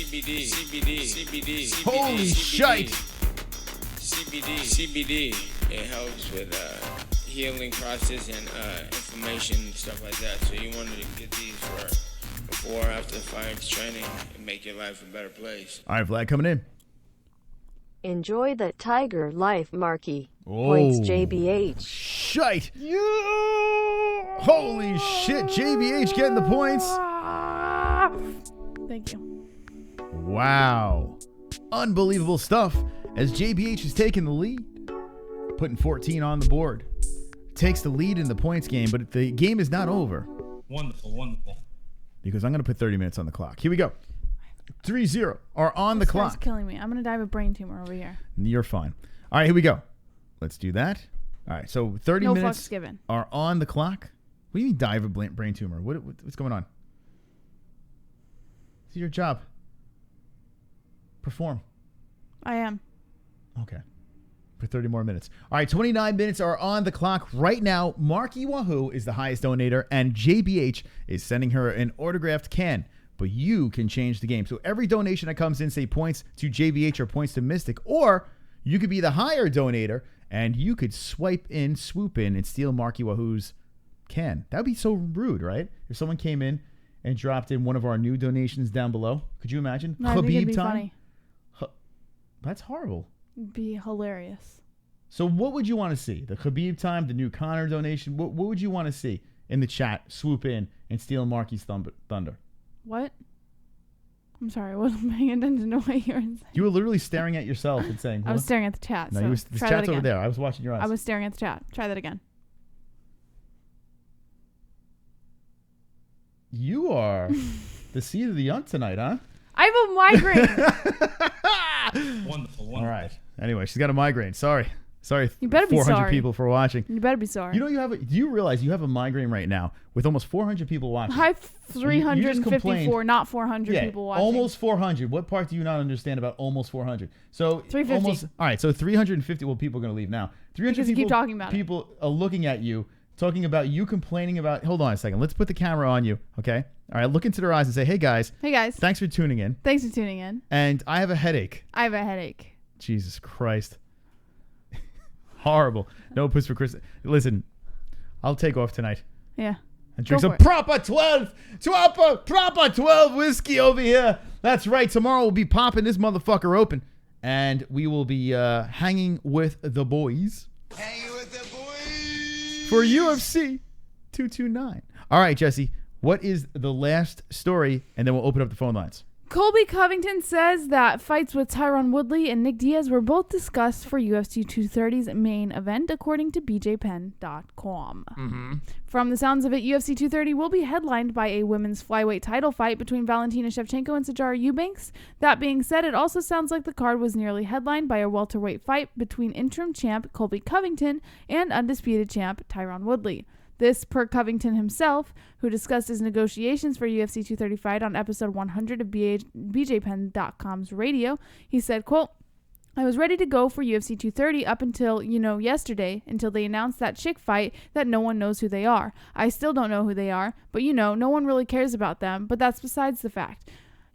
CBD. CBD. Holy shite. CBD. It helps with healing process and inflammation and stuff like that. So you wanted to get these for before, after the fight training and make your life a better place. All right, Vlad coming in. Enjoy the TygerLyfe Marky. Oh. Points JBH. Shite. Yeah. Holy shit. JBH getting the points. Thank you. Wow. Unbelievable stuff as JBH is taking the lead. Putting 14 on the board. Takes the lead in the points game, but the game is not over. Wonderful. Because I'm going to put 30 minutes on the clock. Here we go. 3-0 are on the This guy's clock. killing me. I'm gonna die of a brain tumor over here. You're fine. All right, here we go. Let's do that. All right, so 30 No minutes fucks given. are on the clock. What do you mean die of a brain tumor? What's going on? It's your job. Perform. I am. Okay. For 30 more minutes. All right, 29 minutes are on the clock right now. Marky Wahoo is the highest donator, and JBH is sending her an autographed can. But you can change the game. So every donation that comes in, say, points to JBH or points to Mystic, or you could be the higher donator, and you could swoop in, and steal Marky Wahoo's can. That would be so rude, right? If someone came in and dropped in one of our new donations down below. Could you imagine? No, I think it'd be time? funny. That's horrible. It'd be hilarious. So what would you want to see? The Khabib time, the new Conor donation? What would you want to see in the chat? Swoop in and steal Marky's thunder. What? I'm sorry, I wasn't paying attention to what you were saying. You were literally staring at yourself and saying, I was staring at the chat. No, so this try chat's that over again. there. I was watching your eyes. I was staring at the chat. Try that again. You are the seed of the young tonight, huh? I have a migraine. Wonderful. All right. Anyway, she's got a migraine. Sorry, You better be 400 sorry. people for watching. You better be sorry. You know do you realize you have a migraine right now with almost 400 people watching? I have You just 354, complained. not 400 people watching. Almost 400. What part do you not understand about almost 400? So 350. Almost, all right, so 350. Well, people are going to leave now. 300 Because you people, keep talking about it. people are looking at you, talking about you complaining about. Hold on a second. Let's put the camera on you, okay? All right, look into their eyes and say, "Hey guys, Hey guys. thanks for tuning in." Thanks for tuning in. And I have a headache. I have a headache. Jesus Christ. Horrible. No puss for Chris. Listen, I'll take off tonight Yeah. and drink Go some for it. proper 12 whiskey over here. That's right. Tomorrow we'll be popping this motherfucker open, and we will be hanging with the boys. Hanging with the boys. For UFC 229. All right, Jesse, what is the last story? And then we'll open up the phone lines. Colby Covington says that fights with Tyron Woodley and Nick Diaz were both discussed for UFC 230's main event, according to BJPenn.com. From the sounds of it, UFC 230 will be headlined by a women's flyweight title fight between Valentina Shevchenko and Sijara Eubanks. That being said, it also sounds like the card was nearly headlined by a welterweight fight between interim champ Colby Covington and undisputed champ Tyron Woodley. This per Covington himself, who discussed his negotiations for UFC 230 fight on episode 100 of BJPenn.com's radio. He said, quote, "I was ready to go for UFC 230 up until, yesterday, until they announced that chick fight that no one knows who they are. I still don't know who they are, but no one really cares about them, but that's besides the fact.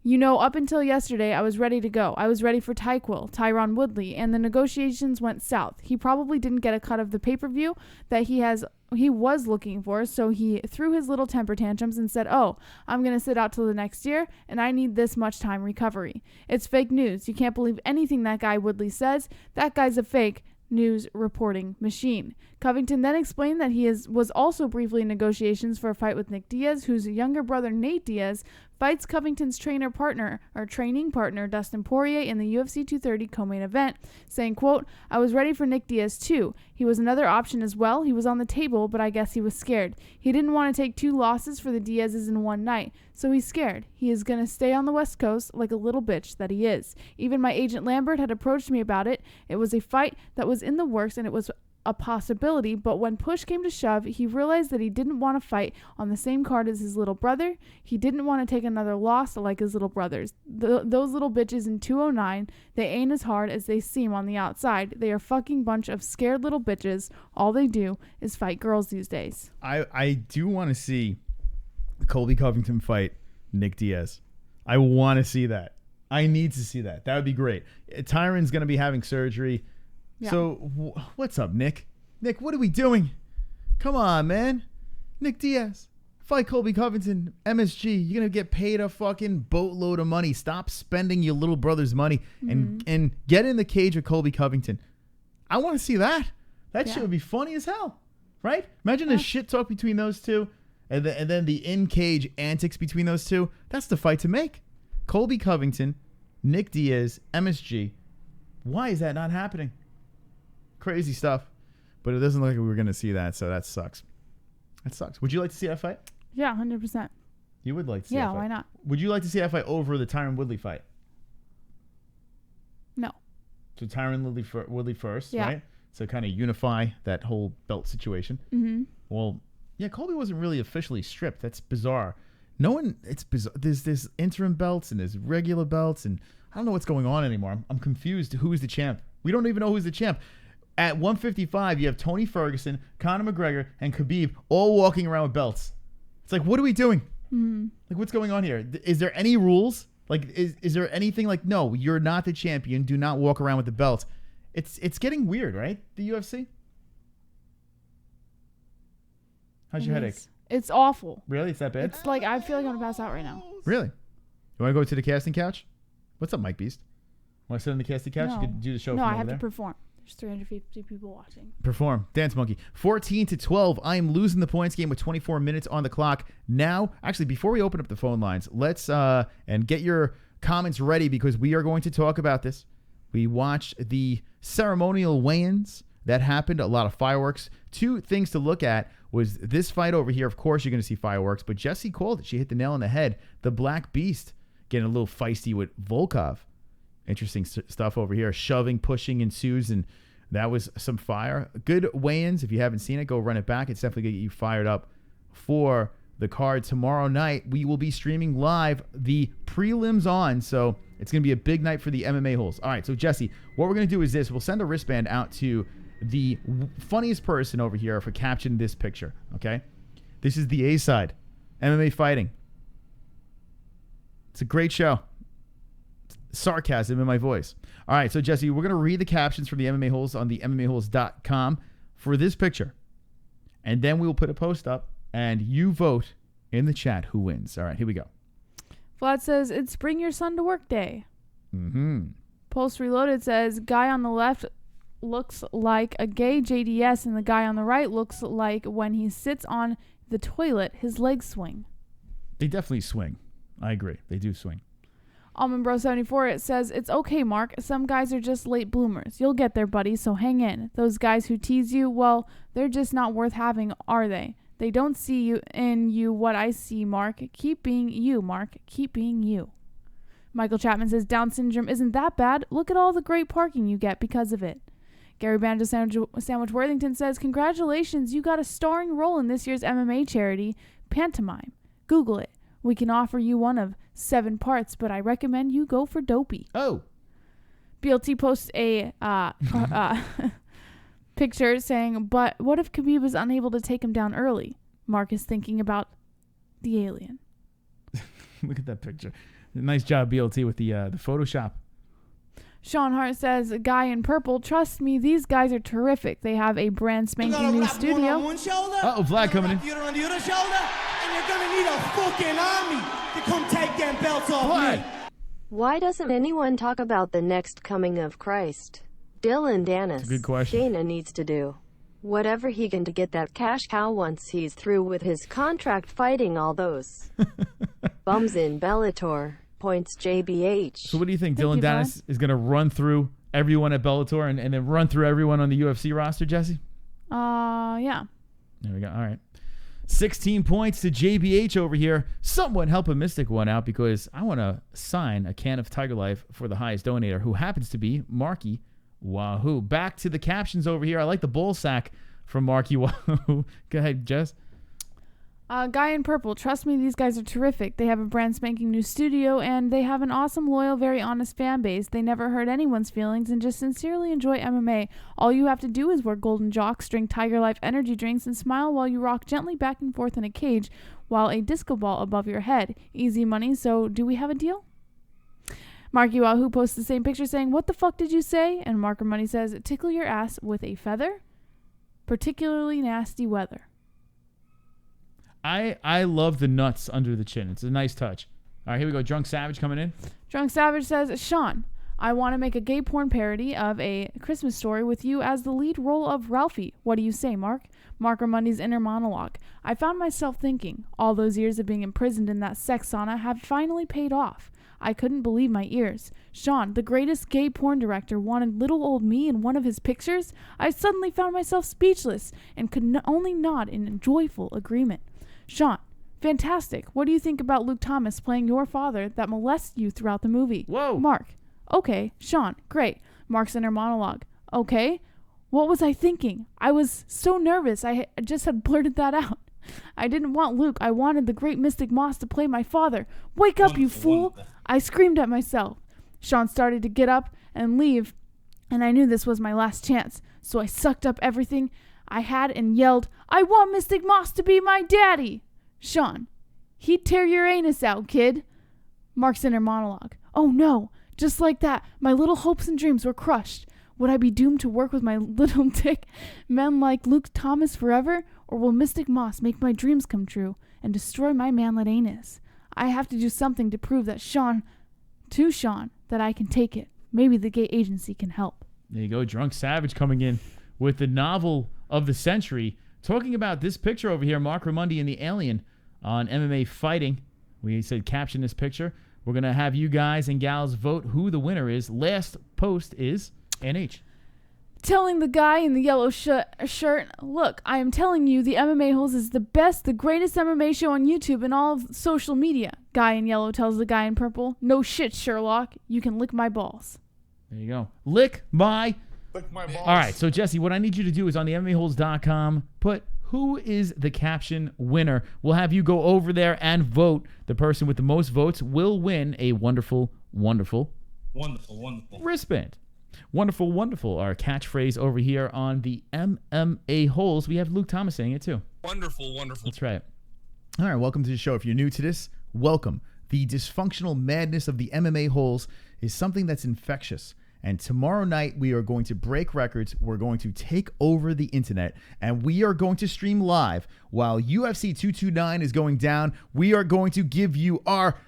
Up until yesterday, I was ready to go. I was ready for Tyron Woodley, and the negotiations went south. He probably didn't get a cut of the pay-per-view that he was looking for, so he threw his little temper tantrums and said, oh, I'm going to sit out till the next year, and I need this much time recovery. It's fake news. You can't believe anything that guy Woodley says. That guy's a fake news reporting machine." Covington then explained that he was also briefly in negotiations for a fight with Nick Diaz, whose younger brother Nate Diaz fights Covington's training partner Dustin Poirier in the UFC 230 co-main event, saying, quote, "I was ready for Nick Diaz too. He was another option as well. He was on the table, but I guess he was scared. He didn't want to take 2 losses for the Diazes in one night, so he's scared. He is going to stay on the West Coast like a little bitch that he is. Even my agent Lambert had approached me about it. It was a fight that was in the works, and it was a possibility, but when push came to shove, he realized that he didn't want to fight on the same card as his little brother. He didn't want to take another loss like his little brothers. Those little bitches in 209, they ain't as hard as they seem on the outside. They are fucking bunch of scared little bitches. All they do is fight girls these days." I do want to see Colby Covington fight Nick Diaz. I want to see that. I need to see that. That would be great. Tyron's going to be having surgery. Yeah. So what's up, Nick? Nick, what are we doing? Come on, man. Nick Diaz. Fight Colby Covington, MSG. You're going to get paid a fucking boatload of money. Stop spending your little brother's money and get in the cage with Colby Covington. I want to see that. That shit would be funny as hell, right? Imagine the shit talk between those two and then the in-cage antics between those two. That's the fight to make. Colby Covington, Nick Diaz, MSG. Why is that not happening? Crazy stuff. But it doesn't look like we were going to see that, so that sucks. That sucks. Would you like to see that fight? Yeah, 100%. You would like to see Yeah, that fight. why not? Would you like to see that fight over the Tyron Woodley fight? No. So Tyron Woodley first, Yeah. right? So kind of unify that whole belt situation. Mm-hmm. Well, yeah, Colby wasn't really officially stripped. That's bizarre. No one, it's bizarre. There's interim belts and there's regular belts, and I don't know what's going on anymore. I'm confused. Who is the champ? We don't even know who's the champ. At 155, you have Tony Ferguson, Conor McGregor, and Khabib all walking around with belts. It's like, what are we doing? Mm-hmm. Like, what's going on here? Is there any rules? Like, is there anything like, no, you're not the champion. Do not walk around with the belt. It's getting weird, right? The UFC? How's your headache? It's awful. Really? It's that bad? It's like I feel like I'm gonna pass out right now. Really? You want to go to the casting couch? What's up, Mike Beast? Want to sit on the casting couch? No. You could do the show No, from I over have there. to perform. There's 350 people watching. Perform. Dance Monkey. 14-12. I am losing the points game with 24 minutes on the clock. Now, actually, before we open up the phone lines, let's and get your comments ready because we are going to talk about this. We watched the ceremonial weigh-ins that happened. A lot of fireworks. Two things to look at was this fight over here. Of course, you're going to see fireworks, but Jessie called it. She hit the nail on the head. The Black Beast getting a little feisty with Volkov. Interesting stuff over here. Shoving, pushing ensues, and that was some fire. Good weigh-ins. If you haven't seen it, go run it back. It's definitely going to get you fired up for the card tomorrow night. We will be streaming live the prelims on, so it's going to be a big night for the MMA-Holes. All right, so Jessie, what we're going to do is this. We'll send a wristband out to the funniest person over here for captioning this picture, okay? This is the A-side, MMA fighting. It's a great show. Sarcasm in my voice. All right, so Jessie, we're going to read the captions from the MMA-Holes on the MMAHoles.com for this picture. And then we will put a post up, and you vote in the chat who wins. All right, here we go. Vlad says, it's bring your son to work day. Mm-hmm. Post Reloaded says, guy on the left looks like a gay JDS, and the guy on the right looks like when he sits on the toilet, his legs swing. They definitely swing. I agree. They do swing. Almond Bro 74, it says, it's okay, Mark. Some guys are just late bloomers. You'll get there, buddy, so hang in. Those guys who tease you, well, they're just not worth having, are they? They don't see you in you what I see, Mark. Keep being you, Mark. Keep being you. Michael Chapman says, Down syndrome isn't that bad. Look at all the great parking you get because of it. Gary Banjo Sandwich Worthington says, congratulations, you got a starring role in this year's MMA charity, Pantomime. Google it. We can offer you one of 7 parts, but I recommend you go for Dopey. Oh. BLT posts a picture saying, but what if Khabib is unable to take him down early? Mark is thinking about the alien. Look at that picture. Nice job, BLT, with the Photoshop. Sean Hart says, a guy in purple, trust me, these guys are terrific. They have a brand spanking new studio. Uh-oh, Vlad coming in. On the other shoulder, and you're gonna need a fucking army to come take them belts off me. Why doesn't anyone talk about the next coming of Christ? Dylan Dennis. Good question. Dana needs to do whatever he can to get that cash cow once he's through with his contract fighting all those bums in Bellator. Points JBH. So what do you think? Thank Dylan you, Dennis is going to run through everyone at Bellator and then run through everyone on the UFC roster, Jessie? Yeah. There we go. All right. 16 points to JBH over here. Someone help a Mystic one out because I want to sign a can of TygerLyfe for the highest donator, who happens to be Marky Wahoo. Back to the captions over here. I like the bull sack from Marky Wahoo. Go ahead, Jess. Guy in purple, trust me, these guys are terrific. They have a brand spanking new studio, and they have an awesome, loyal, very honest fan base. They never hurt anyone's feelings and just sincerely enjoy MMA. All you have to do is wear golden jocks, drink TygerLyfe energy drinks, and smile while you rock gently back and forth in a cage while a disco ball above your head. Easy money, so do we have a deal? Marky Wahoo posts the same picture saying, what the fuck did you say? And Marker Money says, tickle your ass with a feather? Particularly nasty weather. I love the nuts under the chin. It's a nice touch. All right, here we go. Drunk Savage coming in. Drunk Savage says, Sean, I want to make a gay porn parody of A Christmas Story with you as the lead role of Ralphie. What do you say, Mark? Marker Monday's inner monologue. I found myself thinking, all those years of being imprisoned in that sex sauna have finally paid off. I couldn't believe my ears. Sean, the greatest gay porn director, wanted little old me in one of his pictures? I suddenly found myself speechless and could only nod in joyful agreement. Sean, Fantastic. What do you think about Luke Thomas playing your father that molests you throughout the movie? Whoa. Mark. Okay. Sean. Great. Mark's inner monologue. Okay. What was I thinking? I was so nervous. I just had blurted that out. I didn't want Luke. I wanted the great Mystic Moss to play my father. Wake up, you fool. I screamed at myself. Sean started to get up and leave, and I knew this was my last chance. So I sucked up everything I had and yelled, I want Mystic Moss to be my daddy. Sean. He'd tear your anus out, kid. Mark's inner monologue. Oh no. Just like that, my little hopes and dreams were crushed. Would I be doomed to work with my little dick men like Luke Thomas forever? Or will Mystic Moss make my dreams come true and destroy my manlet anus? I have to do something to prove that Sean, that I can take it. Maybe the gay agency can help. There you go. Drunk Savage coming in with the novel of the century, talking about this picture over here, Mark Ramundi and the Alien on MMA Fighting. We said caption this picture. We're going to have you guys and gals vote who the winner is. Last post is NH. Telling the guy in the yellow shirt, look, I am telling you the MMA-Holes is the best, the greatest MMA show on YouTube and all of social media. Guy in yellow tells the guy in purple, no shit, Sherlock. You can lick my balls. There you go. Lick my Lick my balls. All right, so Jesse, what I need you to do is on the MMAHoles.com, put who is the caption winner. We'll have you go over there and vote. The person with the most votes will win a wonderful, wonderful wristband. Wonderful, wonderful. Our catchphrase over here on the MMA Holes. We have Luke Thomas saying it too. Wonderful. That's right. All right, welcome to the show. If you're new to this, welcome. The dysfunctional madness of the MMA Holes is something that's infectious. And tomorrow night, we are going to break records. We're going to take over the internet. And we are going to stream live while UFC 229 is going down. We are going to give you our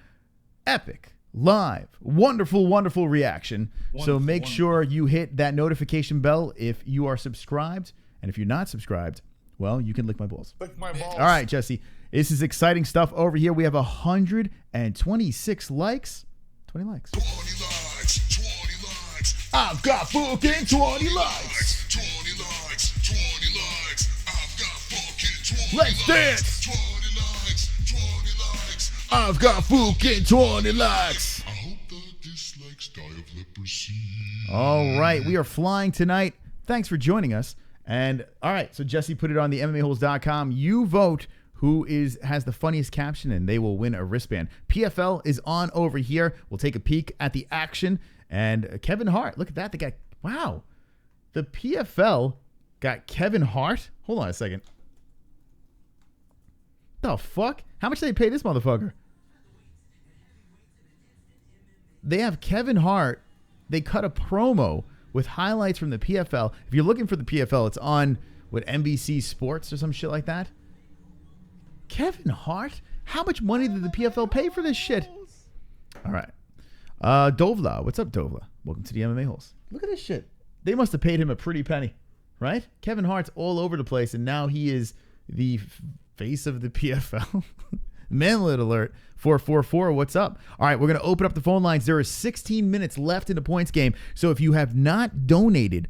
epic, live, wonderful, wonderful reaction. So make sure you hit that notification bell if you are subscribed. And if you're not subscribed, well, you can lick my balls. Lick my balls. All right, Jesse. This is exciting stuff over here. We have 126 likes. 20 likes. 20 likes. 20 likes. I've got fucking 20 likes. 20 likes. 20 likes. I've got fucking 20 Let's dance. 20 likes. 20 likes. I've got fucking 20 likes. I hope the dislikes die of leprosy. All right, we are flying tonight. Thanks for joining us. And all right, so Jesse put it on the MMAHoles.com. You vote who has the funniest caption, and they will win a wristband. PFL is on over here. We'll take a peek at the action. And Kevin Hart, look at that. They got, wow. The PFL got Kevin Hart. Hold on a second. The fuck? How much did they pay this motherfucker? They have Kevin Hart. They cut a promo with highlights from the PFL. If you're looking for the PFL, it's on, NBC Sports or some shit like that. Kevin Hart? How much money did the PFL pay for this shit? All right. Dovla. What's up, Dovla? Welcome to the MMA Holes. Look at this shit. They must have paid him a pretty penny, right? Kevin Hart's all over the place, and now he is the face of the PFL. Manlet alert. 444. What's up? All right, we're going to open up the phone lines. There are 16 minutes left in the points game, so if you have not donated,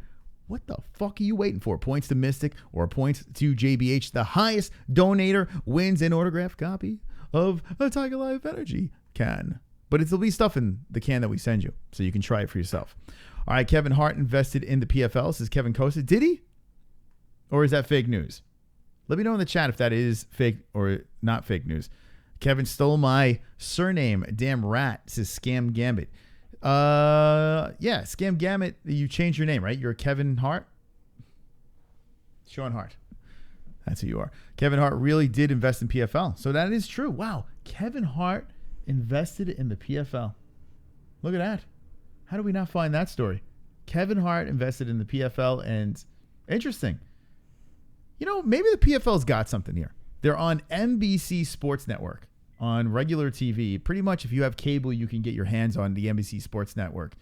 what the fuck are you waiting for? Points to Mystic or points to JBH. The highest donator wins an autographed copy of a TygerLyfe Energy can. But it'll be stuff in the can that we send you, so you can try it for yourself. All right, Kevin Hart invested in the PFL, says Kevin Costa. Did he? Or is that fake news? Let me know in the chat if that is fake or not fake news. Kevin stole my surname. Damn rat, says Scam Gambit. Yeah, Scam Gambit, you changed your name, right? You're Kevin Hart? Sean Hart. That's who you are. Kevin Hart really did invest in PFL. So that is true. Wow. Kevin Hart invested in the PFL. Look at that. How do we not find that story? Kevin Hart invested in the PFL, and interesting. You know, maybe the PFL's got something here. They're on NBC Sports Network on regular TV. Pretty much if you have cable, you can get your hands on the NBC Sports Network.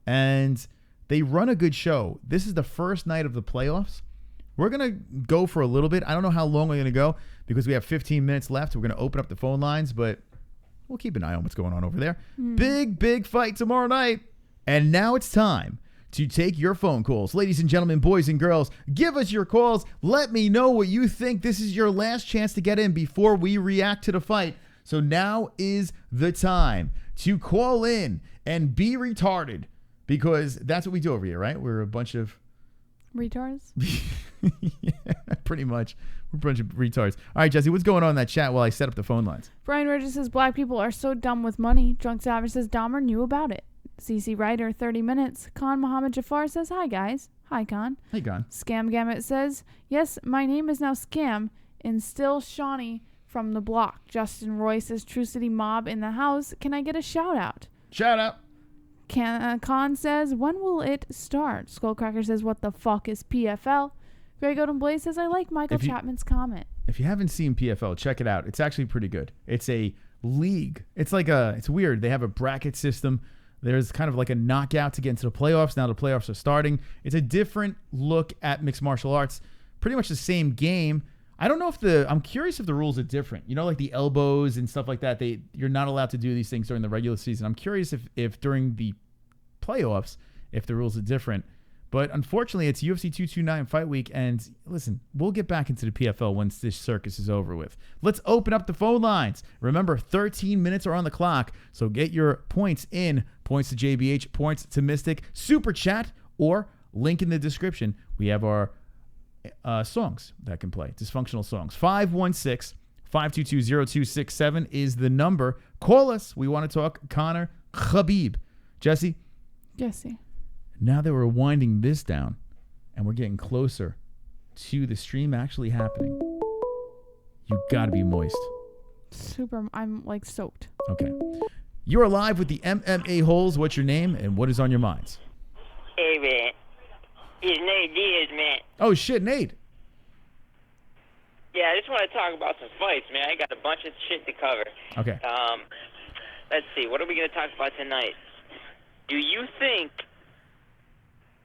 And they run a good show. This is the first night of the playoffs. We're going to go for a little bit. I don't know how long we're going to go because we have 15 minutes left. We're going to open up the phone lines, but we'll keep an eye on what's going on over there. Big fight tomorrow night. And now it's time to take your phone calls. Ladies and gentlemen, boys and girls, give us your calls. Let me know what you think. This is your last chance to get in before we react to the fight. So now is the time to call in and be retarded, because that's what we do over here, right? We're a bunch of retards. Yeah, pretty much. We're a bunch of retards. All right, Jesse, what's going on in that chat while I set up the phone lines? Brian Rogers says black people are so dumb with money. Drunk Savage says Dahmer knew about it. CC Ryder 30 minutes. Khan Muhammad Jafar says hi guys. Hi Khan. Hey Khan. Scam Gamut says yes, my name is now Scam and still Shawnee from the block. Justin Roy says True City Mob in the house. Can I get a shout out? Shout out. Khan says, when will it start? Skullcracker says, what the fuck is PFL? Greg Odom Blaze says, I like Michael Chapman's comment. If you haven't seen PFL, check it out. It's actually pretty good. It's a league. It's weird. They have a bracket system. There's kind of like a knockout to get into the playoffs. Now the playoffs are starting. It's a different look at mixed martial arts. Pretty much the same game. I don't know I'm curious if the rules are different. You know, like the elbows and stuff like that. You're not allowed to do these things during the regular season. I'm curious if during the playoffs, if the rules are different. But unfortunately, it's UFC 229 fight week. And listen, we'll get back into the PFL once this circus is over with. Let's open up the phone lines. Remember, 13 minutes are on the clock. So get your points in. Points to JBH, points to Mystic, Super Chat, or link in the description. We have our songs that can play, dysfunctional songs. 516-522-0267 is the number. Call us. We want to talk Conor Khabib. Jesse? Now that we're winding this down and we're getting closer to the stream actually happening, you got to be moist. I'm like soaked. Okay. You're live with the MMA-Holes. What's your name and what is on your minds? Hey, man. It's Nate Diaz, man. Oh, shit, Nate. Yeah, I just want to talk about some fights, man. I got a bunch of shit to cover. Okay. Let's see. What are we going to talk about tonight? Do you think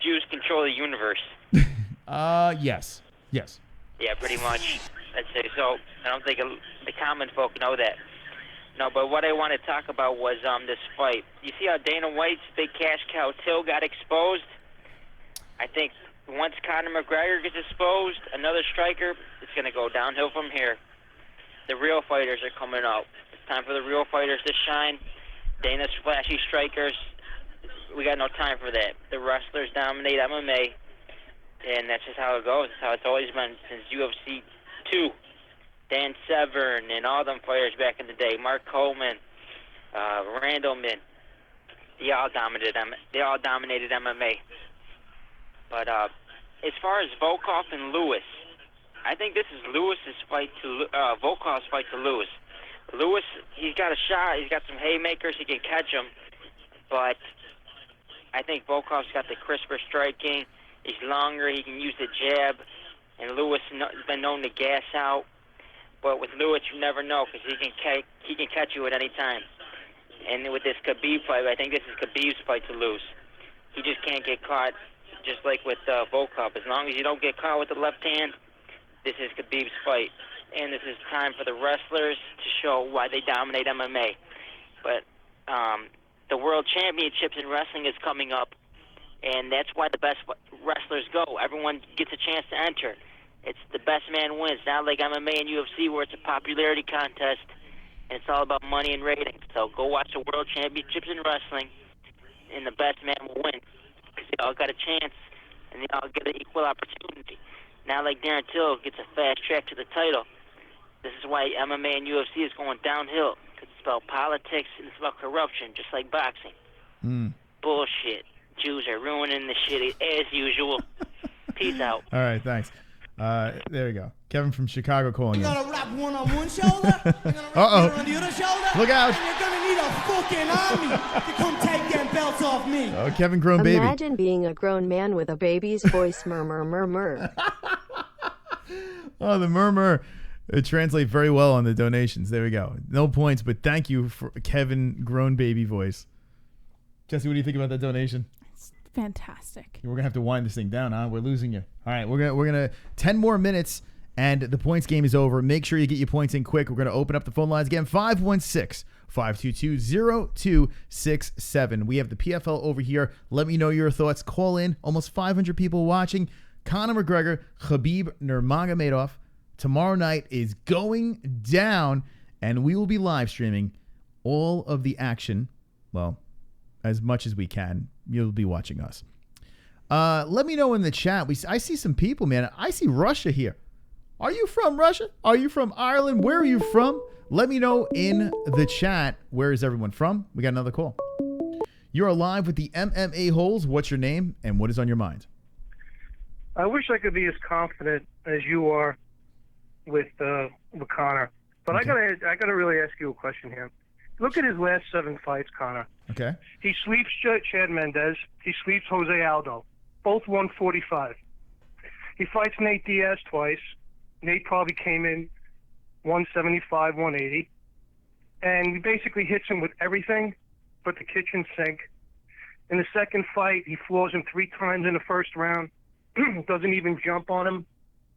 Jews control the universe? Yes. Yes. Yeah, pretty much. Let's say so. I don't think the common folk know that. No, but what I want to talk about was this fight. You see how Dana White's big cash cow Till got exposed? I think once Conor McGregor gets exposed, another striker, it's going to go downhill from here. The real fighters are coming out. It's time for the real fighters to shine. Dana's flashy strikers, we got no time for that. The wrestlers dominate MMA, and that's just how it goes. It's how it's always been since UFC 2. Dan Severn and all them fighters back in the day. Mark Coleman, Randleman, they all dominated MMA. But as far as Volkov and Lewis, I think this is Lewis's fight to Volkov's fight to Lewis. Lewis, he's got a shot. He's got some haymakers. He can catch them. But I think Volkov's got the crisper striking. He's longer. He can use the jab. And Lewis has been known to gas out. But with Lewis, you never know because he can catch you at any time. And with this Khabib fight, I think this is Khabib's fight to lose. He just can't get caught, just like with Volkov. As long as you don't get caught with the left hand, this is Khabib's fight. And this is time for the wrestlers to show why they dominate MMA. But the World Championships in wrestling is coming up, and that's why the best wrestlers go. Everyone gets a chance to enter. It's the best man wins, not like MMA and UFC where it's a popularity contest, and it's all about money and ratings. So go watch the World Championships in wrestling, and the best man will win. Because they all got a chance, and they all get an equal opportunity. Not like Darren Till gets a fast track to the title. This is why MMA and UFC is going downhill. It's about politics and it's about corruption, just like boxing. Bullshit. Jews are ruining the shit as usual. Peace out. All right, thanks. There we go. Kevin from Chicago calling You're in. gonna wrap one on one shoulder, you're gonna wrap on the other shoulder. Look out. And you're gonna need a fucking army to come take them belts off me. Oh, Kevin, grown baby. Imagine being a grown man with a baby's voice. Murmur, murmur. Oh, the murmur. It translates very well on the donations. There we go. No points, but thank you for Kevin, grown baby voice. Jesse, what do you think about that donation? It's fantastic. We're gonna have to wind this thing down, huh? We're losing you. All right, we're gonna 10 more minutes, and the points game is over. Make sure you get your points in quick. We're gonna open up the phone lines again. 516 522-0267. We have the PFL over here. Let me know your thoughts. Call in. Almost 500 people watching. Conor McGregor, Khabib Nurmagomedov. Tomorrow night is going down, and we will be live streaming all of the action. Well, as much as we can. You'll be watching us. Let me know in the chat. I see some people, man. I see Russia here. Are you from Russia? Are you from Ireland? Where are you from? Let me know in the chat. Where is everyone from? We got another call. You're live with the MMA-Holes. What's your name and what is on your mind? I wish I could be as confident as you are with Conor, but okay. I gotta really ask you a question here. Look at his last 7 fights, Conor. Okay. He sweeps Chad Mendez. He sweeps Jose Aldo. Both 145. He fights Nate Diaz twice. Nate probably came in 175, 180. And he basically hits him with everything but the kitchen sink. In the second fight, he floors him 3 times in the first round. Doesn't even jump on him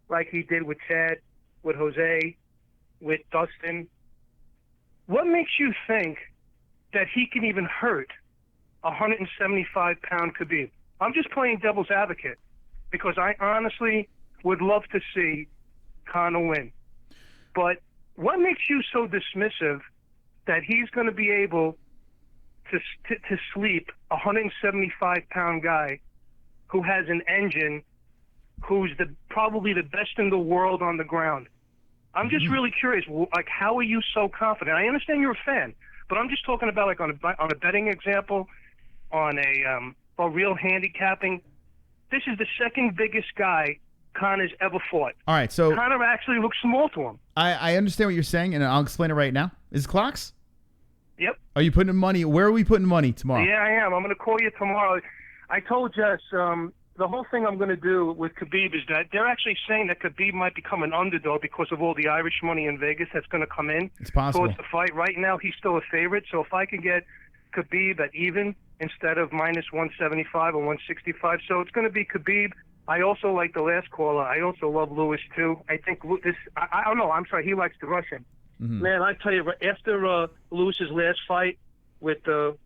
like he did with Chad, with Jose, with Dustin. What makes you think that he can even hurt a 175-pound Khabib? I'm just playing devil's advocate because I honestly would love to see Conor win. But what makes you so dismissive that he's going to be able to sleep a 175-pound guy who has an engine, who's probably the best in the world on the ground? I'm just really curious, like, how are you so confident? I understand you're a fan, but I'm just talking about, like, on a betting example, on a real handicapping. This is the second biggest guy Conor's ever fought. All right, so Conor actually looks small to him. I understand what you're saying, and I'll explain it right now. Is it clocks? Yep. Are you putting money? Where are we putting money tomorrow? Yeah, I am. I'm going to call you tomorrow. I told Jess, the whole thing I'm going to do with Khabib is that they're actually saying that Khabib might become an underdog because of all the Irish money in Vegas that's going to come in. It's possible. Towards the fight. Right now, he's still a favorite. So if I can get Khabib at even instead of minus 175 or 165, so it's going to be Khabib. I also like the last caller. I also love Lewis, too. I think this – I don't know. I'm sorry. He likes the Russian. Mm-hmm. Man, I tell you, after Lewis's last fight with the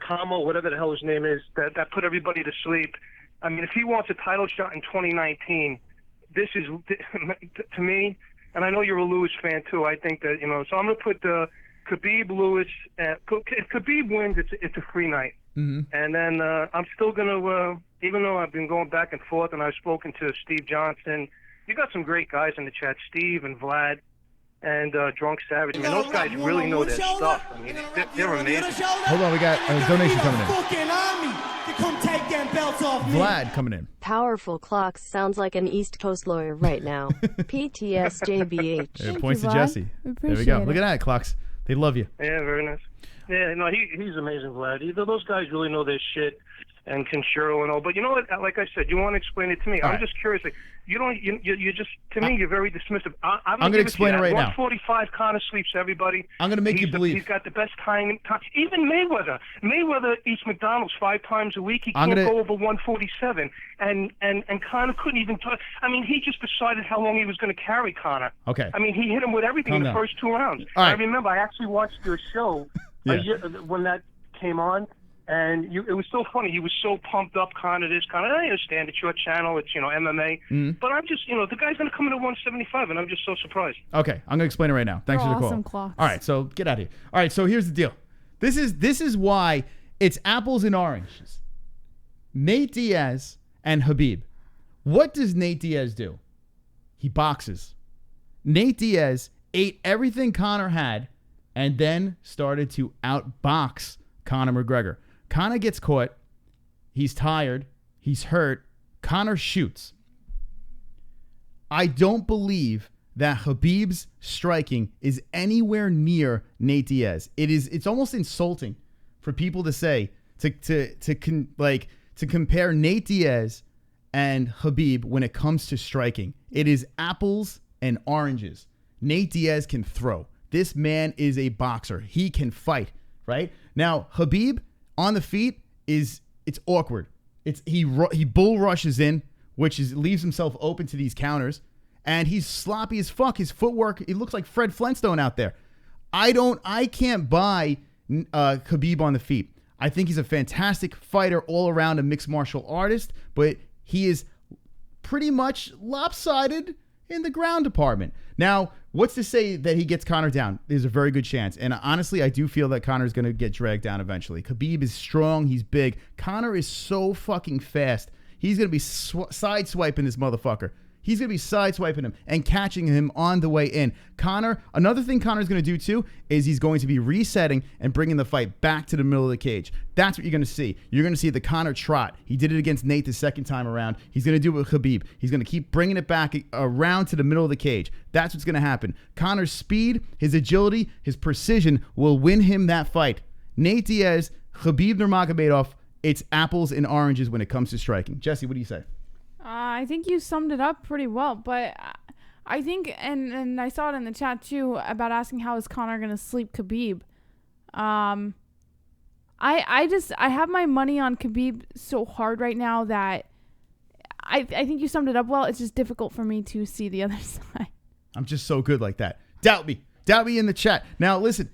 Kamo, whatever the hell his name is, that put everybody to sleep. I mean, if he wants a title shot in 2019, this is, to me, and I know you're a Lewis fan, too. I think that, so I'm going to put Khabib, Lewis. If Khabib wins, it's a free night. Mm-hmm. And then I'm still going to, even though I've been going back and forth and I've spoken to Steve Johnson, you got some great guys in the chat, Steve and Vlad and Drunk Savage. I mean, those guys really know their stuff. I mean, they're amazing. Hold on, we got a donation coming in. Fucking army to come take them belts off me. Vlad coming in. Powerful Clocks sounds like an East Coast lawyer right now. PTSJBH. It points to Jesse. There we go. Look at that, Clocks. They love you. Yeah, very nice. Yeah, no, he's amazing, Vlad. Those guys really know their shit and can and all. But you know what? Like I said, you want to explain it to me. I'm just curious. Like, you just, to me, you're very dismissive. I'm going to explain it right now. 145, Conor sweeps everybody. I'm going to make you believe. He's got the best time. Even Mayweather eats McDonald's 5 times a week. He can't go over 147. And Conor couldn't even talk. I mean, he just decided how long he was going to carry Conor. Okay. I mean, he hit him with everything in the first 2 rounds. All right. I remember I actually watched your show when that came on. And it was so funny. He was so pumped up, Conor this, Conor. I understand it's your channel, it's MMA. Mm-hmm. But I'm just, the guy's going to come in at 175, and I'm just so surprised. Okay, I'm going to explain it right now. Thanks for the call. Awesome clocks. All right, so get out of here. All right, so here's the deal. This is why it's apples and oranges. Nate Diaz and Khabib. What does Nate Diaz do? He boxes. Nate Diaz ate everything Conor had and then started to outbox Conor McGregor. Conor gets caught. He's tired. He's hurt. Conor shoots. I don't believe that Khabib's striking is anywhere near Nate Diaz. It's almost insulting for people to say to compare Nate Diaz and Khabib when it comes to striking. It is apples and oranges. Nate Diaz can throw. This man is a boxer. He can fight, right? Now, Khabib on the feet it's awkward. He bull rushes in, which leaves himself open to these counters, and he's sloppy as fuck. His footwork, he looks like Fred Flintstone out there. I can't buy Khabib on the feet. I think he's a fantastic fighter all around, a mixed martial artist, but he is pretty much lopsided in the ground department. Now, what's to say that he gets Conor down? There's a very good chance. And honestly, I do feel that Conor is going to get dragged down eventually. Khabib is strong. He's big. Conor is so fucking fast. He's going to be sideswiping this motherfucker. He's going to be sideswiping him and catching him on the way in. Another thing Conor's going to do too is he's going to be resetting and bringing the fight back to the middle of the cage. That's what you're going to see. You're going to see the Conor trot. He did it against Nate the second time around. He's going to do it with Khabib. He's going to keep bringing it back around to the middle of the cage. That's what's going to happen. Conor's speed, his agility, his precision will win him that fight. Nate Diaz, Khabib Nurmagomedov, it's apples and oranges when it comes to striking. Jesse, what do you say? I think you summed it up pretty well, but I think, and I saw it in the chat too, about asking how is Conor going to sleep Khabib. I have my money on Khabib so hard right now that I think you summed it up well. It's just difficult for me to see the other side. I'm just so good like that. Doubt me in the chat. Now listen,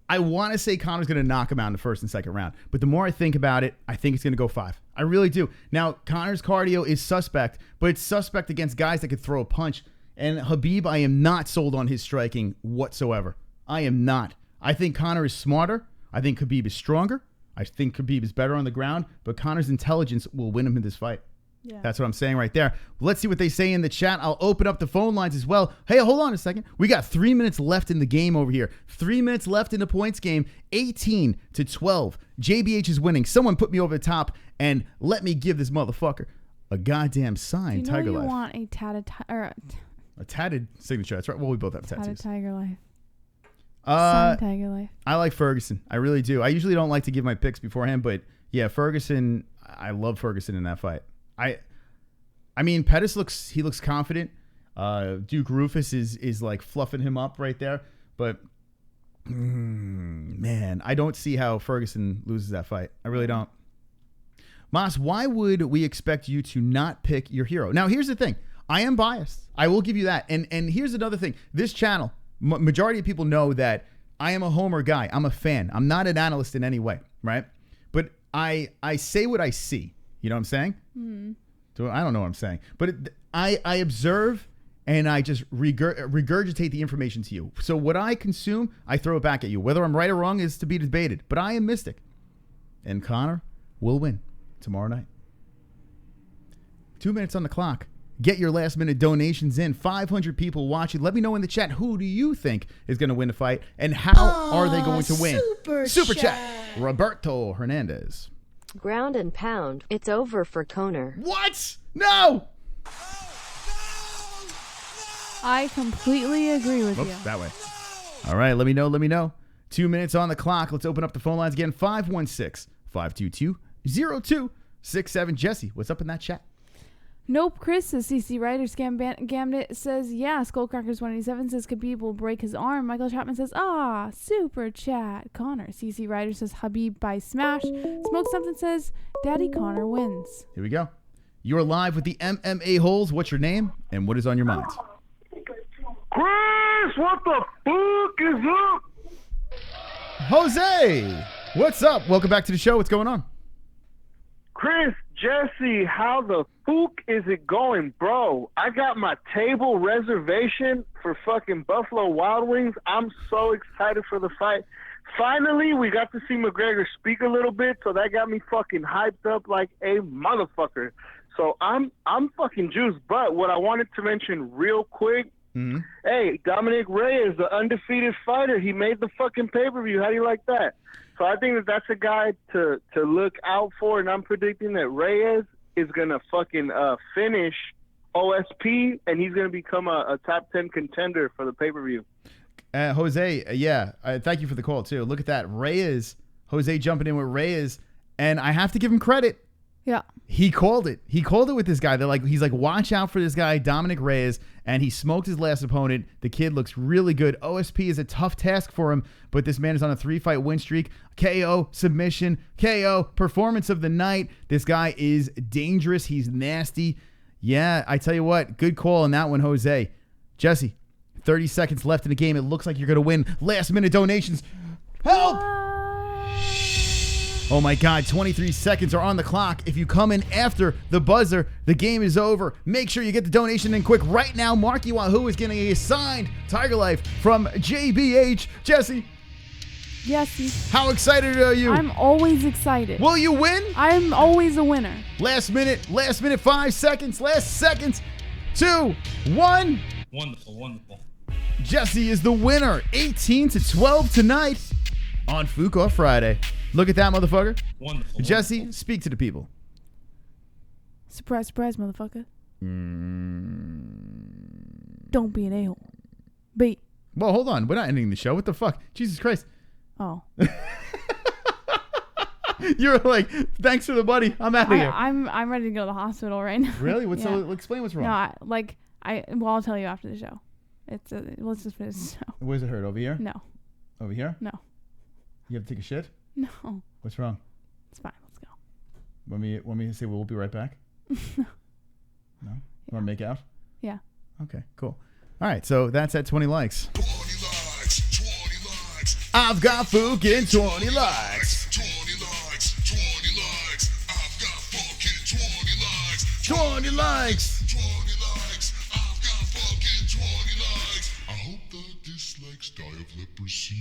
I want to say Conor's going to knock him out in the first and second round, but the more I think about it, I think it's going to go 5. I really do. Now, Conor's cardio is suspect, but it's suspect against guys that could throw a punch. And Khabib, I am not sold on his striking whatsoever. I am not. I think Conor is smarter. I think Khabib is stronger. I think Khabib is better on the ground, but Conor's intelligence will win him in this fight. Yeah. That's what I'm saying right there. Let's see what they say in the chat. I'll open up the phone lines as well. Hey, hold on a second. We got 3 minutes left in the game over here. 3 minutes left in the points game. 18-12. JBH is winning. Someone put me over the top and let me give this motherfucker a goddamn sign. Do you know TygerLyfe. You want a tatted signature. That's right. Well, we both have tattoos. TygerLyfe. TygerLyfe. I like Ferguson. I really do. I usually don't like to give my picks beforehand, but yeah, Ferguson. I love Ferguson in that fight. I mean, Pettis looks confident. Duke Rufus is like fluffing him up right there, but man, I don't see how Ferguson loses that fight. I really don't. Mas, why would we expect you to not pick your hero? Now, here's the thing. I am biased. I will give you that. And here's another thing. This channel, majority of people know that I am a homer guy. I'm a fan. I'm not an analyst in any way, right? But I say what I see. You know what I'm saying? Mm-hmm. So I don't know what I'm saying. But I observe and I just regurgitate the information to you. So what I consume, I throw it back at you. Whether I'm right or wrong is to be debated. But I am Mystic. And Conor will win tomorrow night. 2 minutes on the clock. Get your last minute donations in. 500 people watching. Let me know in the chat, who do you think is going to win the fight and how are they going to win? Super chat. Roberto Hernandez. Ground and pound. It's over for Conor. What? No! I completely agree with you. That way. All right, let me know. 2 minutes on the clock. Let's open up the phone lines again. 516-522-0267. Jesse, what's up in that chat? Nope, Chris says CC Riders Gambit says, yeah, Skullcrackers 187 says Khabib will break his arm. Michael Chapman says, super chat. Connor. CC Rider says Khabib by smash. Smoke Something says Daddy Connor wins. Here we go. You're live with the MMA-Holes. What's your name and what is on your mind? Chris, what the fuck is up? Jose, what's up? Welcome back to the show. What's going on? Chris, Jesse, how the FOOK is it going, bro? I got my table reservation for fucking Buffalo Wild Wings. I'm so excited for the fight. Finally, we got to see McGregor speak a little bit, so that got me fucking hyped up like a motherfucker. So I'm fucking juiced. But what I wanted to mention real quick, hey, Dominic Reyes, the undefeated fighter, he made the fucking pay-per-view. How do you like that? So I think that's a guy to look out for, and I'm predicting that Reyes is going to fucking finish OSP, and he's going to become a top 10 contender for the pay-per-view. Jose, thank you for the call, too. Look at that. Reyes, Jose jumping in with Reyes, and I have to give him credit. Yeah. He called it. He called it with this guy. He's like, watch out for this guy, Dominic Reyes, and he smoked his last opponent. The kid looks really good. OSP is a tough task for him, but this man is on a 3-fight win streak. KO, submission, KO, performance of the night. This guy is dangerous. He's nasty. Yeah, I tell you what, good call on that one, Jose. Jesse, 30 seconds left in the game. It looks like you're going to win. Last minute donations. Help! Oh my God, 23 seconds are on the clock. If you come in after the buzzer, the game is over. Make sure you get the donation in quick. Right now, Marky Wahoo is getting a signed Tiger Life from JBH. Jesse. Yes. How excited are you? I'm always excited. Will you win? I'm always a winner. Last minute, 5 seconds, last seconds. 2, 1. Wonderful. Jesse is the winner. 18-12 tonight on FOOK Off Friday. Look at that, motherfucker. Wonderful. Jesse, speak to the people. Surprise, surprise, motherfucker. Don't be an a-hole. Be. Well, hold on. We're not ending the show. What the fuck? Jesus Christ. Oh. You're like, thanks for the money. I'm out of here. I'm ready to go to the hospital right now. Really? What's Yeah. so? Explain what's wrong. No, I'll tell you after the show. Let's just finish the show. Where does it hurt? Over here? No. Over here? No. You have to take a shit? No. What's wrong? It's fine. Let's go. Want me to say we'll be right back? No. You want to make out? Yeah. Okay, cool. All right, so that's at 20 likes. 20 likes, 20 likes. I've got FOOK in 20 likes. 20 likes, 20 likes. I've got fucking 20 likes. 20 likes. 20 likes. I've got fucking 20 likes. I hope the dislikes die of leprosy.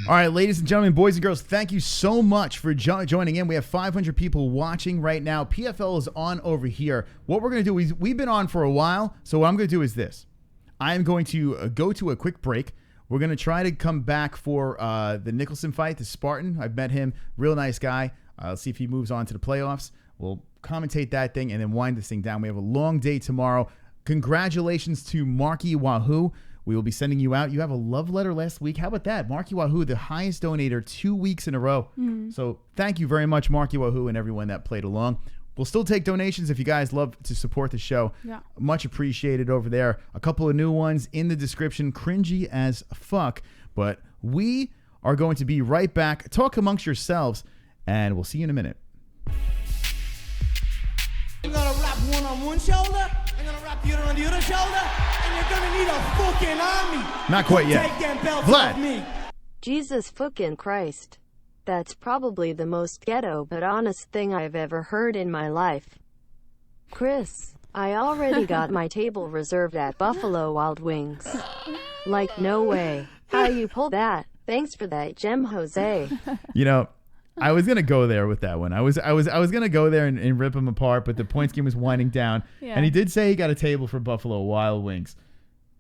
All right, ladies and gentlemen, boys and girls, thank you so much for joining in. We have 500 people watching right now. PFL is on over here. What we're going to do is, we've been on for a while, so what I'm going to do is this. I'm going to go to a quick break. We're going to try to come back for the Nicholson fight, the Spartan. I've met him, real nice guy. Let's see if he moves on to the playoffs. We'll commentate that thing and then wind this thing down. We have a long day tomorrow. Congratulations to Marky Wahoo. We will be sending you out. You have a love letter last week. How about that? Marky Wahoo, the highest donator 2 weeks in a row. So thank you very much, Marky Wahoo, and everyone that played along. We'll still take donations if you guys love to support the show. Yeah. Much appreciated over there. A couple of new ones in the description. Cringy as fuck. But we are going to be right back. Talk amongst yourselves, and we'll see you in a minute. I'm gonna wrap one on one shoulder, I'm gonna wrap the other on the other shoulder, and you're gonna need a fucking army. Not quite yet. Take them belts Vlad. off me. Jesus fucking Christ. That's probably the most ghetto but honest thing I've ever heard in my life. Chris, I already got my table reserved at Buffalo Wild Wings. Like, no way. How you pull that? Thanks for that, Gem Jose. You know, I was gonna go there with that one. I was gonna go there and rip him apart, but the points game was winding down. Yeah. And he did say he got a table for Buffalo Wild Wings.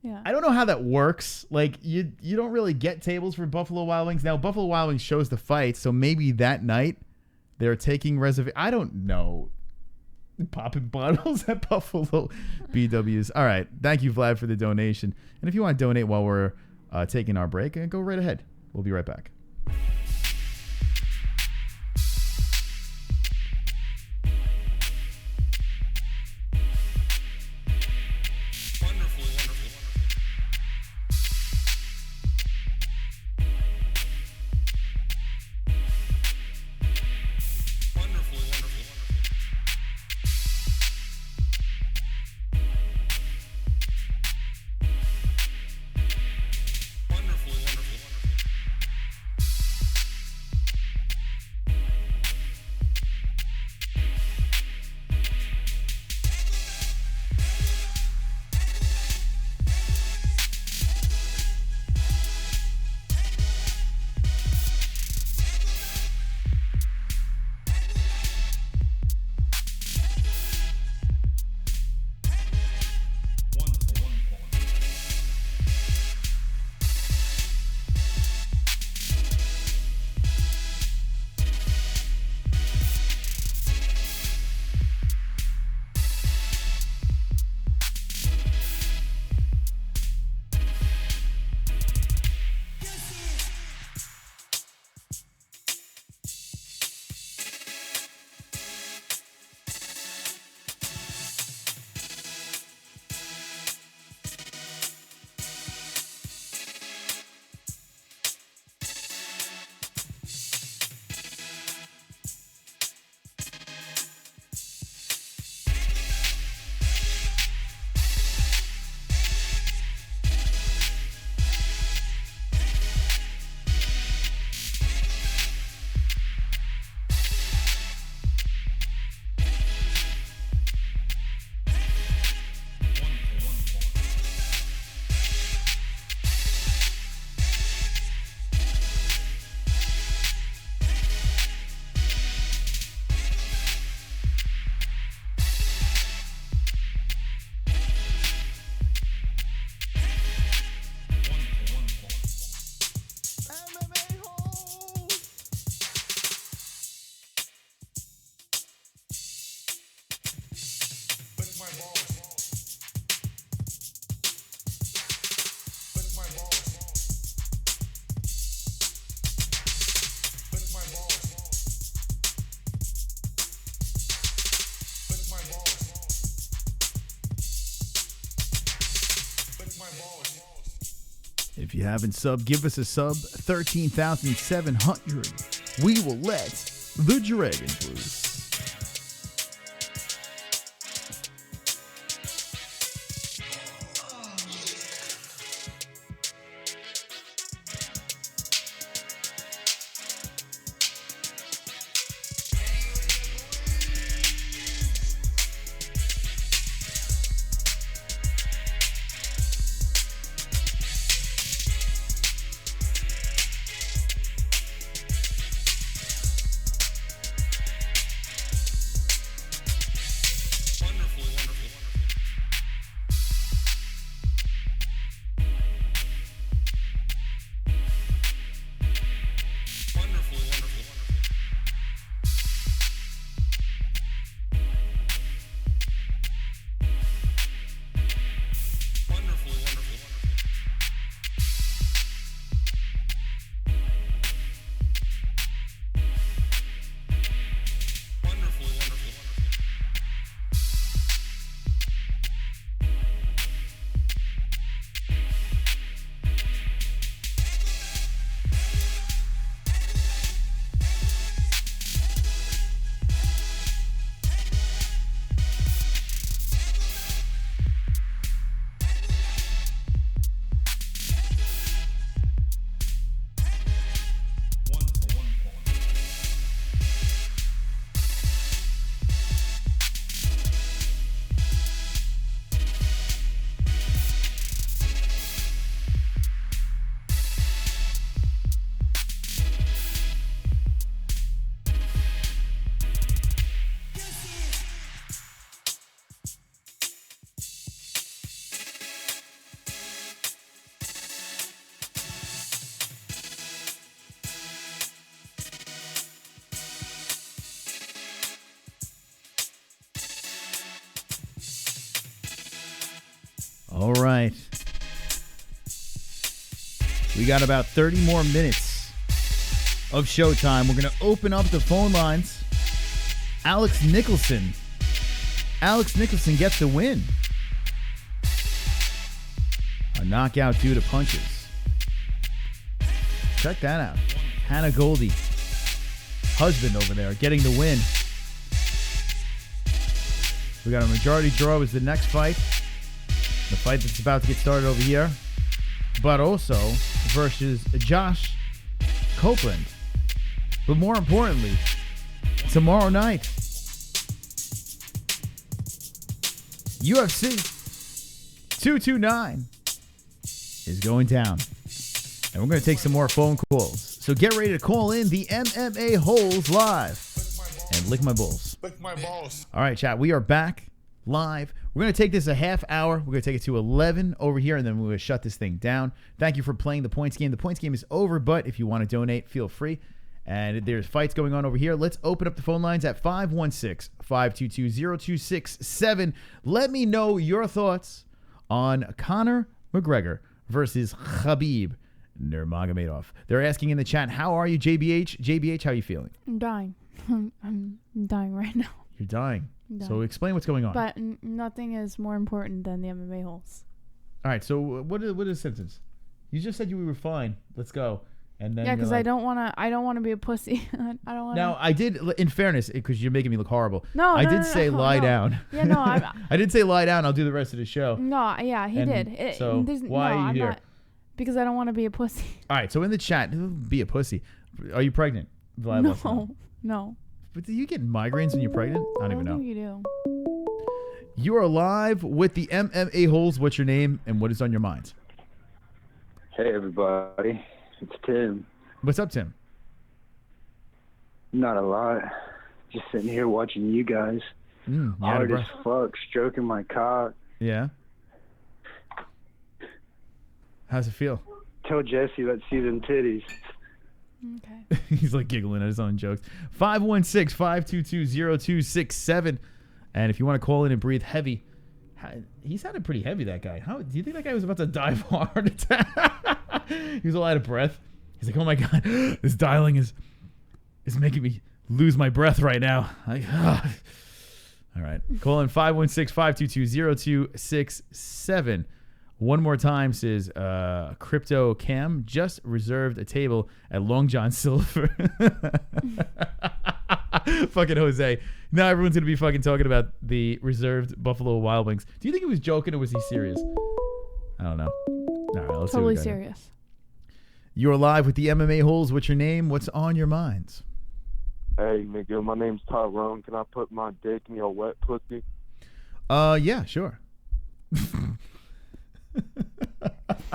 Yeah. I don't know how that works. Like, you don't really get tables for Buffalo Wild Wings. Now, Buffalo Wild Wings shows the fight, so maybe that night they're taking reservation. I don't know. Popping bottles at Buffalo BWs. All right. Thank you, Vlad, for the donation. And if you want to donate while we're taking our break, go right ahead. We'll be right back. If you haven't subbed, give us a sub. 13,700. We will let the dragons loose. All right. We got about 30 more minutes of showtime. We're going to open up the phone lines. Alex Nicholson. Alex Nicholson gets the win. A knockout due to punches. Check that out. Hannah Goldie, husband over there, getting the win. We got a majority draw as the next fight. The fight that's about to get started over here. But also versus Josh Copeland. But more importantly, tomorrow night, UFC 229 is going down. And we're going to take some more phone calls. So get ready to call in the MMA-Holes live. And lick my balls. Lick my balls. All right, chat. We are back live. We're going to take this a half hour. We're going to take it to 11 over here, and then we're going to shut this thing down. Thank you for playing the points game. The points game is over, but if you want to donate, feel free. And there's fights going on over here. Let's open up the phone lines at 516-522-0267. Let me know your thoughts on Conor McGregor versus Khabib Nurmagomedov. They're asking in the chat, how are you, JBH? JBH, how are you feeling? I'm dying. I'm dying right now. You're dying. No. So explain what's going on. But nothing is more important than the MMA-Holes. All right. So what is the sentence? You just said you were fine. Let's go. And then yeah, because I don't want to be a pussy. I don't want. Now I did, in fairness, because you're making me look horrible. No, I did say lie down. Yeah, no, I did say lie down. I'll do the rest of the show. No, yeah, he did. So why are you here? Not, because I don't want to be a pussy. All right. So in the chat, be a pussy. Are you pregnant? No. But do you get migraines when you're pregnant? I don't even know. I think you do. You are live with the MMA-Holes. What's your name and what is on your mind? Hey, everybody. It's Tim. What's up, Tim? Not a lot. Just sitting here watching you guys. Hard as fuck, stroking my cock. Yeah. How's it feel? Tell Jesse let's see them titties. Okay. He's like giggling at his own jokes. 516-522-0267. And if you want to call in and breathe heavy, He sounded pretty heavy, that guy. How do you think that guy was about to die of a heart attack? He was all out of breath. He's like, oh my God, this dialing is making me lose my breath right now. All right. Call in 516-522-0267. One more time says Crypto Cam just reserved a table at Long John Silver. Fucking Jose. Now everyone's going to be fucking talking about the reserved Buffalo Wild Wings. Do you think he was joking or was he serious? I don't know. All right, let's totally see serious. You're live with the MMA-Holes. What's your name? What's on your minds? Hey, nigga, my name's Tyron. Can I put my dick in your wet pussy? Yeah, sure.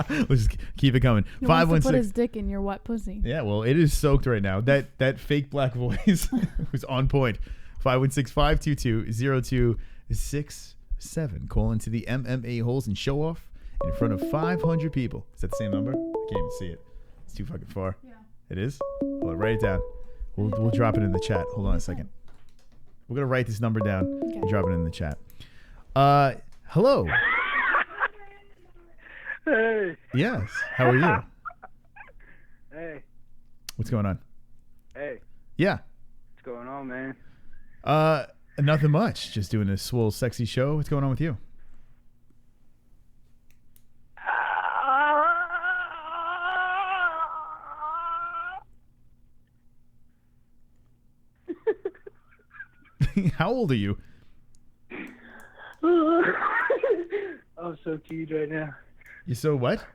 Let's just keep it coming. He wants to put his dick in your wet pussy. Yeah, well, it is soaked right now. That fake black voice was on point. 516-522-0267. Call into the MMA-Holes and show off in front of 500 people. Is that the same number? I can't even see it. It's too fucking far. Yeah. It is? Hold on, write it down. We'll drop it in the chat. Hold on a second. We're going to write this number down and drop it in the chat. Hello. Hey. Yes. How are you? Hey. What's going on? Hey. Yeah. What's going on, man? Nothing much. Just doing a swole, sexy show. What's going on with you? How old are you? I'm so cute right now. You so what?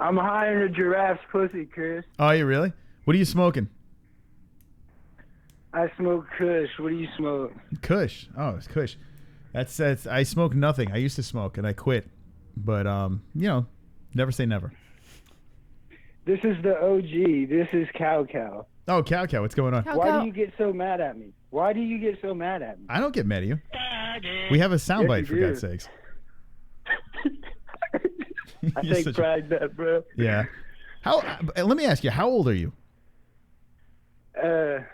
I'm high in a giraffe's pussy, Chris. Oh, you really? What are you smoking? I smoke Kush. What do you smoke? Kush. Oh, it's Kush. That's. I smoke nothing. I used to smoke and I quit. But never say never. This is the OG. This is Cow. Oh, Cow. What's going on? Why do you get so mad at me? Why do you get so mad at me? I don't get mad at you. We have a soundbite, for God's sakes. I take pride in that, bro. Yeah. Let me ask you, how old are you?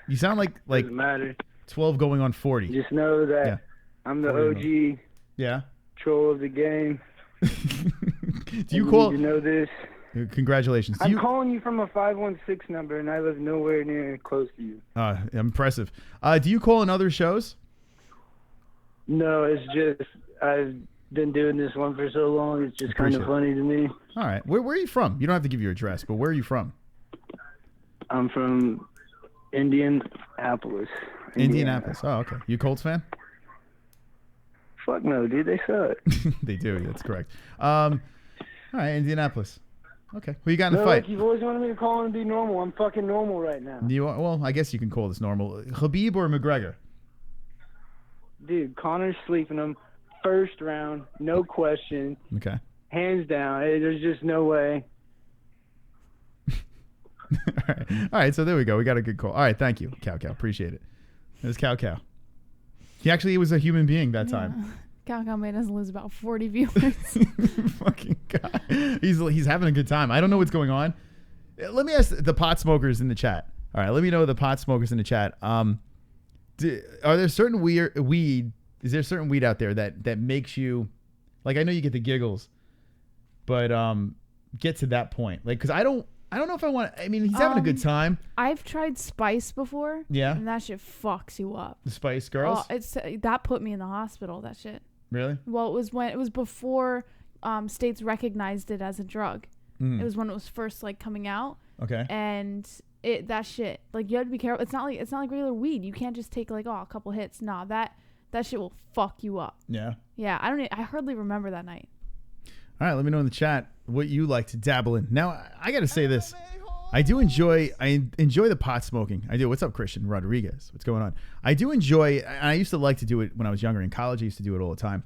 You sound like doesn't matter. 12 going on 40. Just know that I'm the OG. Yeah. Troll of the game. Do you call? You know this. Congratulations. I'm calling you from a 516 number, and I live nowhere near close to you. Impressive. Do you call in other shows? No, it's just I've been doing this one for so long. It's just kind of funny to me. All right. Where are you from? You don't have to give your address, but where are you from? I'm from Indianapolis. Indianapolis. Oh, okay. You a Colts fan? Fuck no, dude. They suck. They do. That's correct. All right, Indianapolis. Okay. Who you got in the fight? Look, you've always wanted me to call and be normal. I'm fucking normal right now. Well, I guess you can call this normal. Khabib or McGregor? Dude, Conor's sleeping him. First round, no question. Okay. Hands down. There's just no way. All right, so there we go. We got a good call. All right, thank you, Cow. Appreciate it. It was Cow. He actually was a human being that time. Cow made us lose about 40 viewers. Fucking guy. He's having a good time. I don't know what's going on. Let me ask the pot smokers in the chat. All right, let me know the pot smokers in the chat. Are there certain weed? Is there certain weed out there that makes you, like, I know you get the giggles, but get to that point, like, because I don't know if I want. I mean, he's having a good time. I've tried Spice before. Yeah. And that shit fucks you up. The Spice Girls. Oh, that put me in the hospital. That shit. Really? Well, it was before states recognized it as a drug. It was when it was first like coming out. Okay. And that shit, like, you have to be careful. It's not like regular weed. You can't just take like a couple hits. Nah, that shit will fuck you up. Yeah. Yeah. I hardly remember that night. All right, let me know in the chat what you like to dabble in. Now, I got to say this. I enjoy the pot smoking. I do. What's up, Christian Rodriguez? What's going on? I do enjoy, and I used to like to do it when I was younger. In college, I used to do it all the time.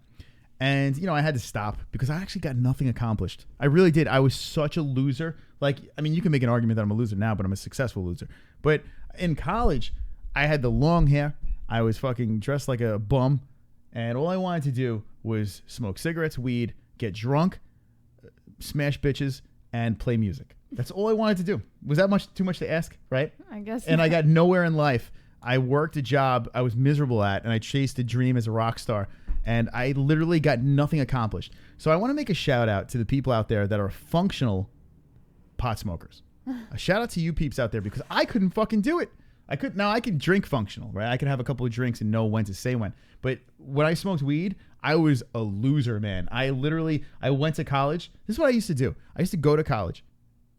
And, I had to stop because I actually got nothing accomplished. I really did. I was such a loser. Like, I mean, you can make an argument that I'm a loser now, but I'm a successful loser. But in college, I had the long hair. I was fucking dressed like a bum. And all I wanted to do was smoke cigarettes, weed, get drunk, smash bitches, and play music. That's all I wanted to do. Was that too much to ask, right? I guess. And I got nowhere in life. I worked a job I was miserable at, and I chased a dream as a rock star. and I literally got nothing accomplished. So I want to make a shout out to the people out there that are functional pot smokers. A shout out to you peeps out there because I couldn't fucking do it. I can drink functional, right? I could have a couple of drinks and know when to say when. But when I smoked weed, I was a loser, man. I went to college. This is what I used to do. I used to go to college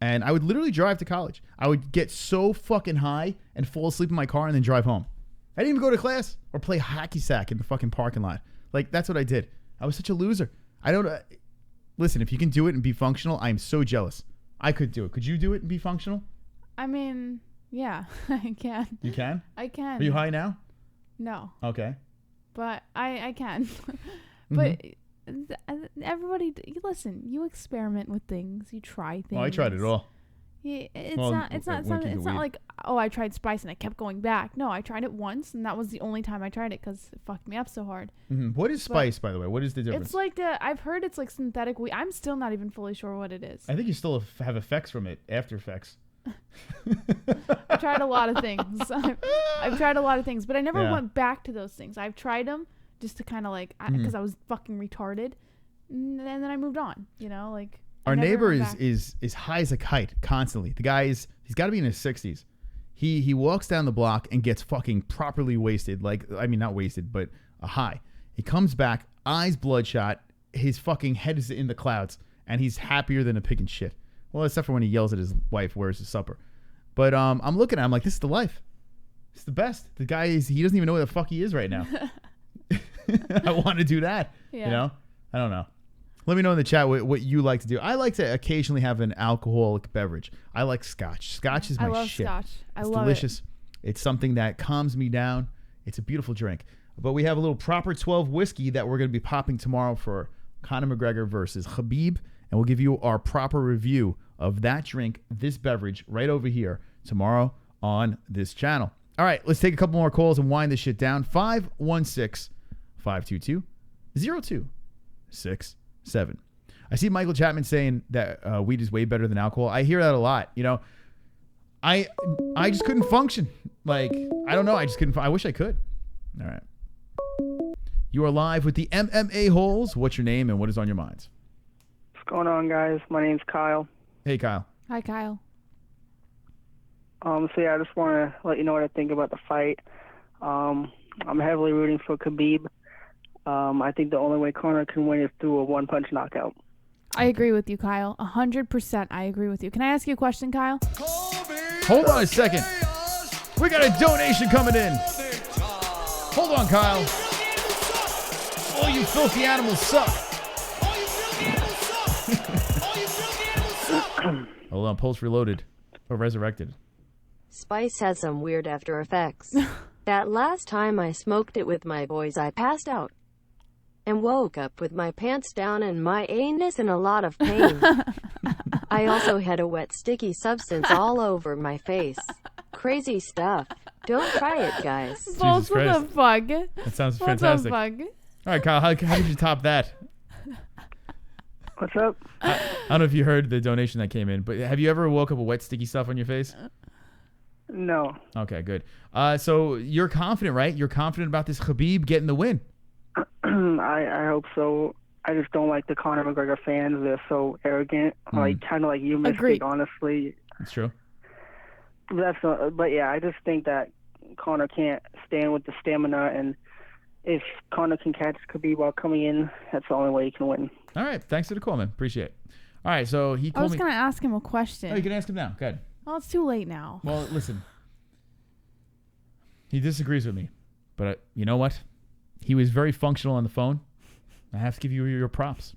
and I would literally drive to college. I would get so fucking high and fall asleep in my car and then drive home. I didn't even go to class or play hacky sack in the fucking parking lot. Like, that's what I did. I was such a loser. Listen, if you can do it and be functional, I'm so jealous. I could do it. Could you do it and be functional? I mean, yeah, I can. You can? I can. Are you high now? No. Okay. But I can. But everybody, listen, you experiment with things. You try things. Well, I tried it all. Yeah, it's not like, oh, I tried spice and I kept going back. No, I tried it once and that was the only time I tried it because it fucked me up so hard. Mm-hmm. What is spice, by the way? What is the difference? It's like I've heard it's like synthetic weed. I'm still not even fully sure what it is. I think you still have effects from it, after effects. I've tried a lot of things. I've tried a lot of things, but I never went back to those things. I've tried them just to kind of like, because I was fucking retarded, and then I moved on. You know, like. Our neighbor is high as a kite constantly. The guy he's got to be in his 60s. He walks down the block and gets fucking properly wasted. Like, I mean, not wasted, but a high. He comes back, eyes bloodshot. His fucking head is in the clouds, and he's happier than a pig in shit. Well, except for when he yells at his wife, "Where's his supper?" But I'm looking at him like, this is the life. It's the best. The guy he doesn't even know where the fuck he is right now. I want to do that. Yeah. You know? I don't know. Let me know in the chat what you like to do. I like to occasionally have an alcoholic beverage. I like scotch. Scotch is my shit. I love scotch. It's delicious. It's something that calms me down. It's a beautiful drink. But we have a little Proper 12 whiskey that we're going to be popping tomorrow for Conor McGregor versus Khabib. And we'll give you our proper review of that drink, this beverage, right over here tomorrow on this channel. All right, let's take a couple more calls and wind this shit down. 516-522-0267. I see Michael Chapman saying that weed is way better than alcohol. I hear that a lot. You know, I just couldn't function. Like, I don't know. I just couldn't. I wish I could. All right. You are live with the MMA-Holes. What's your name and what is on your minds? What's going on, guys? My name's Kyle. Hey, Kyle. Hi, Kyle. So yeah, I just want to let you know what I think about the fight. I'm heavily rooting for Khabib. I think the only way Conor can win is through a one-punch knockout. I agree with you, Kyle. 100% I agree with you. Can I ask you a question, Kyle? Hold on a second. We got a donation coming in. Hold on, Kyle. Oh, you filthy animals suck. Hold on, Pulse Reloaded or Resurrected. Spice has some weird after effects. That last time I smoked it with my boys, I passed out and woke up with my pants down and my anus in a lot of pain. I also had a wet, sticky substance all over my face. Crazy stuff. Don't try it, guys. What the fuck? That sounds fantastic. What the fuck? All right, Kyle, how did you top that? What's up? I don't know if you heard the donation that came in, but have you ever woke up with wet, sticky stuff on your face? No. Okay, good. So you're confident, right? You're confident about this Khabib getting the win? I hope so. I just don't like the Conor McGregor fans. They're so arrogant, like kind of like you, Mystic, honestly. That's true. But yeah, I just think that Conor can't stand with the stamina, and if Conor can catch Khabib while coming in, that's the only way he can win. All right, thanks for the call, man. Appreciate it. All right, so he I was going to ask him a question. Oh, you can ask him now. Go ahead. Well, it's too late now. Well, listen. He disagrees with me, but you know what? He was very functional on the phone. I have to give you your props.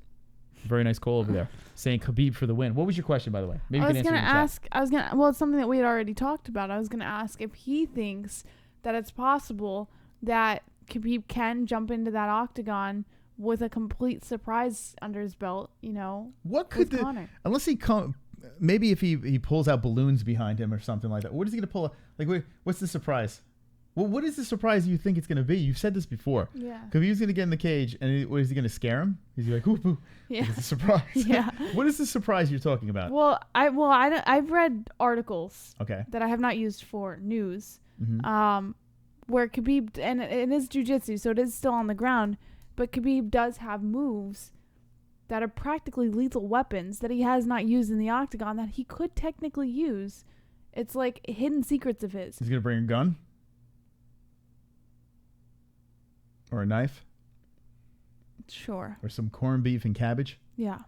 Very nice call over there, saying Khabib for the win. What was your question, by the way? Maybe I was going to ask. Well, it's something that we had already talked about. I was going to ask if he thinks that it's possible that Khabib can jump into that octagon with a complete surprise under his belt. You know, what could unless he maybe if he pulls out balloons behind him or something like that. What is he going to pull? Like, what's the surprise? Well, what is the surprise you think it's going to be? You've said this before. Yeah. Khabib's going to get in the cage, and is he going to scare him? Is he like, ooh, ooh? Yeah. It's a surprise. Yeah. What is the surprise you're talking about? Well, I've read articles. Okay. That I have not used for news. Mm-hmm. Where Khabib, and it is jiu-jitsu, so it is still on the ground. But Khabib does have moves that are practically lethal weapons that he has not used in the octagon that he could technically use. It's like hidden secrets of his. He's going to bring a gun? Or a knife? Sure. Or some corned beef and cabbage? Yeah.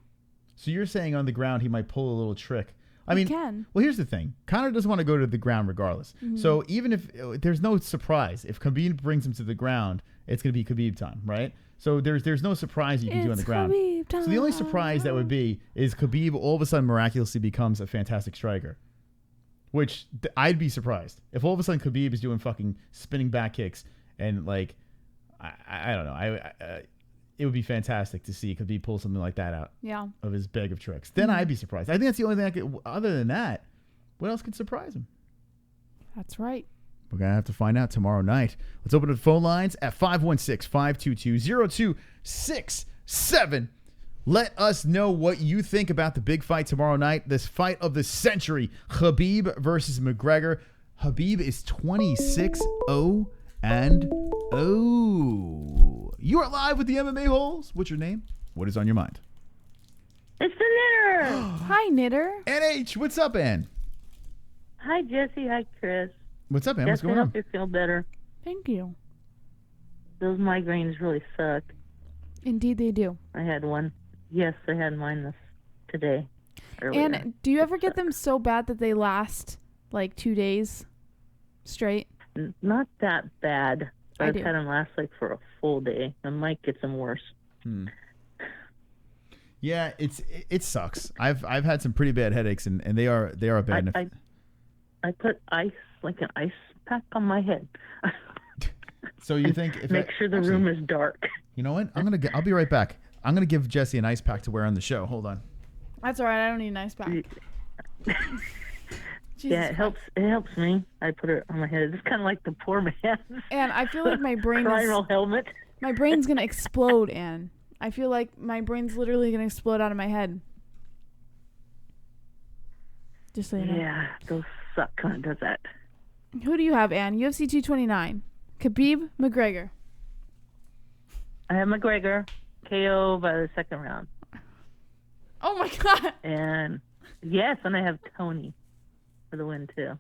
So you're saying on the ground he might pull a little trick. I He mean, can. Well, here's the thing. Conor doesn't want to go to the ground regardless. Mhm. So even if there's no surprise, if Khabib brings him to the ground, it's going to be Khabib time, right? So there's no surprise you can do on the ground. Khabib time. So the only surprise that would be is Khabib all of a sudden miraculously becomes a fantastic striker. Which I'd be surprised. If all of a sudden Khabib is doing fucking spinning back kicks and like, I don't know. It would be fantastic to see Khabib pull something like that out of his bag of tricks. Then I'd be surprised. I think that's the only thing I could, other than that, what else could surprise him? That's right. We're going to have to find out tomorrow night. Let's open the phone lines at 516-522-0267. Let us know what you think about the big fight tomorrow night. This fight of the century, Khabib versus McGregor. Khabib is 26-0 and 0. You are live with the MMA-Holes. What's your name? What is on your mind? It's the Knitter. Hi, Knitter. NH, what's up, Ann? Hi, Jesse. Hi, Chris. What's up, Ann? What's Jesse, going I on? hope you feel better. Thank you. Those migraines really suck. Indeed, they do. I had one. Yes, I had mine today. Earlier. And do you ever get them so bad that they last like 2 days straight? Not that bad. I I've do. had them last like for a full day. I might get them worse. Yeah, it sucks. I've had some pretty bad headaches, and they are bad. I put ice, like an ice pack on my head. So you think if Make sure the room is dark. You know what? I'll be right back. I'm gonna give Jesse an ice pack to wear on the show. Hold on. That's all right. I don't need an ice pack. Yeah, it helps. It helps me. I put it on my head. It's kind of like the poor man. And I feel like my brain Cranial helmet. My brain's gonna explode, Anne. I feel like my brain's literally gonna explode out of my head. Just so you know. Yeah, those suck when it does that. Who do you have, Anne? UFC 229. Khabib, McGregor. I have McGregor KO by the second round. Oh my God. And yes, and I have Tony for the win too.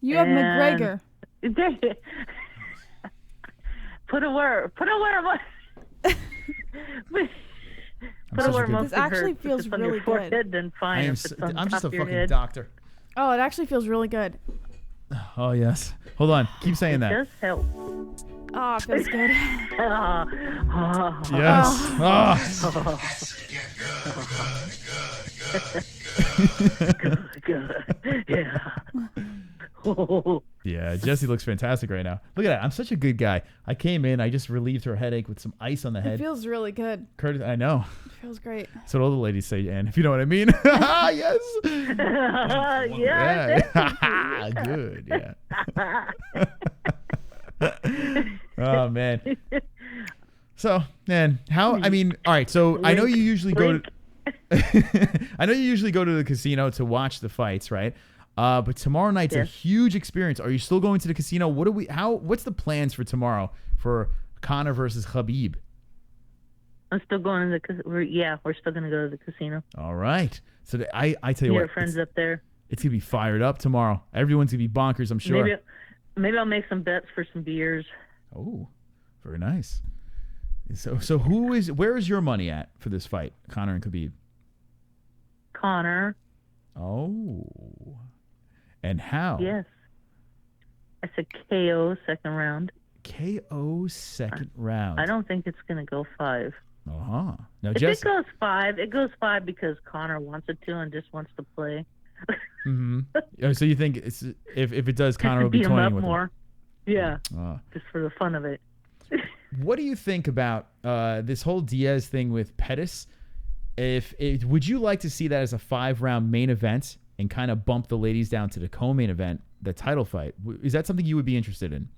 You have McGregor. Put a word. Put a word. This actually feels on really your forehead, good. Then fine. I'm just a fucking head. doctor. Oh, it actually feels really good. Oh yes. Hold on. Keep saying It that. does help. Oh, it feels good. Yes. Good. Yeah. Yeah, Jesse looks fantastic right now. Look at that. I'm such a good guy. I came in. I just relieved her headache with some ice on the It head. feels really good. Curtis, I know. It feels great. That's what all the ladies say, Ann, if you know what I mean. Yes. Yeah. Good. Yeah. Oh man. So, man, I mean, all right. So I know you usually go to. I know you usually go to the casino to watch the fights, right? But tomorrow night's a huge experience. Are you still going to the casino? What's the plans for tomorrow for Conor versus Khabib? I'm still going to the casino. We're still going to go to the casino. All right. So I tell you Your what, friends up there. it's gonna be fired up tomorrow. Everyone's gonna be bonkers, I'm sure. Maybe I'll make some bets for some beers. Oh, very nice. So where is your money at for this fight, Conor and Khabib? Conor. Oh. And how? Yes. I said KO second round. KO second round. I don't think it's going to go 5. Uh-huh. Now, If it goes 5, it goes 5 because Conor wants it to and just wants to play. Mm-hmm. So you think if it does, Conor will be beat him toying up with more. Yeah. him? Just for the fun of it. What do you think about this whole Diaz thing with Pettis? Would you like to see that as a 5-round main event and kind of bump the ladies down to the co-main event, the title fight? Is that something you would be interested in?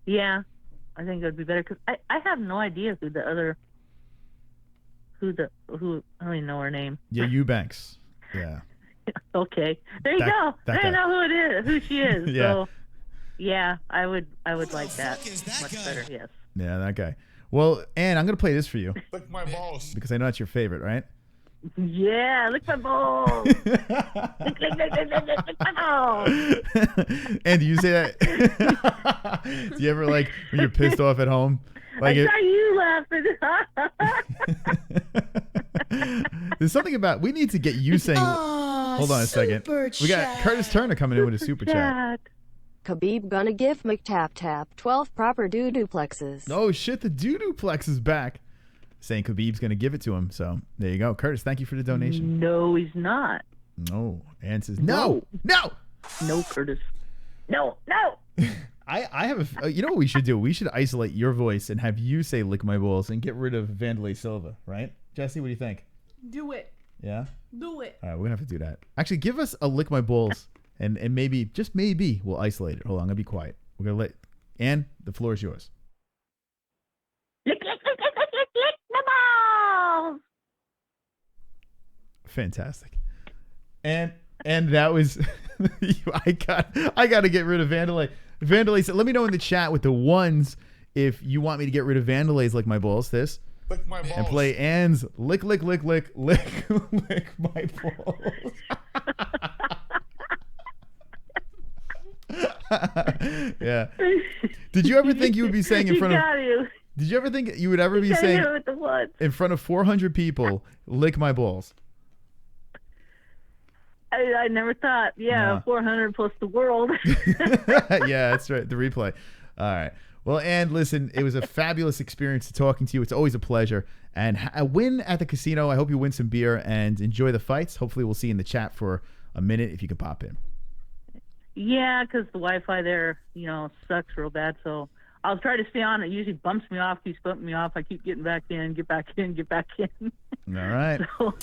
Yeah, I think it would be better because I have no idea who I don't even know her name. Yeah, Eubanks. Yeah. Okay, there you go. I don't know who it is, who she is. Yeah. So, yeah, I would like that much better. Yes. Yeah, that guy. Well, Ann, I'm going to play this for you. Lick my balls. Because I know it's your favorite, right? Yeah, lick my balls. lick my balls. And do you say that? Do you ever, like, when you're pissed off at home? Like I saw you laughing. There's something about, we need to get you saying, hold on a second. We got Curtis Turner coming in with a super chat. Khabib gonna give McTap 12 proper duplexes. Oh shit, the duplex is back. Saying Khabib's gonna give it to him. So there you go. Curtis, thank you for the donation. No, he's not. No. Ann says no. No, Curtis. No. I have a, you know what we should do? We should isolate your voice and have you say lick my balls and get rid of Vanderlei Silva, right? Jesse, what do you think? Do it. Yeah? Do it. All right, we're gonna have to do that. Actually, give us a lick my balls. And maybe, just maybe, we'll isolate it. Hold on, I'm going to be quiet. We're going to let... Ann, the floor is yours. Lick my balls. Fantastic. And that was... I got to get rid of Vanderlei. Vanderlei said, let me know in the chat with the ones if you want me to get rid of Vanderlei's Lick My Balls, this. Lick my balls. And play Ann's lick my balls. Yeah. Did you ever think you would be saying in front of? Did you ever think you would ever be saying in front of 400 people, "Lick my balls"? I never thought. Yeah, 400 plus the world. Yeah, that's right. The replay. All right. Well, and listen, it was a fabulous experience talking to you. It's always a pleasure. And a win at the casino. I hope you win some beer and enjoy the fights. Hopefully, we'll see you in the chat for a minute if you can pop in. Yeah, because the Wi-Fi there, sucks real bad. So I'll try to stay on. It usually bumps me off, keeps bumping me off. I keep getting back in, get back in. All right. So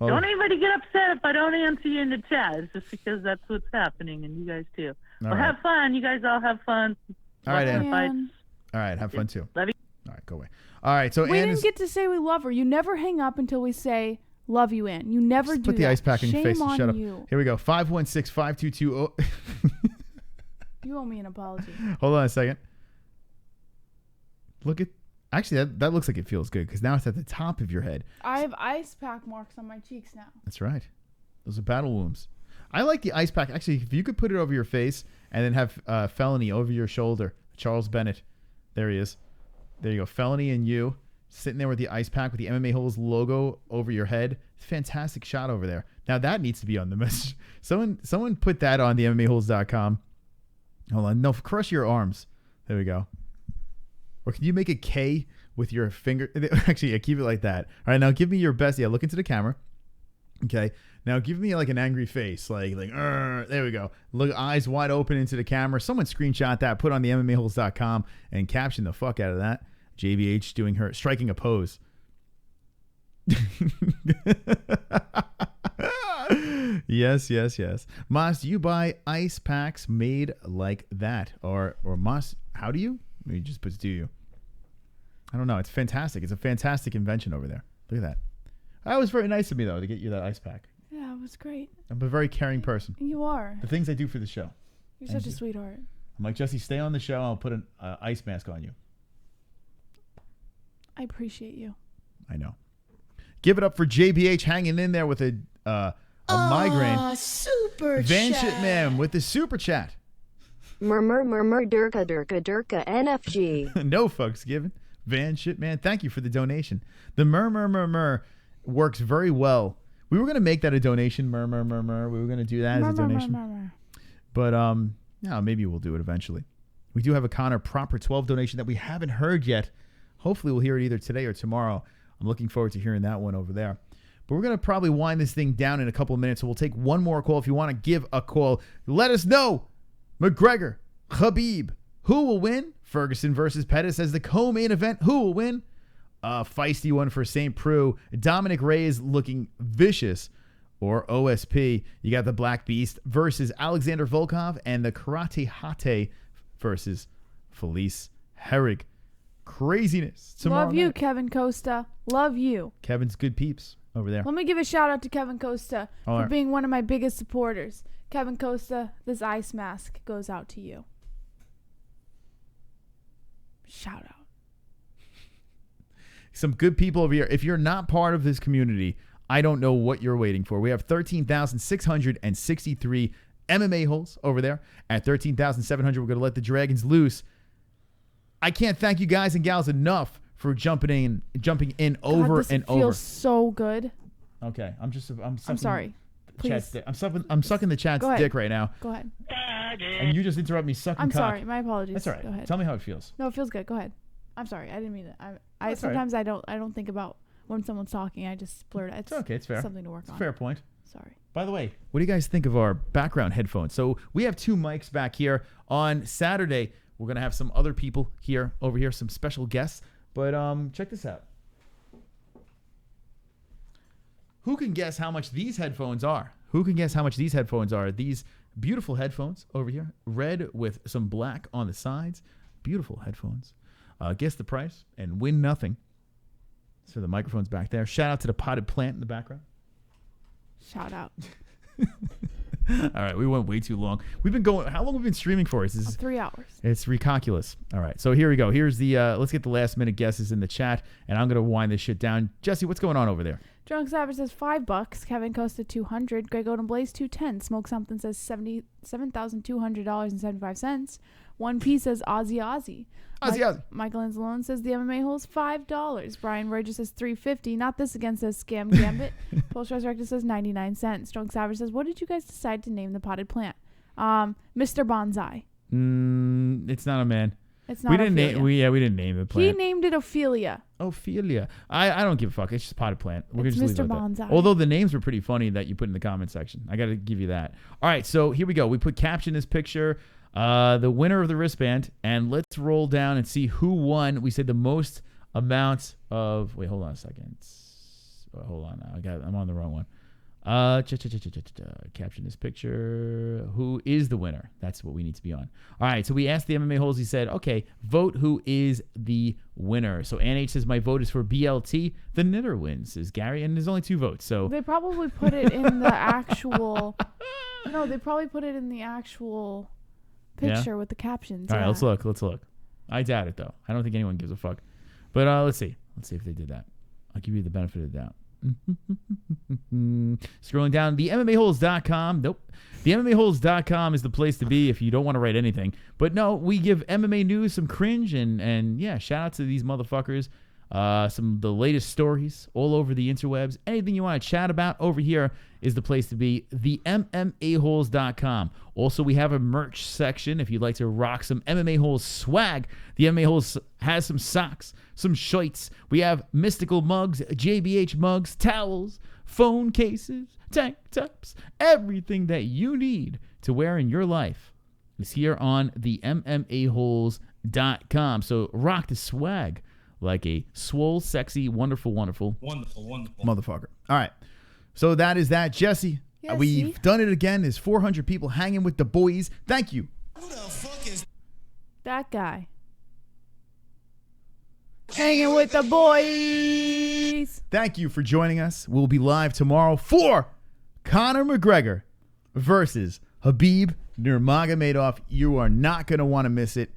don't anybody get upset if I don't answer you in the chat. It's just because that's what's happening, and you guys too. Well, have fun. You guys all have fun. All right, Ann. Fights. All right, have fun too. Love you. All right, go away. All right, so we Ann didn't get to say we love her. You never hang up until we say love you, Ann. You never do put the that. ice pack in your face and shut up. You. Here we go. 516-522. You owe me an apology. Hold on a second. Look at. Actually, that looks like it feels good because now it's at the top of your head. I have ice pack marks on my cheeks now. That's right. Those are battle wounds. I like the ice pack. Actually, if you could put it over your face and then have Felony over your shoulder. Charles Bennett. There he is. There you go. Felony and you sitting there with the ice pack with the MMA-Holes logo over your head. Fantastic shot over there. Now that needs to be on the message. Someone put that on the MMAHoles.com. Hold on. No, crush your arms. There we go. Or can you make a K with your finger? Actually, yeah, keep it like that. All right, now give me your best. Yeah, look into the camera. Okay. Now give me like an angry face. Like, there we go. Look, eyes wide open into the camera. Someone screenshot that, put on the MMAHoles.com and caption the fuck out of that. JVH doing her, striking a pose. Yes. Moss, do you buy ice packs made like that? Or Moss, how do you? Maybe just puts do you? I don't know. It's fantastic. It's a fantastic invention over there. Look at that. That was very nice of me, though, to get you that ice pack. Yeah, it was great. I'm a very caring person. You are. The things I do for the show. You're such a sweetheart. I'm like, Jesse, stay on the show. I'll put an ice mask on you. I appreciate you. I know. Give it up for JBH hanging in there with a migraine. Super Van chat. Shit Man with the super chat. Murmur, durka, NFG. No fucks given. Van Shit Man, thank you for the donation. The murmur works very well. We were going to make that a donation, murmur. We were going to do that as a donation. But maybe we'll do it eventually. We do have a Conor proper 12 donation that we haven't heard yet. Hopefully we'll hear it either today or tomorrow. I'm looking forward to hearing that one over there. But we're going to probably wind this thing down in a couple of minutes. So we'll take one more call. If you want to give a call, let us know. McGregor, Khabib, who will win? Ferguson versus Pettis as the co-main event. Who will win? Feisty one for St. Preux. Dominic Reyes looking vicious. Or OSP. You got the Black Beast versus Alexander Volkov and the Karate Hate versus Felice Herrig. Craziness. Love you, Kevin Costa. Love you. Kevin's good peeps over there. Let me give a shout out to Kevin Costa for being one of my biggest supporters. Kevin Costa, this ice mask goes out to you. Shout out. Some good people over here. If you're not part of this community, I don't know what you're waiting for. We have 13,663 MMA holes over there. At 13,700, we're going to let the Dragons loose. I can't thank you guys and gals enough for jumping in over and over. It feels so good. Okay, I'm sorry. Please. I'm sucking the chat's dick right now. Go ahead. And you just interrupt me sucking I'm cock. sorry. My apologies. That's all right. Go ahead. Tell me how it feels. No, it feels good. Go ahead. I'm sorry. I didn't mean it. I That's sometimes I don't think about when someone's talking. I just blurt. It's okay. It's fair. Something to work on. Fair point. Sorry. By the way, what do you guys think of our background headphones? So we have 2 mics back here. On Saturday, we're gonna have some other people over here, some special guests. But check this out. Who can guess how much these headphones are? These beautiful headphones over here, red with some black on the sides. Beautiful headphones. Guess the price and win nothing. So the microphone's back there. Shout out to the potted plant in the background. Shout out. All right, we went way too long. We've been going. How long have we been streaming for? This is 3 hours. It's ridiculous. All right, so here we go. Here's the. Let's get the last minute guesses in the chat, and I'm gonna wind this shit down. Jesse, what's going on over there? Drunk Savage says $5. Kevin Costa $200. Greg Odom Blaze $210. Smoke Something says $77,200.75. One Piece says Aussie. Michael Anzalone says the MMA Holes $5. Brian Roger says $3.50. Not this again says Scam Gambit. Post Resurrected says 99 cents. Drunk Savage says, what did you guys decide to name the potted plant? Mr. Bonsai. It's not a man. It's not. We didn't name the plant. He named it Ophelia. I don't give a fuck. It's just potted plant. It's Mr. Bonsai. Although the names were pretty funny that you put in the comment section. I got to give you that. All right, so here we go. We put caption this picture. The winner of the wristband, and let's roll down and see who won. We said the most amount of. Wait, hold on a second. Hold on. I'm on the wrong one. Caption this picture. Who is the winner? That's what we need to be on. All right. So we asked the MMA Holes. He said, "Okay, vote who is the winner." So Ann H says, "My vote is for BLT. The knitter wins," says Gary, and there's only 2 votes. So they probably put it in the actual. No, they probably put it in the actual picture with the captions. All right, let's look. I doubt it though. I don't think anyone gives a fuck. But let's see if they did that. I'll give you the benefit of the doubt. Scrolling down, the MMAHoles.com. Nope. The MMAHoles.com is the place to be if you don't want to write anything. But no, we give MMA news some cringe and yeah, shout out to these motherfuckers. Some of the latest stories all over the interwebs. Anything you want to chat about over here is the place to be. The MMAHoles.com. Also, we have a merch section if you'd like to rock some MMA Holes swag. The MMA Holes has some socks, some shirts. We have mystical mugs, JBH mugs, towels, phone cases, tank tops. Everything that you need to wear in your life is here on the MMAHoles.com. So rock the swag like a swole, sexy, wonderful motherfucker. All right. So that is that. Jesse, we've done it again. There's 400 people hanging with the boys. Thank you. Who the fuck is that guy? Hanging with the boys. Thank you for joining us. We'll be live tomorrow for Conor McGregor versus Khabib Nurmagomedov. You are not going to want to miss it.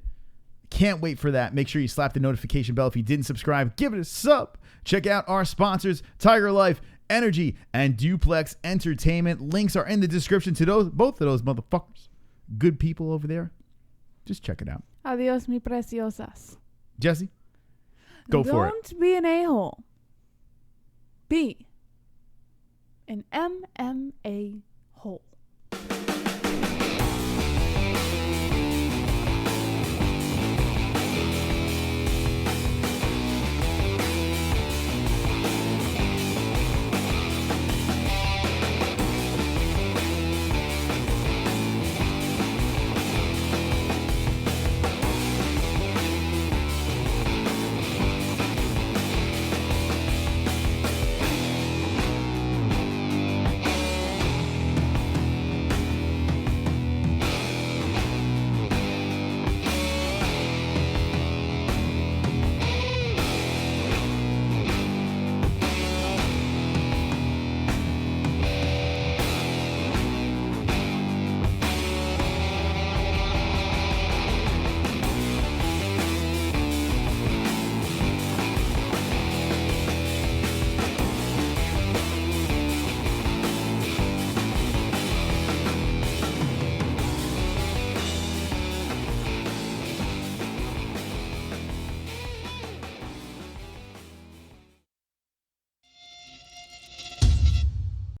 Can't wait for that. Make sure you slap the notification bell if you didn't subscribe. Give it a sub. Check out our sponsors, TygerLyfe Energy and Duplex Entertainment. Links are in the description to both of those motherfuckers. Good people over there. Just check it out. Adios, mi preciosas. Jesse, go for it. Don't be an a-hole. Be an MMA